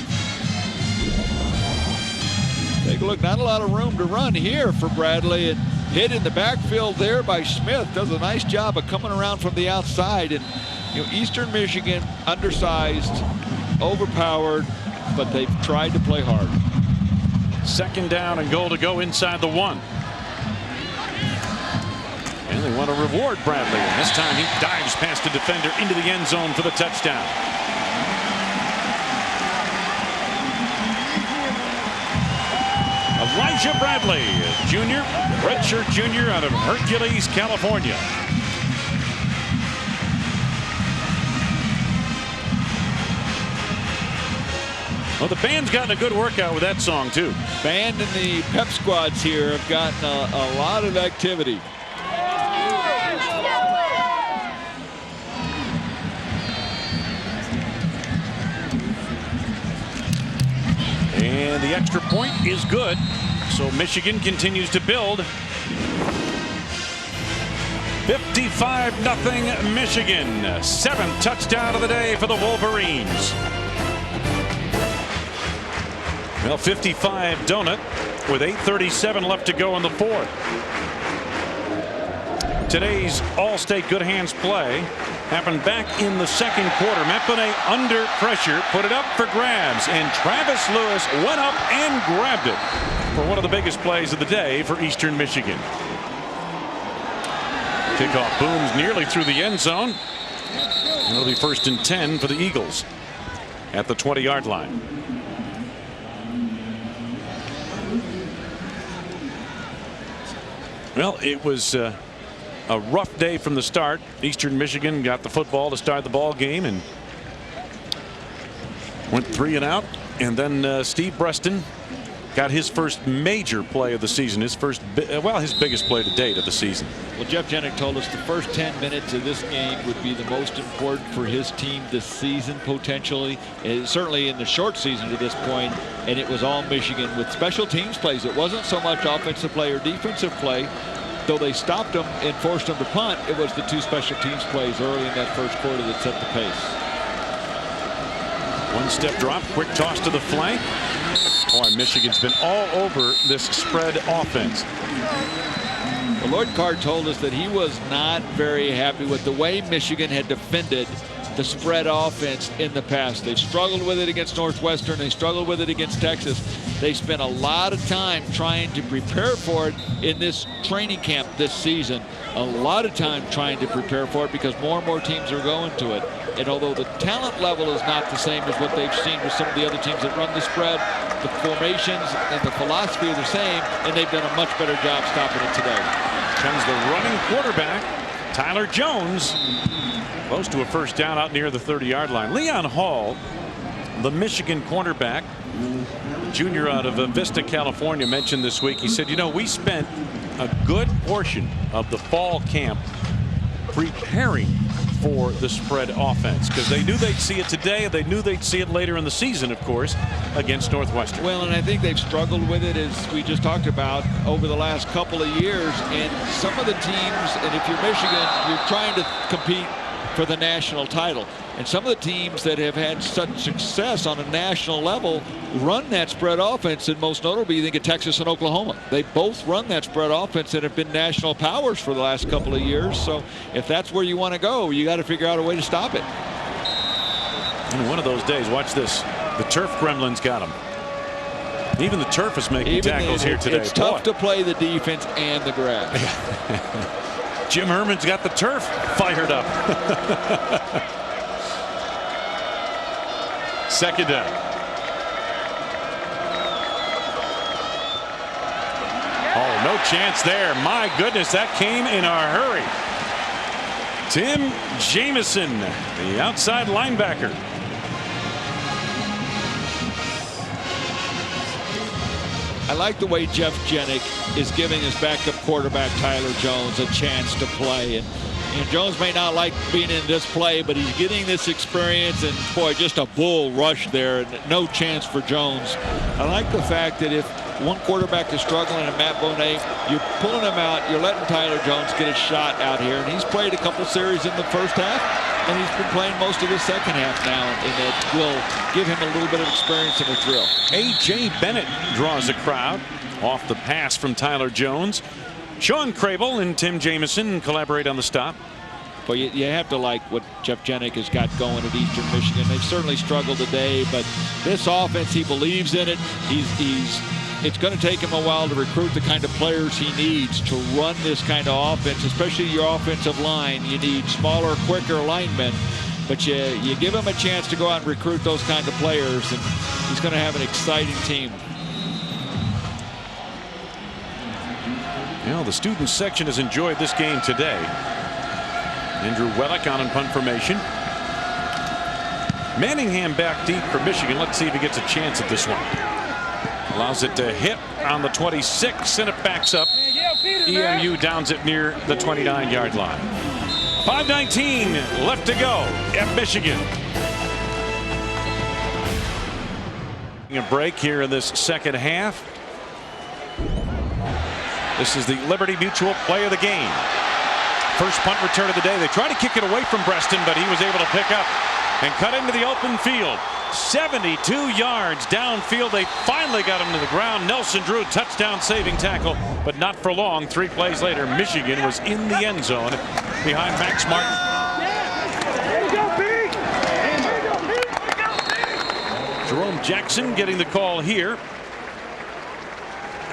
Take a look, not a lot of room to run here for Bradley, and hit in the backfield there by Smith. Does a nice job of coming around from the outside. And Eastern Michigan undersized, overpowered, but they've tried to play hard. 2nd down and goal to go inside the 1. And they want to reward Bradley. And this time he dives past the defender into the end zone for the touchdown. Elijah Bradley, junior, redshirt junior out of Hercules, California. Well, the band's gotten a good workout with that song, too. Band and the pep squads here have gotten a lot of activity. And the extra point is good. So Michigan continues to build. 55-0 Michigan. 7th touchdown of the day for the Wolverines. Well, 55 donut with 8:37 left to go in the 4th. Today's All-State Good Hands play happened back in the 2nd quarter. Mepone under pressure, put it up for grabs, and Travis Lewis went up and grabbed it for one of the biggest plays of the day for Eastern Michigan. Kickoff booms nearly through the end zone. It'll be 1st and 10 for the Eagles at the 20-yard line. Well, it was a rough day from the start. Eastern Michigan got the football to start the ball game and went 3 and out. And then Steve Breston got his first major play of the season, his biggest play to date of the season. Well, Jeff Jenick told us the first 10 minutes of this game would be the most important for his team this season, potentially, and certainly in the short season to this point. And it was all Michigan with special teams plays. It wasn't so much offensive play or defensive play. Though they stopped them and forced them to punt, it was the 2 special teams plays early in that first quarter that set the pace. 1-step drop, quick toss to the flank. Boy, Michigan's been all over this spread offense. Well, Lloyd Carr told us that he was not very happy with the way Michigan had defended the spread offense in the past. They struggled with it against Northwestern. They struggled with it against Texas. They spent a lot of time trying to prepare for it in this training camp this season. A lot of time trying to prepare for it because more and more teams are going to it. And although the talent level is not the same as what they've seen with some of the other teams that run the spread, the formations and the philosophy are the same, and they've done a much better job stopping it today. Comes the running quarterback, Tyler Jones. Close to a first down out near the 30-yard line. Leon Hall, the Michigan cornerback, junior out of Vista, California, mentioned this week. He said, you know, we spent a good portion of the fall camp preparing for the spread offense because they knew they'd see it today. They knew they'd see it later in the season, of course, against Northwestern. Well, and I think they've struggled with it, as we just talked about, over the last couple of years. And some of the teams, and if you're Michigan, you're trying to compete for the national title. And some of the teams that have had such success on a national level run that spread offense, and most notably you think of Texas and Oklahoma. They both run that spread offense and have been national powers for the last couple of years. So if that's where you want to go, you got to figure out a way to stop it. And one of those days, watch this. The turf gremlins got them. Even the turf is making tackles here today. It's tough to play the defense and the grab. Jim Herman's got the turf fired up. 2nd down. Oh, no chance there. My goodness, that came in a hurry. Tim Jamison, the outside linebacker. I like the way Jeff Jenick is giving his backup quarterback Tyler Jones a chance to play. And And Jones may not like being in this play, but he's getting this experience, and boy, just a bull rush there. No chance for Jones. I like the fact that if one quarterback is struggling and Matt Bonet, you're pulling him out, you're letting Tyler Jones get a shot out here, and he's played a couple series in the first half, and he's been playing most of the second half now, and it will give him a little bit of experience and a thrill. A.J. Bennett draws a crowd off the pass from Tyler Jones. Sean Crable and Tim Jamison collaborate on the stop. But you have to like what Jeff Jenick has got going at Eastern Michigan. They've certainly struggled today, but this offense, he believes in it. It's going to take him a while to recruit the kind of players he needs to run this kind of offense, especially your offensive line. You need smaller, quicker linemen, but you give him a chance to go out and recruit those kind of players, and he's going to have an exciting team. You know, the student section has enjoyed this game today. Andrew Wellick on in punt formation. Manningham back deep for Michigan. Let's see if he gets a chance at this one. Allows it to hit on the 26, and it backs up. EMU downs it near the 29-yard line. 5:19 left to go at Michigan. A break here in this second half. This is the Liberty Mutual play of the game. First punt return of the day. They tried to kick it away from Preston, but he was able to pick up and cut into the open field. 72 yards downfield. They finally got him to the ground. Nelson Drew, touchdown saving tackle, but not for long. 3 plays later, Michigan was in the end zone behind Max Martin. Jerome Jackson getting the call here.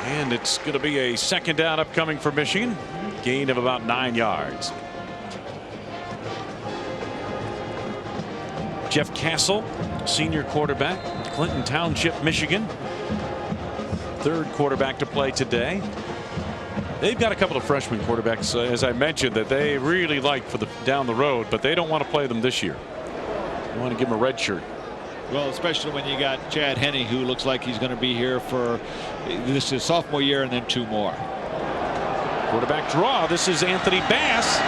And it's going to be a second down upcoming for Michigan. Gain of about 9 yards. Jeff Castle, senior quarterback, Clinton Township, Michigan. Third quarterback to play today. They've got a couple of freshman quarterbacks, as I mentioned, that they really like for the down the road, but they don't want to play them this year. They want to give them a red shirt. Well, especially when you got Chad Henne, who looks like he's going to be here for this is sophomore year and then 2 more. Quarterback draw. This is Antonio Bass,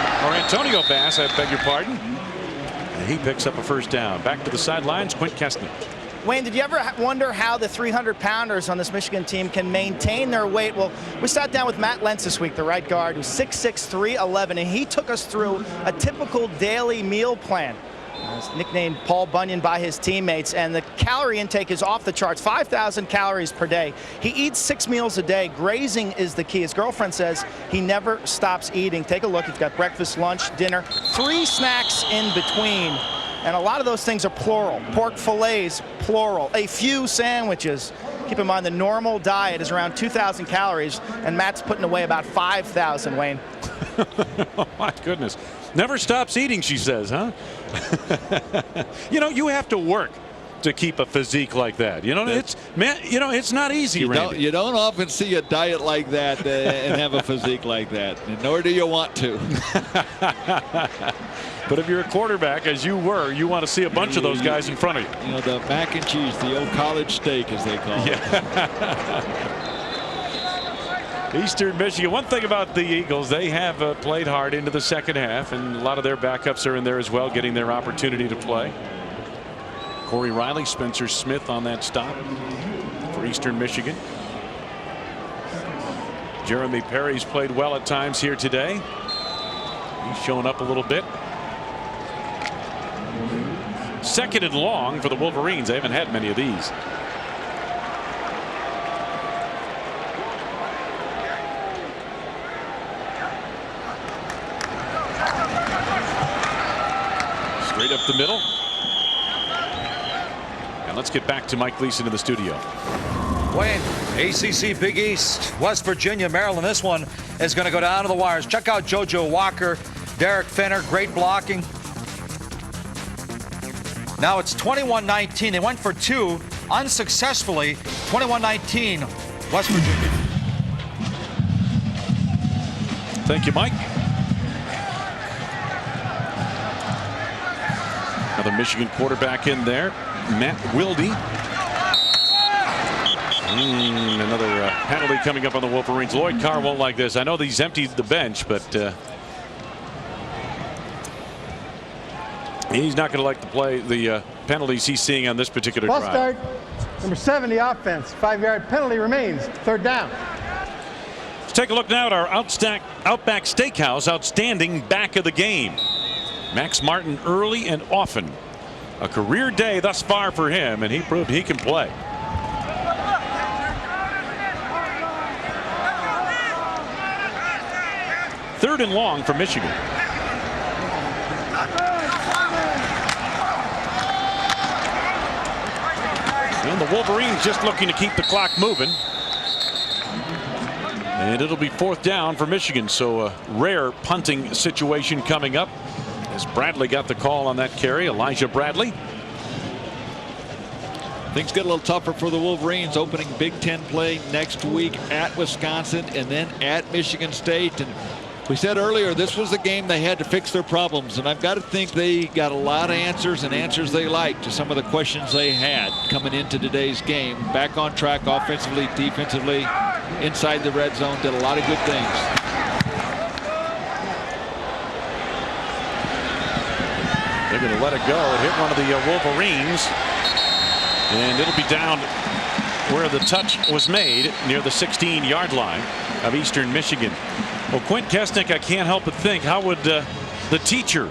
I beg your pardon. And he picks up a first down. Back to the sidelines, Quint Kestner. Wayne, did you ever wonder how the 300-pounders on this Michigan team can maintain their weight? Well, we sat down with Matt Lentz this week, the right guard, who's 6'6", 311, and he took us through a typical daily meal plan. It's nicknamed Paul Bunyan by his teammates, and the calorie intake is off the charts, 5,000 calories per day. He eats 6 meals a day. Grazing is the key. His girlfriend says he never stops eating. Take a look. He's got breakfast, lunch, dinner, 3 snacks in between. And a lot of those things are plural. Pork fillets, plural. A few sandwiches. Keep in mind the normal diet is around 2,000 calories, and Matt's putting away about 5,000, Wayne. Oh, my goodness. Never stops eating, she says, huh? You know, you have to work to keep a physique like that. You know, it's not easy, Randy. You don't often see a diet like that and have a physique like that, and nor do you want to. But if you're a quarterback, as you were, you want to see a bunch of those guys in front of you. You know, the mac and cheese, the old college steak, as they call it. Eastern Michigan. One thing about the Eagles, they have played hard into the second half, and a lot of their backups are in there as well, getting their opportunity to play. Corey Riley, Spencer Smith on that stop for Eastern Michigan. Jeremy Perry's played well at times here today. He's shown up a little bit. Second and long for the Wolverines. They haven't had many of these. Straight up the middle. And let's get back to Mike Gleason in the studio. Wayne, ACC Big East, West Virginia, Maryland. This one is going to go down to the wires. Check out JoJo Walker, Derek Finner, great blocking. Now it's 21-19. They went for 2 unsuccessfully. 21-19, West Virginia. Thank you, Mike. Another Michigan quarterback in there, Matt Wilde. Another penalty coming up on the Wolverines. Lloyd Carr won't like this. I know he's emptied the bench, but He's not going to like the penalties he's seeing on this particular False drive. start, number 70 offense. 5-yard penalty remains. 3rd down. Let's take a look now at our Outback Steakhouse outstanding back of the game. Max Martin early and often. A career day thus far for him, and he proved he can play. Third and long for Michigan. And the Wolverines just looking to keep the clock moving. And it'll be 4th down for Michigan. So a rare punting situation coming up as Bradley got the call on that carry. Elijah Bradley. Things get a little tougher for the Wolverines. Opening Big Ten play next week at Wisconsin and then at Michigan State. And we said earlier this was the game they had to fix their problems, and I've got to think they got a lot of answers and answers they like to some of the questions they had coming into today's game. Back on track offensively, defensively, inside the red zone, did a lot of good things. They're going to let it go. It hit one of the Wolverines, and it'll be down where the touch was made near the 16-yard line of Eastern Michigan. Well, Quint Kesnick, I can't help but think, how would the teacher,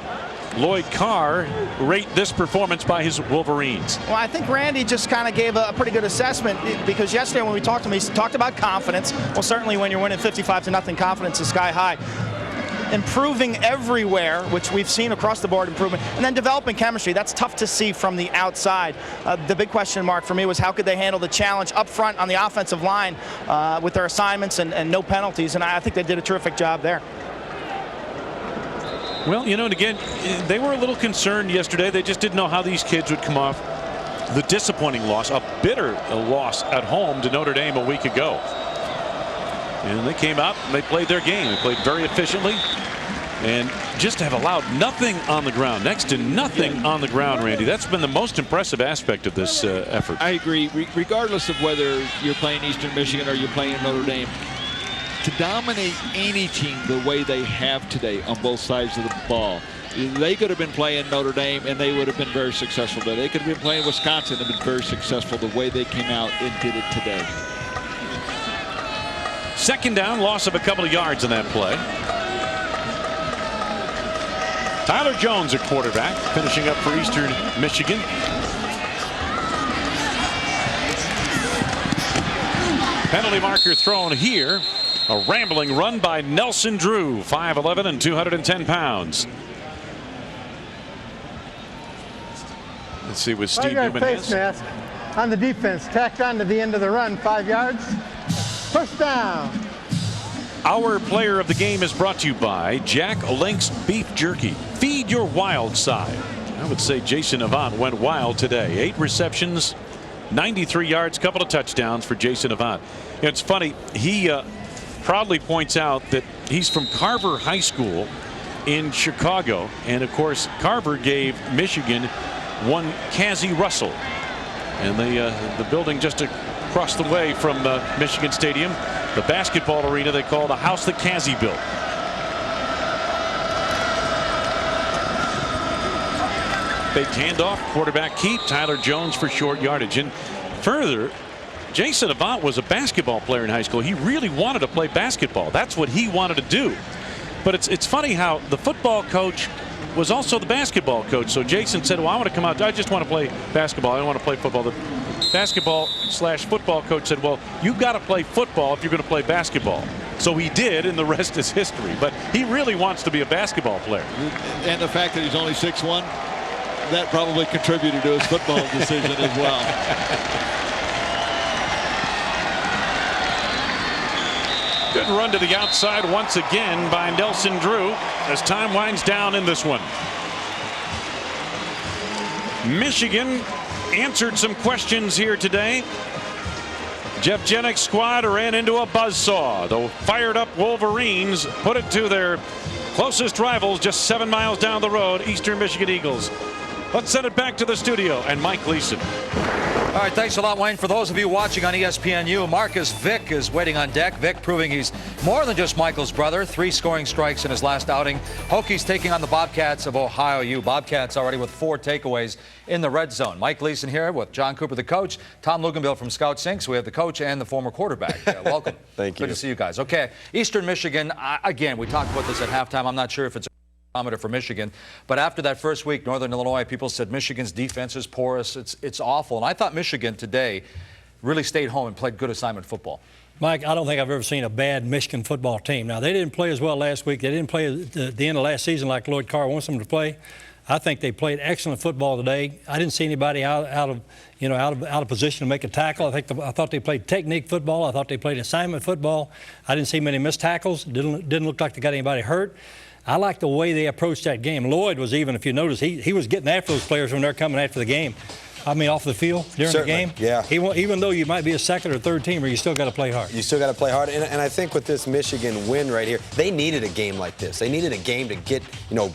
Lloyd Carr, rate this performance by his Wolverines? Well, I think Randy just kind of gave a pretty good assessment, because yesterday when we talked to him, he talked about confidence. Well, certainly when you're winning 55-0, confidence is sky high. Improving everywhere, which we've seen across the board improvement, and then developing chemistry. That's tough to see from the outside. The big question mark for me was how could they handle the challenge up front on the offensive line with their assignments and no penalties, and I think they did a terrific job there. Well, you know, and again, they were a little concerned yesterday. They just didn't know how these kids would come off the disappointing loss, a bitter loss at home to Notre Dame a week ago. And they came out and they played their game. They played very efficiently and just have allowed nothing on the ground, next to nothing on the ground, Randy. That's been the most impressive aspect of this effort. I agree. Regardless of whether you're playing Eastern Michigan or you're playing Notre Dame, to dominate any team the way they have today on both sides of the ball, they could have been playing Notre Dame and they would have been very successful today. They could have been playing Wisconsin and been very successful the way they came out and did it today. 2nd down, loss of a couple of yards in that play. Tyler Jones at quarterback, finishing up for Eastern Michigan. Penalty marker thrown here. A rambling run by Nelson Drew, 5'11" and 210 pounds. Let's see what Steve Newman has. Face mask on the defense, tacked on to the end of the run, 5 yards. 1st down. Our player of the game is brought to you by Jack Link's Beef Jerky. Feed your wild side. I would say Jason Avant went wild today. 8 receptions, 93 yards, couple of touchdowns for Jason Avant. It's funny, he proudly points out that he's from Carver High School in Chicago, and of course Carver gave Michigan one Cassie Russell, and the building just across the way from Michigan Stadium, the basketball arena they call the house that Cassie built. Big handoff, quarterback keep, Tyler Jones for short yardage. And further, Jason Avant was a basketball player in high school. He really wanted to play basketball. That's what he wanted to do. But it's funny how the football coach was also the basketball coach. So Jason said, well, I want to come out. I just want to play basketball. I don't want to play football. The basketball/football coach said, well, you've got to play football if you're going to play basketball. So he did, and the rest is history. But he really wants to be a basketball player. And the fact that he's only 6'1", that probably contributed to his football decision as well. Good run to the outside once again by Nelson Drew as time winds down in this one. Michigan answered some questions here today. Jeff Jenick's squad ran into a buzzsaw. The fired up Wolverines put it to their closest rivals just 7 miles down the road, Eastern Michigan Eagles. Let's send it back to the studio and Mike Gleason. All right, thanks a lot, Wayne. For those of you watching on ESPNU, Marcus Vick is waiting on deck. Vick proving he's more than just Michael's brother. 3 scoring strikes in his last outing. Hokies taking on the Bobcats of Ohio U. Bobcats already with 4 takeaways in the red zone. Mike Gleason here with John Cooper, the coach. Tom Luganville from Scout Sinks. We have the coach and the former quarterback. Welcome. Thank you. Good to see you guys. Okay, Eastern Michigan, again, we talked about this at halftime. I'm not sure if it's for Michigan, but after that first week, Northern Illinois, people said Michigan's defense is porous. It's awful. And I thought Michigan today really stayed home and played good assignment football. Mike, I don't think I've ever seen a bad Michigan football team. Now, they didn't play as well last week. They didn't play at the end of last season like Lloyd Carr wants them to play. I think they played excellent football today. I didn't see anybody out of position to make a tackle. I thought they played technique football. I thought they played assignment football. I didn't see many missed tackles. Didn't look like they got anybody hurt. I like the way they approached that game. Lloyd was even, if you notice, he was getting after those players when they're coming after the game. I mean, off the field during the game. Yeah. Even though you might be a second or third teamer, you still got to play hard. You still got to play hard. And I think with this Michigan win right here, they needed a game like this. They needed a game to get,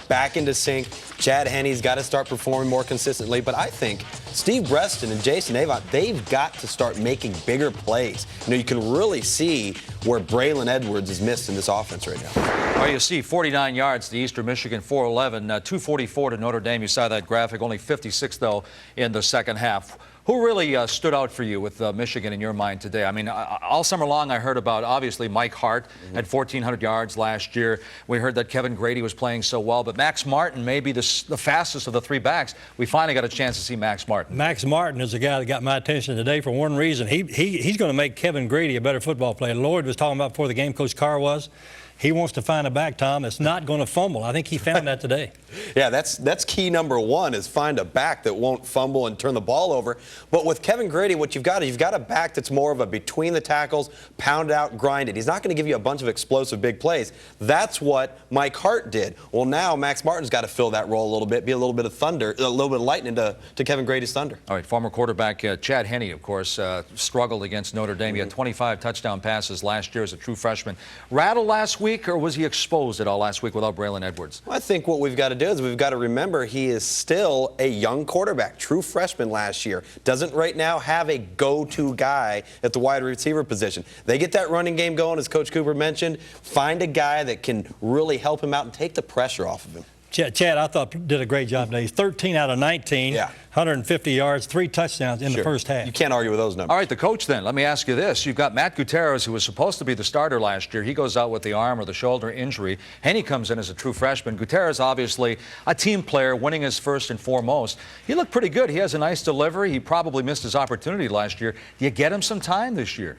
back into sync. Chad Henne's got to start performing more consistently. But I think Steve Breston and Jason Avant, they've got to start making bigger plays. You can really see where Braylon Edwards is missed in this offense right now. Well, you see 49 yards to Eastern Michigan, 411, 244 to Notre Dame. You saw that graphic, only 56, though, in the second half. Who really stood out for you with Michigan in your mind today? I mean, all summer long I heard about, obviously, Mike Hart had 1,400 yards last year. We heard that Kevin Grady was playing so well, but Max Martin may be the fastest of the 3 backs. We finally got a chance to see Max Martin. Max Martin is the guy that got my attention today for one reason. He's going to make Kevin Grady a better football player. Lloyd was talking about before the game, Coach Carr was. He wants to find a back, Tom, that's not going to fumble. I think he found that today. Yeah, that's key number 1 is find a back that won't fumble and turn the ball over. But with Kevin Grady, what you've got a back that's more of a between the tackles, pound out, grind it. He's not going to give you a bunch of explosive big plays. That's what Mike Hart did. Well, now Max Martin's got to fill that role a little bit, be a little bit of thunder, a little bit of lightning to Kevin Grady's thunder. All right, former quarterback Chad Henne, of course, struggled against Notre Dame. He had 25 touchdown passes last year as a true freshman. Rattled last week, or was he exposed at all last week without Braylon Edwards? Well, I think what we've got to do is we've got to remember he is still a young quarterback, true freshman last year. Doesn't right now have a go-to guy at the wide receiver position. They get that running game going, as Coach Cooper mentioned. Find a guy that can really help him out and take the pressure off of him. Chad, I thought, did a great job today. He's 13 out of 19, 150 yards, 3 touchdowns in the first half. You can't argue with those numbers. All right, the coach then. Let me ask you this. You've got Matt Gutierrez, who was supposed to be the starter last year. He goes out with the arm or the shoulder injury. Henne comes in as a true freshman. Gutierrez, obviously, a team player, winning his first and foremost. He looked pretty good. He has a nice delivery. He probably missed his opportunity last year. Do you get him some time this year?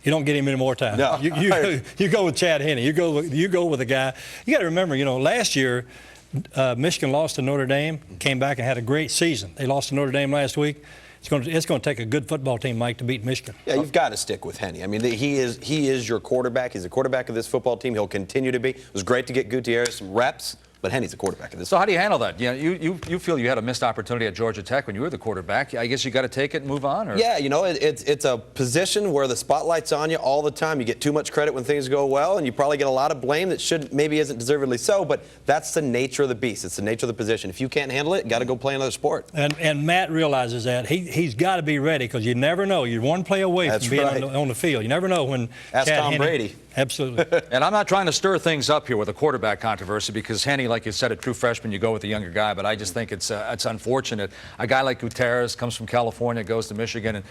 You don't get him any more time. No. You go with Chad Henne. You go with a guy. You got to remember, last year, Michigan lost to Notre Dame, came back and had a great season. They lost to Notre Dame last week. It's going to take a good football team, Mike, to beat Michigan. Yeah, you've got to stick with Henne. I mean, he is your quarterback. He's the quarterback of this football team. He'll continue to be. It was great to get Gutierrez some reps. But Henne's the quarterback of this. So how do you handle that? You feel you had a missed opportunity at Georgia Tech when you were the quarterback. I guess you got to take it and move on? Or? Yeah, it's a position where the spotlight's on you all the time. You get too much credit when things go well, and you probably get a lot of blame that maybe isn't deservedly so, but that's the nature of the beast. It's the nature of the position. If you can't handle it, you got to go play another sport. And Matt realizes that. He's got to be ready because you never know. You're one play away from being on the field. You never know when Ask Chad Tom Henne, Brady. Absolutely. And I'm not trying to stir things up here with a quarterback controversy because Henne, like you said, a true freshman, you go with the younger guy. But I just think it's unfortunate. A guy like Gutierrez comes from California, goes to Michigan, and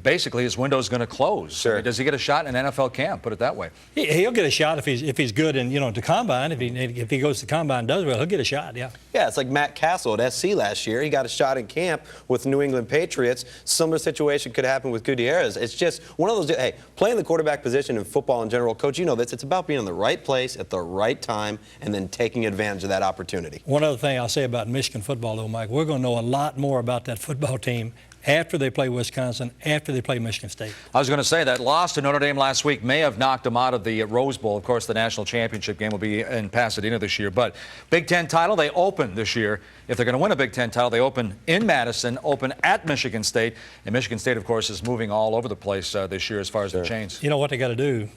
basically his window's going to close. Sure. I mean, does he get a shot in an NFL camp? Put it that way. He'll get a shot if he's good in to combine. If he goes to combine and does well, he'll get a shot. Yeah. Yeah, it's like Matt Castle at SC last year. He got a shot in camp with New England Patriots. Similar situation could happen with Gutierrez. It's just one of those. Hey, playing the quarterback position in football in general, Coach, you know this. It's about being in the right place at the right time and then taking advantage of that opportunity. One other thing I'll say about Michigan football, though, Mike, we're going to know a lot more about that football team after they play Wisconsin, after they play Michigan State. I was going to say that loss to Notre Dame last week may have knocked them out of the Rose Bowl. Of course, the national championship game will be in Pasadena this year. But Big Ten title, they open this year. If they're going to win a Big Ten title, they open in Madison, open at Michigan State. And Michigan State, of course, is moving all over the place this year as far as the chains. You know what they got to do?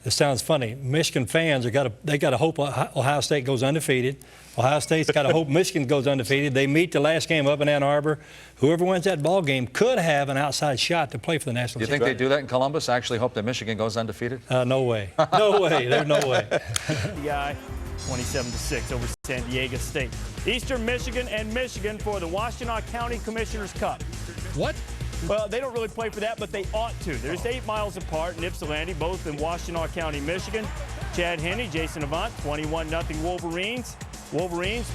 It sounds funny. Michigan fans they got to hope Ohio State goes undefeated. Ohio State's got to hope Michigan goes undefeated. They meet the last game up in Ann Arbor. Whoever wins that ball game could have an outside shot to play for the national championship. You think they do that in Columbus? Actually hope that Michigan goes undefeated? No way. No way. There's no way. The guy, 27-6 over San Diego State. Eastern Michigan and Michigan for the Washtenaw County Commissioners Cup. What? Well, they don't really play for that, but they ought to. There's 8 miles apart in Ypsilanti, both in Washtenaw County, Michigan. Chad Henne, Jason Avant, 21-0 Wolverines. Wolverines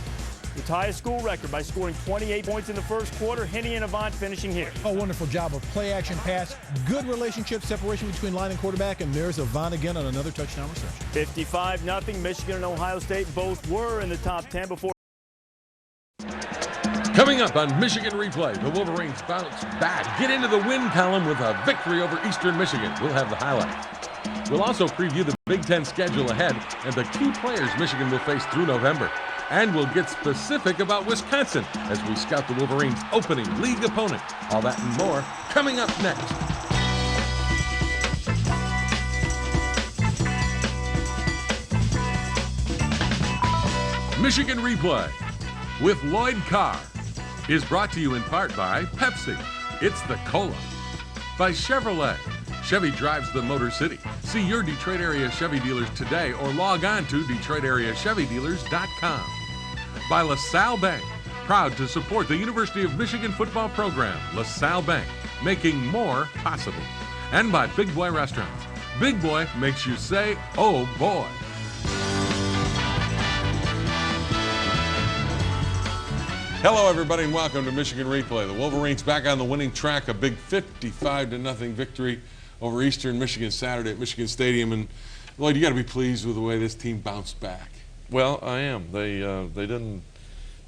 with highest school record by scoring 28 points in the first quarter. Henne and Avant finishing here. A wonderful job of play action pass. Good relationship separation between line and quarterback, and there's Avant again on another touchdown reception. 55-0. Michigan and Ohio State both were in the top 10 before. Coming up on Michigan Replay, the Wolverines bounce back, get into the win column with a victory over Eastern Michigan. We'll have the highlights. We'll also preview the Big Ten schedule ahead and the key players Michigan will face through November. And we'll get specific about Wisconsin as we scout the Wolverines' opening league opponent. All that and more coming up next. Michigan Replay with Lloyd Carr is brought to you in part by Pepsi. It's the Cola. By Chevrolet. Chevy drives the Motor City. See your Detroit area Chevy dealers today or log on to DetroitAreaChevyDealers.com. By LaSalle Bank. Proud to support the University of Michigan football program. LaSalle Bank, making more possible. And by Big Boy Restaurants. Big Boy makes you say, oh boy. Hello, everybody, and welcome to Michigan Replay. The Wolverines back on the winning track, a big 55-0 victory over Eastern Michigan Saturday at Michigan Stadium. And Lloyd, you got to be pleased with the way this team bounced back. Well, I am. They didn't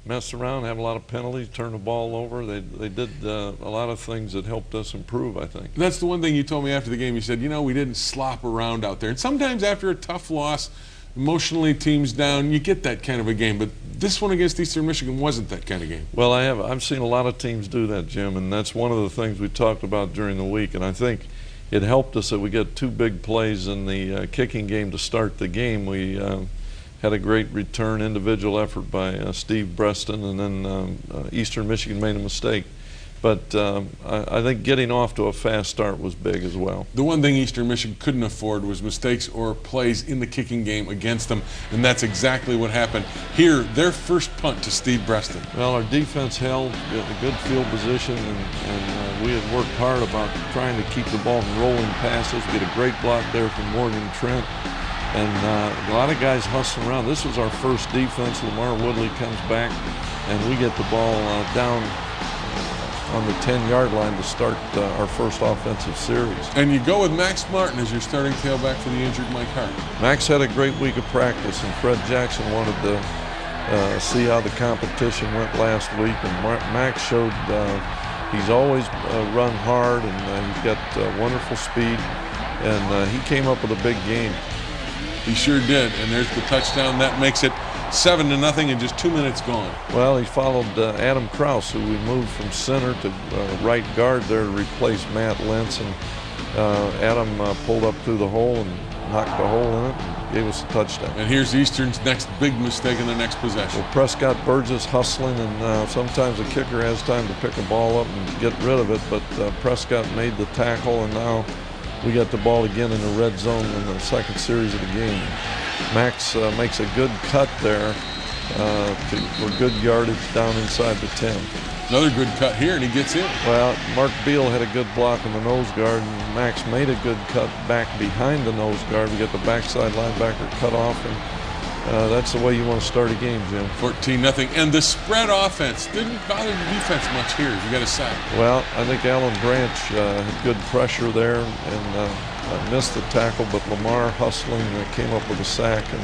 mess around, have a lot of penalties, turn the ball over. They did a lot of things that helped us improve, I think. That's the one thing you told me after the game. You said, you know, we didn't slop around out there. And sometimes after a tough loss, emotionally teams down, you get that kind of a game. But this one against Eastern Michigan wasn't that kind of game. Well, I've seen a lot of teams do that, Jim, and that's one of the things we talked about during the week. And I think it helped us that we got 2 big plays in the kicking game to start the game. We had a great return individual effort by Steve Breston, and then Eastern Michigan made a mistake. But I think getting off to a fast start was big as well. The one thing Eastern Michigan couldn't afford was mistakes or plays in the kicking game against them, and that's exactly what happened. Here, their first punt to Steve Breston. Well, our defense held a good field position, and we had worked hard about trying to keep the ball from rolling passes. We get a great block there from Morgan Trent. And a lot of guys hustling around. This was our first defense. Lamar Woodley comes back, and we get the ball down on the 10-yard line to start our first offensive series. And you go with Max Martin as your starting tailback for the injured Mike Hart. Max had a great week of practice, and Fred Jackson wanted to see how the competition went last week. And Max showed he's always run hard, and he's got wonderful speed, and he came up with a big game. He sure did, and there's the touchdown. That makes it 7-0 and just 2 minutes gone. Well, he followed Adam Krause, who we moved from center to right guard there to replace Matt Lentz, and Adam pulled up through the hole and knocked a hole in it and gave us a touchdown. And here's Eastern's next big mistake in their next possession. Well, Prescott Burgess hustling, and sometimes the kicker has time to pick a ball up and get rid of it, but Prescott made the tackle, and now we got the ball again in the red zone in the second series of the game. Max makes a good cut there for good yardage down inside the 10. Another good cut here, and he gets in. Well, Mark Beal had a good block on the nose guard, and Max made a good cut back behind the nose guard. We got the backside linebacker cut off, and that's the way you want to start a game, Jim. 14-0, and the spread offense didn't bother the defense much here. You got a sack. Well, I think Alan Branch had good pressure there, and missed the tackle, but Lamar hustling came up with a sack, and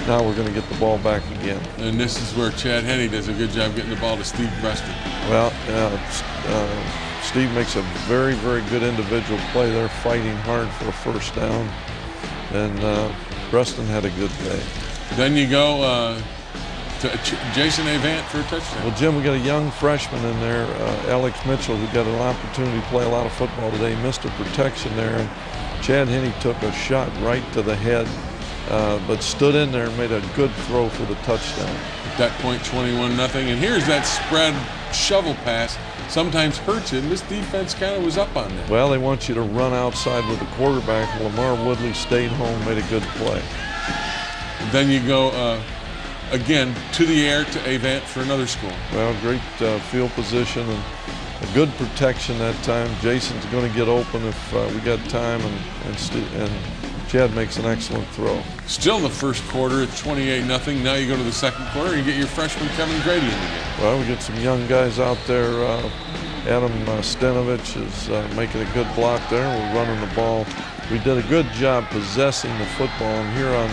now we're going to get the ball back again. And this is where Chad Henne does a good job getting the ball to Steve Breston. Well, Steve makes a very, very good individual play there, fighting hard for a first down, and Breston had a good day. Then you go to Jason Avant for a touchdown. Well, Jim, we got a young freshman in there, Alex Mitchell, who got an opportunity to play a lot of football today. He missed a protection there, and Chad Henne took a shot right to the head, but stood in there and made a good throw for the touchdown. At that point, 21-0. And here's that spread shovel pass. Sometimes hurts you, and this defense kind of was up on that. Well, they want you to run outside with the quarterback. Lamar Woodley stayed home, made a good play. Then you go again to the air to Avant for another score. Well, great field position and a good protection that time. Jason's going to get open if we got time, and Chad makes an excellent throw. Still the first quarter, it's 28-0. Now you go to the second quarter and you get your freshman Kevin Grady in the game. Well, we get some young guys out there. Adam Stenovich is making a good block there. We're running the ball. We did a good job possessing the football, and here on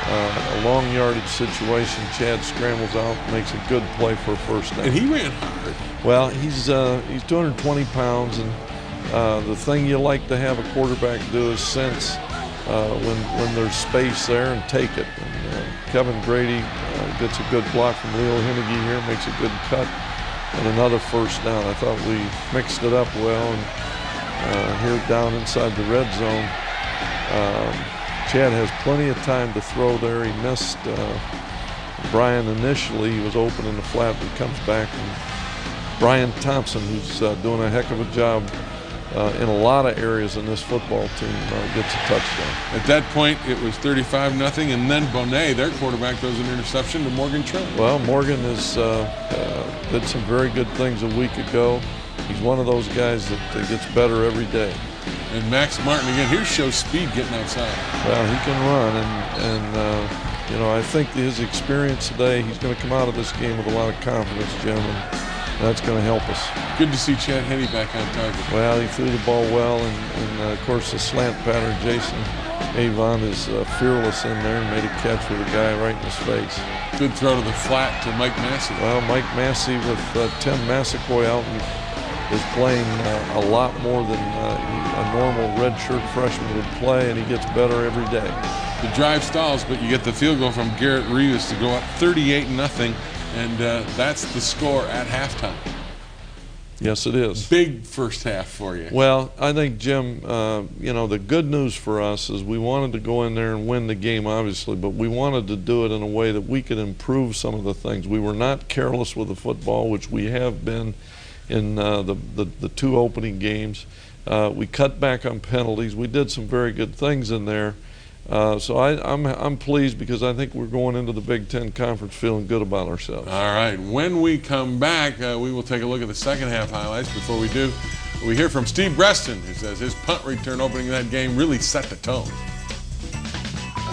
a long yardage situation, Chad scrambles out, makes a good play for a first down. And he ran hard. Well, he's 220 pounds, and the thing you like to have a quarterback do is sense when there's space there and take it. And, Kevin Grady gets a good block from Leo Hennege here, makes a good cut, and another first down. I thought we mixed it up well, and here down inside the red zone, Chad has plenty of time to throw there. He missed Brian initially. He was open in the flat, but he comes back, and Brian Thompson, who's doing a heck of a job in a lot of areas in this football team, gets a touchdown. At that point, it was 35-0, and then Bonet, their quarterback, throws an interception to Morgan Trent. Well, Morgan has did some very good things a week ago. He's one of those guys that gets better every day. And Max Martin again, here shows speed getting outside. Well, he can run, and you know, I think his experience today, he's going to come out of this game with a lot of confidence, Jim, and that's going to help us. Good to see Chad Henne back on target. Well, he threw the ball well, and of course the slant pattern, Jason Avon is fearless in there and made a catch with a guy right in his face. Good throw to the flat to Mike Massey. Well, Mike Massey with Tim Massaquoi out is playing a lot more than a normal redshirt freshman would play, and he gets better every day. The drive stalls, but you get the field goal from Garrett Rivas to go up 38-0. And that's the score at halftime. Yes, it is. Big first half for you. Well, I think, Jim, you know, the good news for us is we wanted to go in there and win the game, obviously, but we wanted to do it in a way that we could improve some of the things. We were not careless with the football, which we have been in the two opening games. We cut back on penalties. We did some very good things in there. So I'm pleased because I think we're going into the Big Ten Conference feeling good about ourselves. All right. When we come back, we will take a look at the second half highlights. Before we do, we hear from Steve Breston, who says his punt return opening that game really set the tone.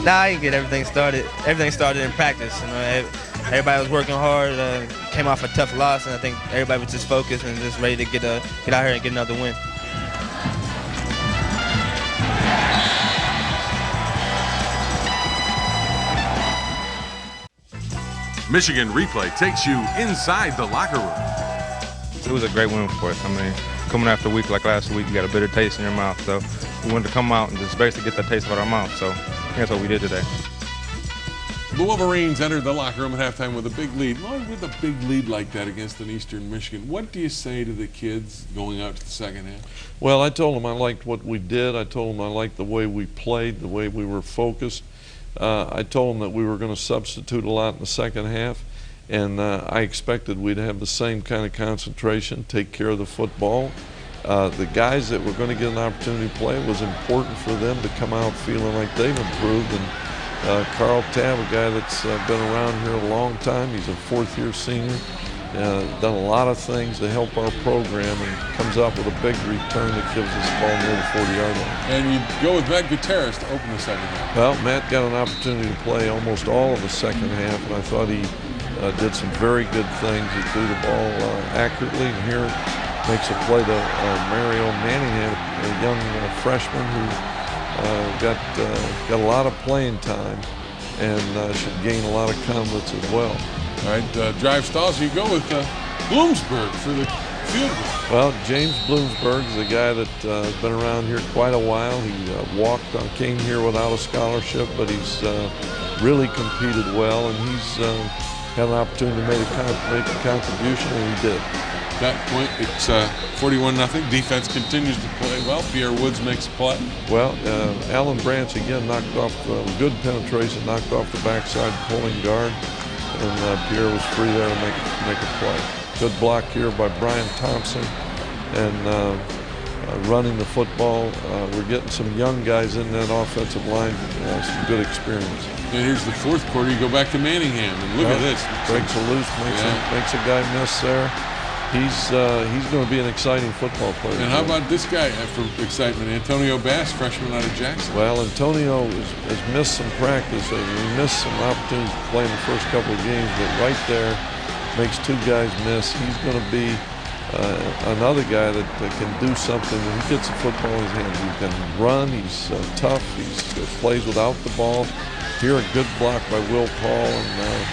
Nah, I get everything started. Everything started in practice. You know, everybody was working hard. Came off a tough loss, and I think everybody was just focused and just ready to get out here and get another win. Michigan Replay takes you inside the locker room. It was a great win for us. I mean, coming after a week like last week, you got a bitter taste in your mouth. So we wanted to come out and just basically get that taste out of our mouth. So I think that's what we did today. The Wolverines entered the locker room at halftime with a big lead. Lloyd, with a big lead like that against an Eastern Michigan, what do you say to the kids going out to the second half? Well, I told them I liked what we did. I told them I liked the way we played, the way we were focused. I told them that we were going to substitute a lot in the second half, and I expected we'd have the same kind of concentration, take care of the football. The guys that were going to get an opportunity to play, it was important for them to come out feeling like they've improved. And Carl Tabb, a guy that's been around here a long time, he's a fourth-year senior, done a lot of things to help our program, and comes out with a big return that gives us the ball near the 40-yard line. And you go with Matt Gutierrez to open the second half. Well, Matt got an opportunity to play almost all of the second half, and I thought he did some very good things. He threw the ball accurately, and here makes a play to Mario Manningham, a young freshman who got a lot of playing time and should gain a lot of confidence as well. All right, drive stalls. You go with Bloomsburg for the field goal. Well, James Bloomsburg is a guy that has been around here quite a while. He came here without a scholarship, but he's really competed well, and he's had an opportunity to make a contribution, and he did. that point, it's 41-0. Defense continues to play well. Pierre Woods makes a play. Well, Alan Branch again knocked off good penetration, knocked off the backside pulling guard, and Pierre was free there to make a play. Good block here by Brian Thompson, and running the football. We're getting some young guys in that offensive line, some good experience. And here's the fourth quarter. You go back to Manningham, and look at this. Breaks a loose, makes a guy miss there. He's going to be an exciting football player. And how about this guy for excitement? Antonio Bass, freshman out of Jackson. Well, Antonio has missed some practice. He missed some opportunities to play in the first couple of games, but right there makes two guys miss. He's going to be another guy that can do something when he gets the football in his hands. He can run, he's tough, he plays without the ball. Here a good block by Will Paul, and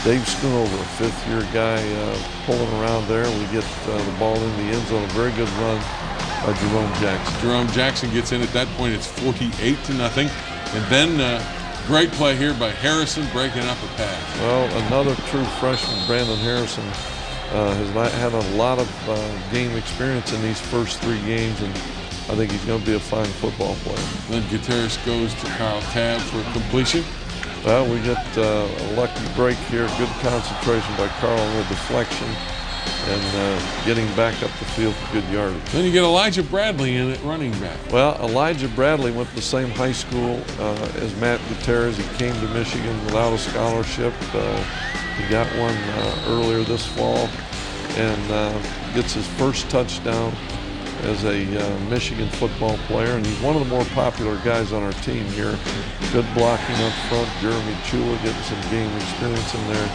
Dave Schoonover, a fifth-year guy, pulling around there. We get the ball in the end zone, a very good run by Jerome Jackson. Jerome Jackson gets in at that point. It's 48-0. And then great play here by Harrison breaking up a pass. Well, another true freshman, Brandon Harrison, has not had a lot of game experience in these first 3 games, and I think he's going to be a fine football player. Then Gutierrez goes to Carl Tabb for a completion. Well, we get a lucky break here. Good concentration by Carl on the deflection, and getting back up the field for good yardage. Then you get Elijah Bradley in at running back. Well, Elijah Bradley went to the same high school as Matt Gutierrez. He came to Michigan without a scholarship. He got one earlier this fall, and gets his first touchdown as a Michigan football player, and he's one of the more popular guys on our team here. Good blocking up front. Jeremy Chula getting some game experience in there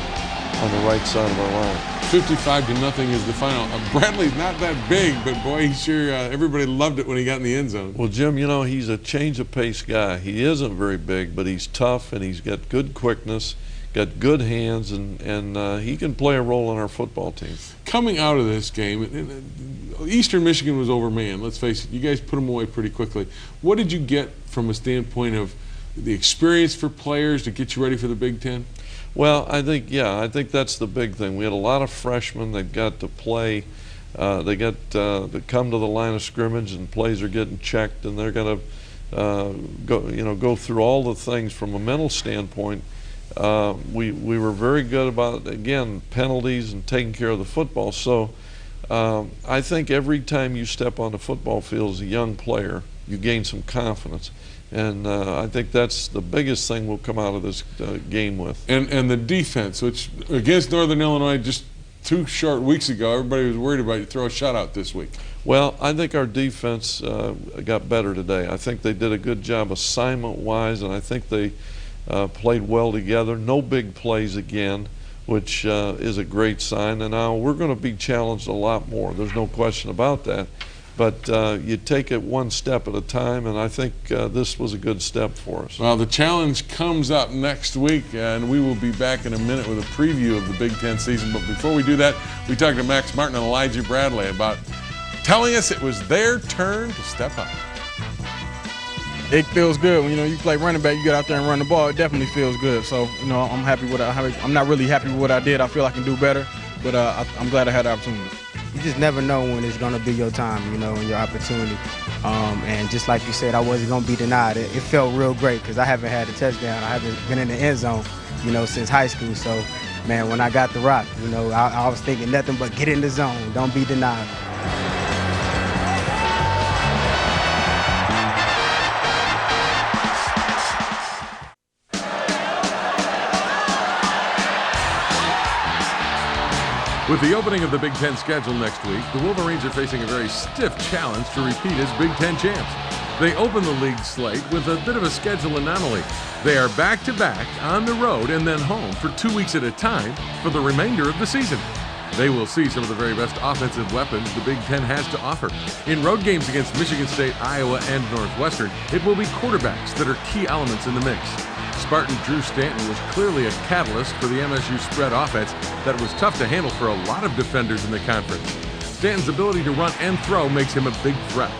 on the right side of our line. 55-0 is the final. Bradley's not that big, but boy, he sure everybody loved it when he got in the end zone. Well, Jim, you know, he's a change of pace guy. He isn't very big, but he's tough, and he's got good quickness, got good hands, and he can play a role on our football team. Coming out of this game, Eastern Michigan was overmanned. Let's face it, you guys put them away pretty quickly. What did you get from a standpoint of the experience for players to get you ready for the Big Ten? Well, I think that's the big thing. We had a lot of freshmen that got to play. They got to come to the line of scrimmage, and plays are getting checked, and they're going to go through all the things from a mental standpoint. We were very good about, again, penalties and taking care of the football. So I think every time you step on the football field as a young player, you gain some confidence. And I think that's the biggest thing we'll come out of this game with. And the defense, which against Northern Illinois just 2 short weeks ago, everybody was worried about you throw a shutout this week. Well, I think our defense got better today. I think they did a good job assignment-wise, and I think they played well together. No big plays again, which is a great sign. And now we're going to be challenged a lot more. There's no question about that. But you take it one step at a time, and I think this was a good step for us. Well, the challenge comes up next week, and we will be back in a minute with a preview of the Big Ten season. But before we do that, we talked to Max Martin and Elijah Bradley about telling us it was their turn to step up. It feels good when you play running back. You get out there and run the ball. It definitely feels good. So I'm happy with I'm not really happy with what I did. I feel I can do better, but I'm glad I had the opportunity. You just never know when it's going to be your time, and your opportunity. And just like you said, I wasn't going to be denied. It felt real great because I haven't had a touchdown. I haven't been in the end zone, since high school. So, man, when I got the rock, I was thinking nothing but get in the zone. Don't be denied. With the opening of the Big Ten schedule next week, the Wolverines are facing a very stiff challenge to repeat as Big Ten champs. They open the league slate with a bit of a schedule anomaly. They are back-to-back on the road and then home for 2 weeks at a time for the remainder of the season. They will see some of the very best offensive weapons the Big Ten has to offer. In road games against Michigan State, Iowa, and Northwestern, it will be quarterbacks that are key elements in the mix. Spartan Drew Stanton was clearly a catalyst for the MSU spread offense that was tough to handle for a lot of defenders in the conference. Stanton's ability to run and throw makes him a big threat.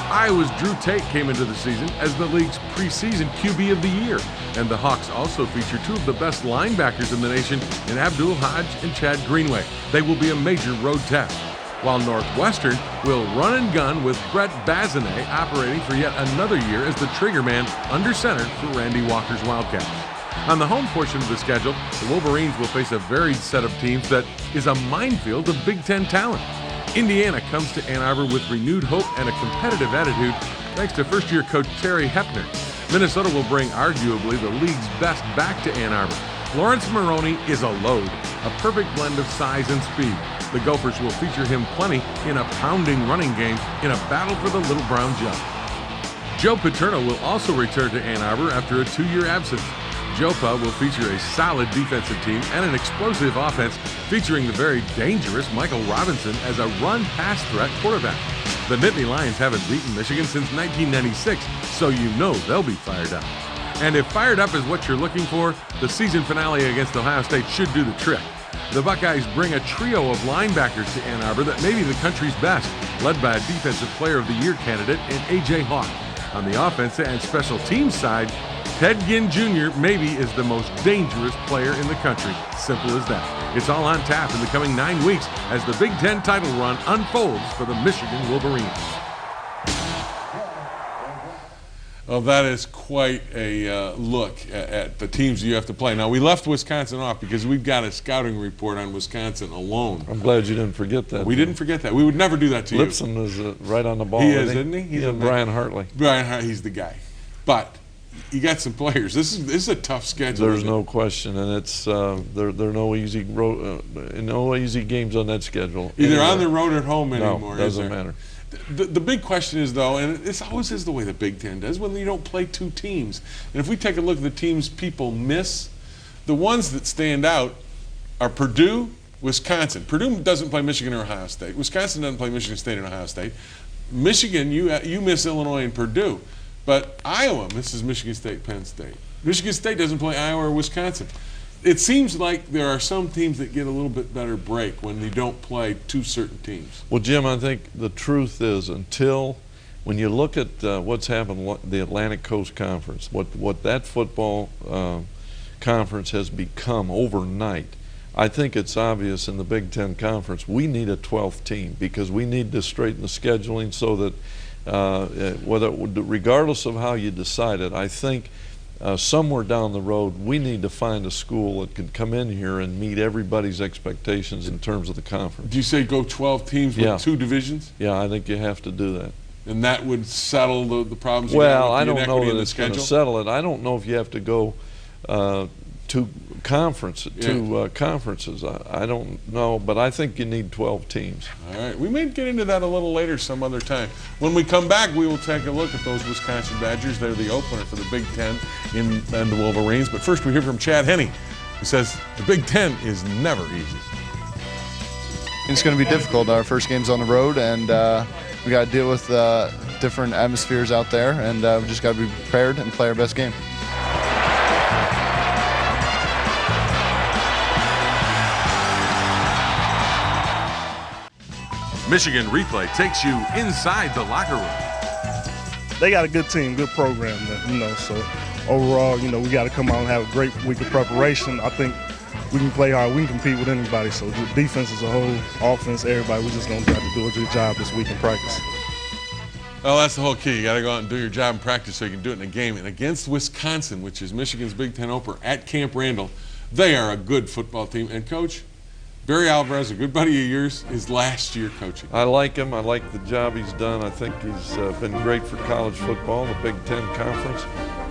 Iowa's Drew Tate came into the season as the league's preseason QB of the year, and the Hawks also feature 2 of the best linebackers in the nation in Abdul Hodge and Chad Greenway. They will be a major road test. while Northwestern will run and gun with Brett Bazinet operating for yet another year as the triggerman under center for Randy Walker's Wildcats. On the home portion of the schedule, the Wolverines will face a varied set of teams that is a minefield of Big Ten talent. Indiana comes to Ann Arbor with renewed hope and a competitive attitude thanks to first-year coach Terry Hepner. Minnesota will bring arguably the league's best back to Ann Arbor. Lawrence Maroney is a load, a perfect blend of size and speed. The Gophers will feature him plenty in a pounding running game in a battle for the Little Brown Jug. Joe Paterno will also return to Ann Arbor after a 2-year absence. Jopa will feature a solid defensive team and an explosive offense featuring the very dangerous Michael Robinson as a run-pass threat quarterback. The Nittany Lions haven't beaten Michigan since 1996, so you know they'll be fired up. And if fired up is what you're looking for, the season finale against Ohio State should do the trick. The Buckeyes bring a trio of linebackers to Ann Arbor that may be the country's best, led by a Defensive Player of the Year candidate in A.J. Hawk. On the offensive and special teams side, Ted Ginn Jr. maybe is the most dangerous player in the country. Simple as that. It's all on tap in the coming 9 weeks as the Big Ten title run unfolds for the Michigan Wolverines. Well, that is quite a look at the teams you have to play. Now, we left Wisconsin off because we've got a scouting report on Wisconsin alone. I'm glad you didn't forget that. We didn't forget that. We would never do that to you. Lipson is right on the ball. He is, isn't he? He's Brian Hartley. Brian Hartley, he's the guy. But you got some players. This is a tough schedule. There's no question, and it's there are no easy games on that schedule. Either on the road or at home anymore. No, doesn't matter. The big question is, though, and this always is the way the Big Ten does, when you don't play two teams. And if we take a look at the teams people miss, the ones that stand out are Purdue, Wisconsin. Purdue doesn't play Michigan or Ohio State. Wisconsin doesn't play Michigan State and Ohio State. Michigan, you miss Illinois and Purdue. But Iowa misses Michigan State, Penn State. Michigan State doesn't play Iowa or Wisconsin. It seems like there are some teams that get a little bit better break when they don't play two certain teams. Well, Jim, I think the truth is when you look at what's happened, the Atlantic Coast Conference, what that football conference has become overnight, I think it's obvious in the Big Ten Conference we need a 12th team because we need to straighten the scheduling so that regardless of how you decide it, I think somewhere down the road we need to find a school that can come in here and meet everybody's expectations in terms of the conference. Do you say go 12 teams with two divisions? Yeah, I think you have to do that. And that would settle the problems you well, got with the I don't know that it's going to settle it. I don't know if you have to go two conferences. I don't know, but I think you need 12 teams. All right, we may get into that a little later some other time. When we come back, we will take a look at those Wisconsin Badgers. They're the opener for the Big Ten and the Wolverines. But first we hear from Chad Henne, who says the Big Ten is never easy. It's going to be difficult. Our first game's on the road, and we got to deal with different atmospheres out there, and we just got to be prepared and play our best game. Michigan Replay takes you inside the locker room. They got a good team, good program, so overall, we got to come out and have a great week of preparation. I think we can play hard, we can compete with anybody, so the defense as a whole, offense, everybody, we're just going to have to do a good job this week in practice. Well, that's the whole key. You got to go out and do your job in practice so you can do it in a game. And against Wisconsin, which is Michigan's Big Ten opener at Camp Randall, they are a good football team. And Coach, Barry Alvarez, a good buddy of yours, is last year coaching. I like him. I like the job he's done. I think he's been great for college football, the Big Ten Conference.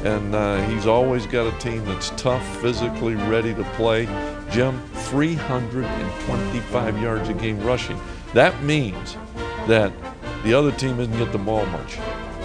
And he's always got a team that's tough, physically ready to play. Jim, 325 yards a game rushing. That means that the other team doesn't get the ball much.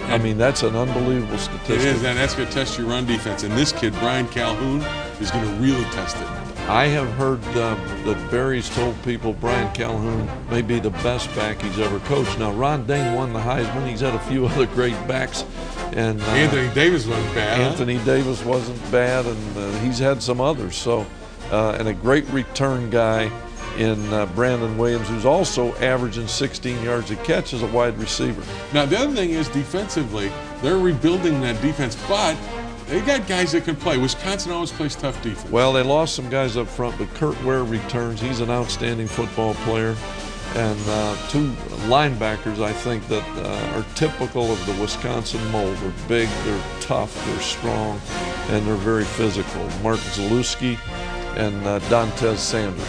I mean, that's an unbelievable statistic. It is, and that's going to test your run defense. And this kid, Brian Calhoun, is going to really test it. I have heard that Barry's told people Brian Calhoun may be the best back he's ever coached. Now, Ron Dane won the Heisman. He's had a few other great backs. And Anthony Davis wasn't bad. Anthony Davis wasn't bad, and he's had some others. So, and a great return guy in Brandon Williams, who's also averaging 16 yards a catch as a wide receiver. Now, the other thing is defensively, they're rebuilding that defense, but they got guys that can play. Wisconsin always plays tough defense. Well, they lost some guys up front, but Kurt Ware returns. He's an outstanding football player. and two linebackers I think that are typical of the Wisconsin mold. They're big, they're tough, they're strong, and they're very physical. Mark Zalewski and Dontez Sanders.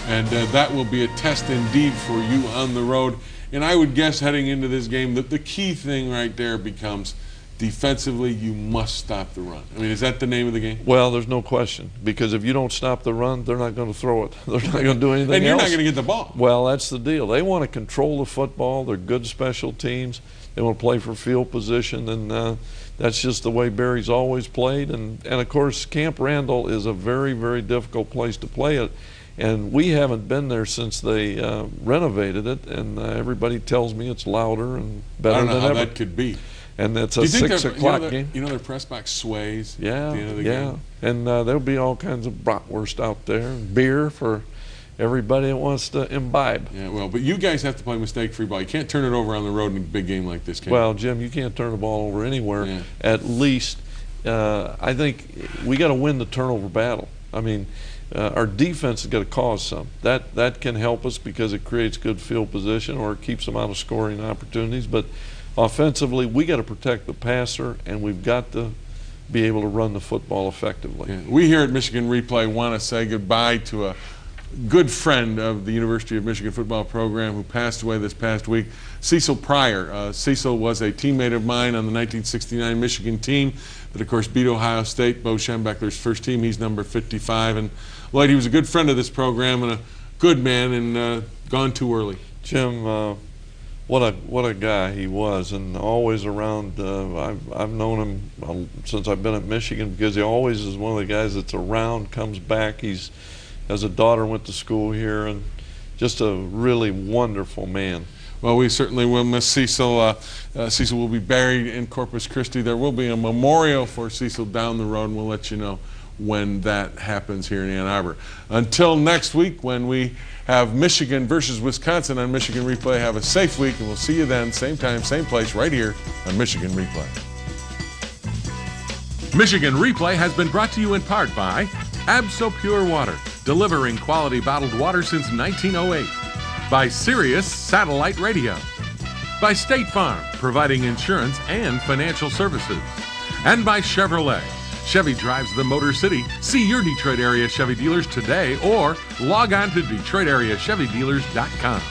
And that will be a test indeed for you on the road. And I would guess heading into this game that the key thing right there becomes defensively, you must stop the run. I mean, is that the name of the game? Well, there's no question, because if you don't stop the run, they're not going to throw it. They're not going to do anything else. And you're not going to get the ball. Well, that's the deal. They want to control the football. They're good special teams. They want to play for field position, and that's just the way Barry's always played. And of course, Camp Randall is a very, very difficult place to play it. And we haven't been there since they renovated it, and everybody tells me it's louder and better than ever. I don't know how that could be. And it's a 6 o'clock game. You know their press box sways yeah, at the end of the yeah. game? And there'll be all kinds of bratwurst out there, and beer for everybody that wants to imbibe. Yeah, well, but you guys have to play mistake-free ball. You can't turn it over on the road in a big game like this, can you? Well, Jim, you can't turn the ball over anywhere. Yeah. At least, I think we got to win the turnover battle. I mean, our defense has got to cause some. That can help us because it creates good field position or it keeps them out of scoring opportunities. But offensively, we got to protect the passer, and we've got to be able to run the football effectively. Yeah. We here at Michigan Replay want to say goodbye to a good friend of the University of Michigan football program who passed away this past week, Cecil Pryor. Cecil was a teammate of mine on the 1969 Michigan team that, of course, beat Ohio State, Bo Schembechler's first team. He's number 55. And, Lloyd, he was a good friend of this program and a good man, and gone too early. Jim, what a guy he was, and always around. I've known him since I've been at Michigan, because he always is one of the guys that's around, comes back. He's has a daughter, went to school here, and just a really wonderful man. Well, we certainly will miss Cecil. Cecil will be buried in Corpus Christi. There will be a memorial for Cecil down the road, and we'll let you know when that happens here in Ann Arbor. Until next week, when we have Michigan versus Wisconsin on Michigan Replay, have a safe week, and we'll see you then, same time, same place, right here on Michigan Replay. Michigan Replay has been brought to you in part by Abso Pure Water, delivering quality bottled water since 1908. By Sirius Satellite Radio. By State Farm, providing insurance and financial services. And by Chevrolet. Chevy drives the Motor City. See your Detroit area Chevy dealers today or log on to DetroitAreaChevyDealers.com.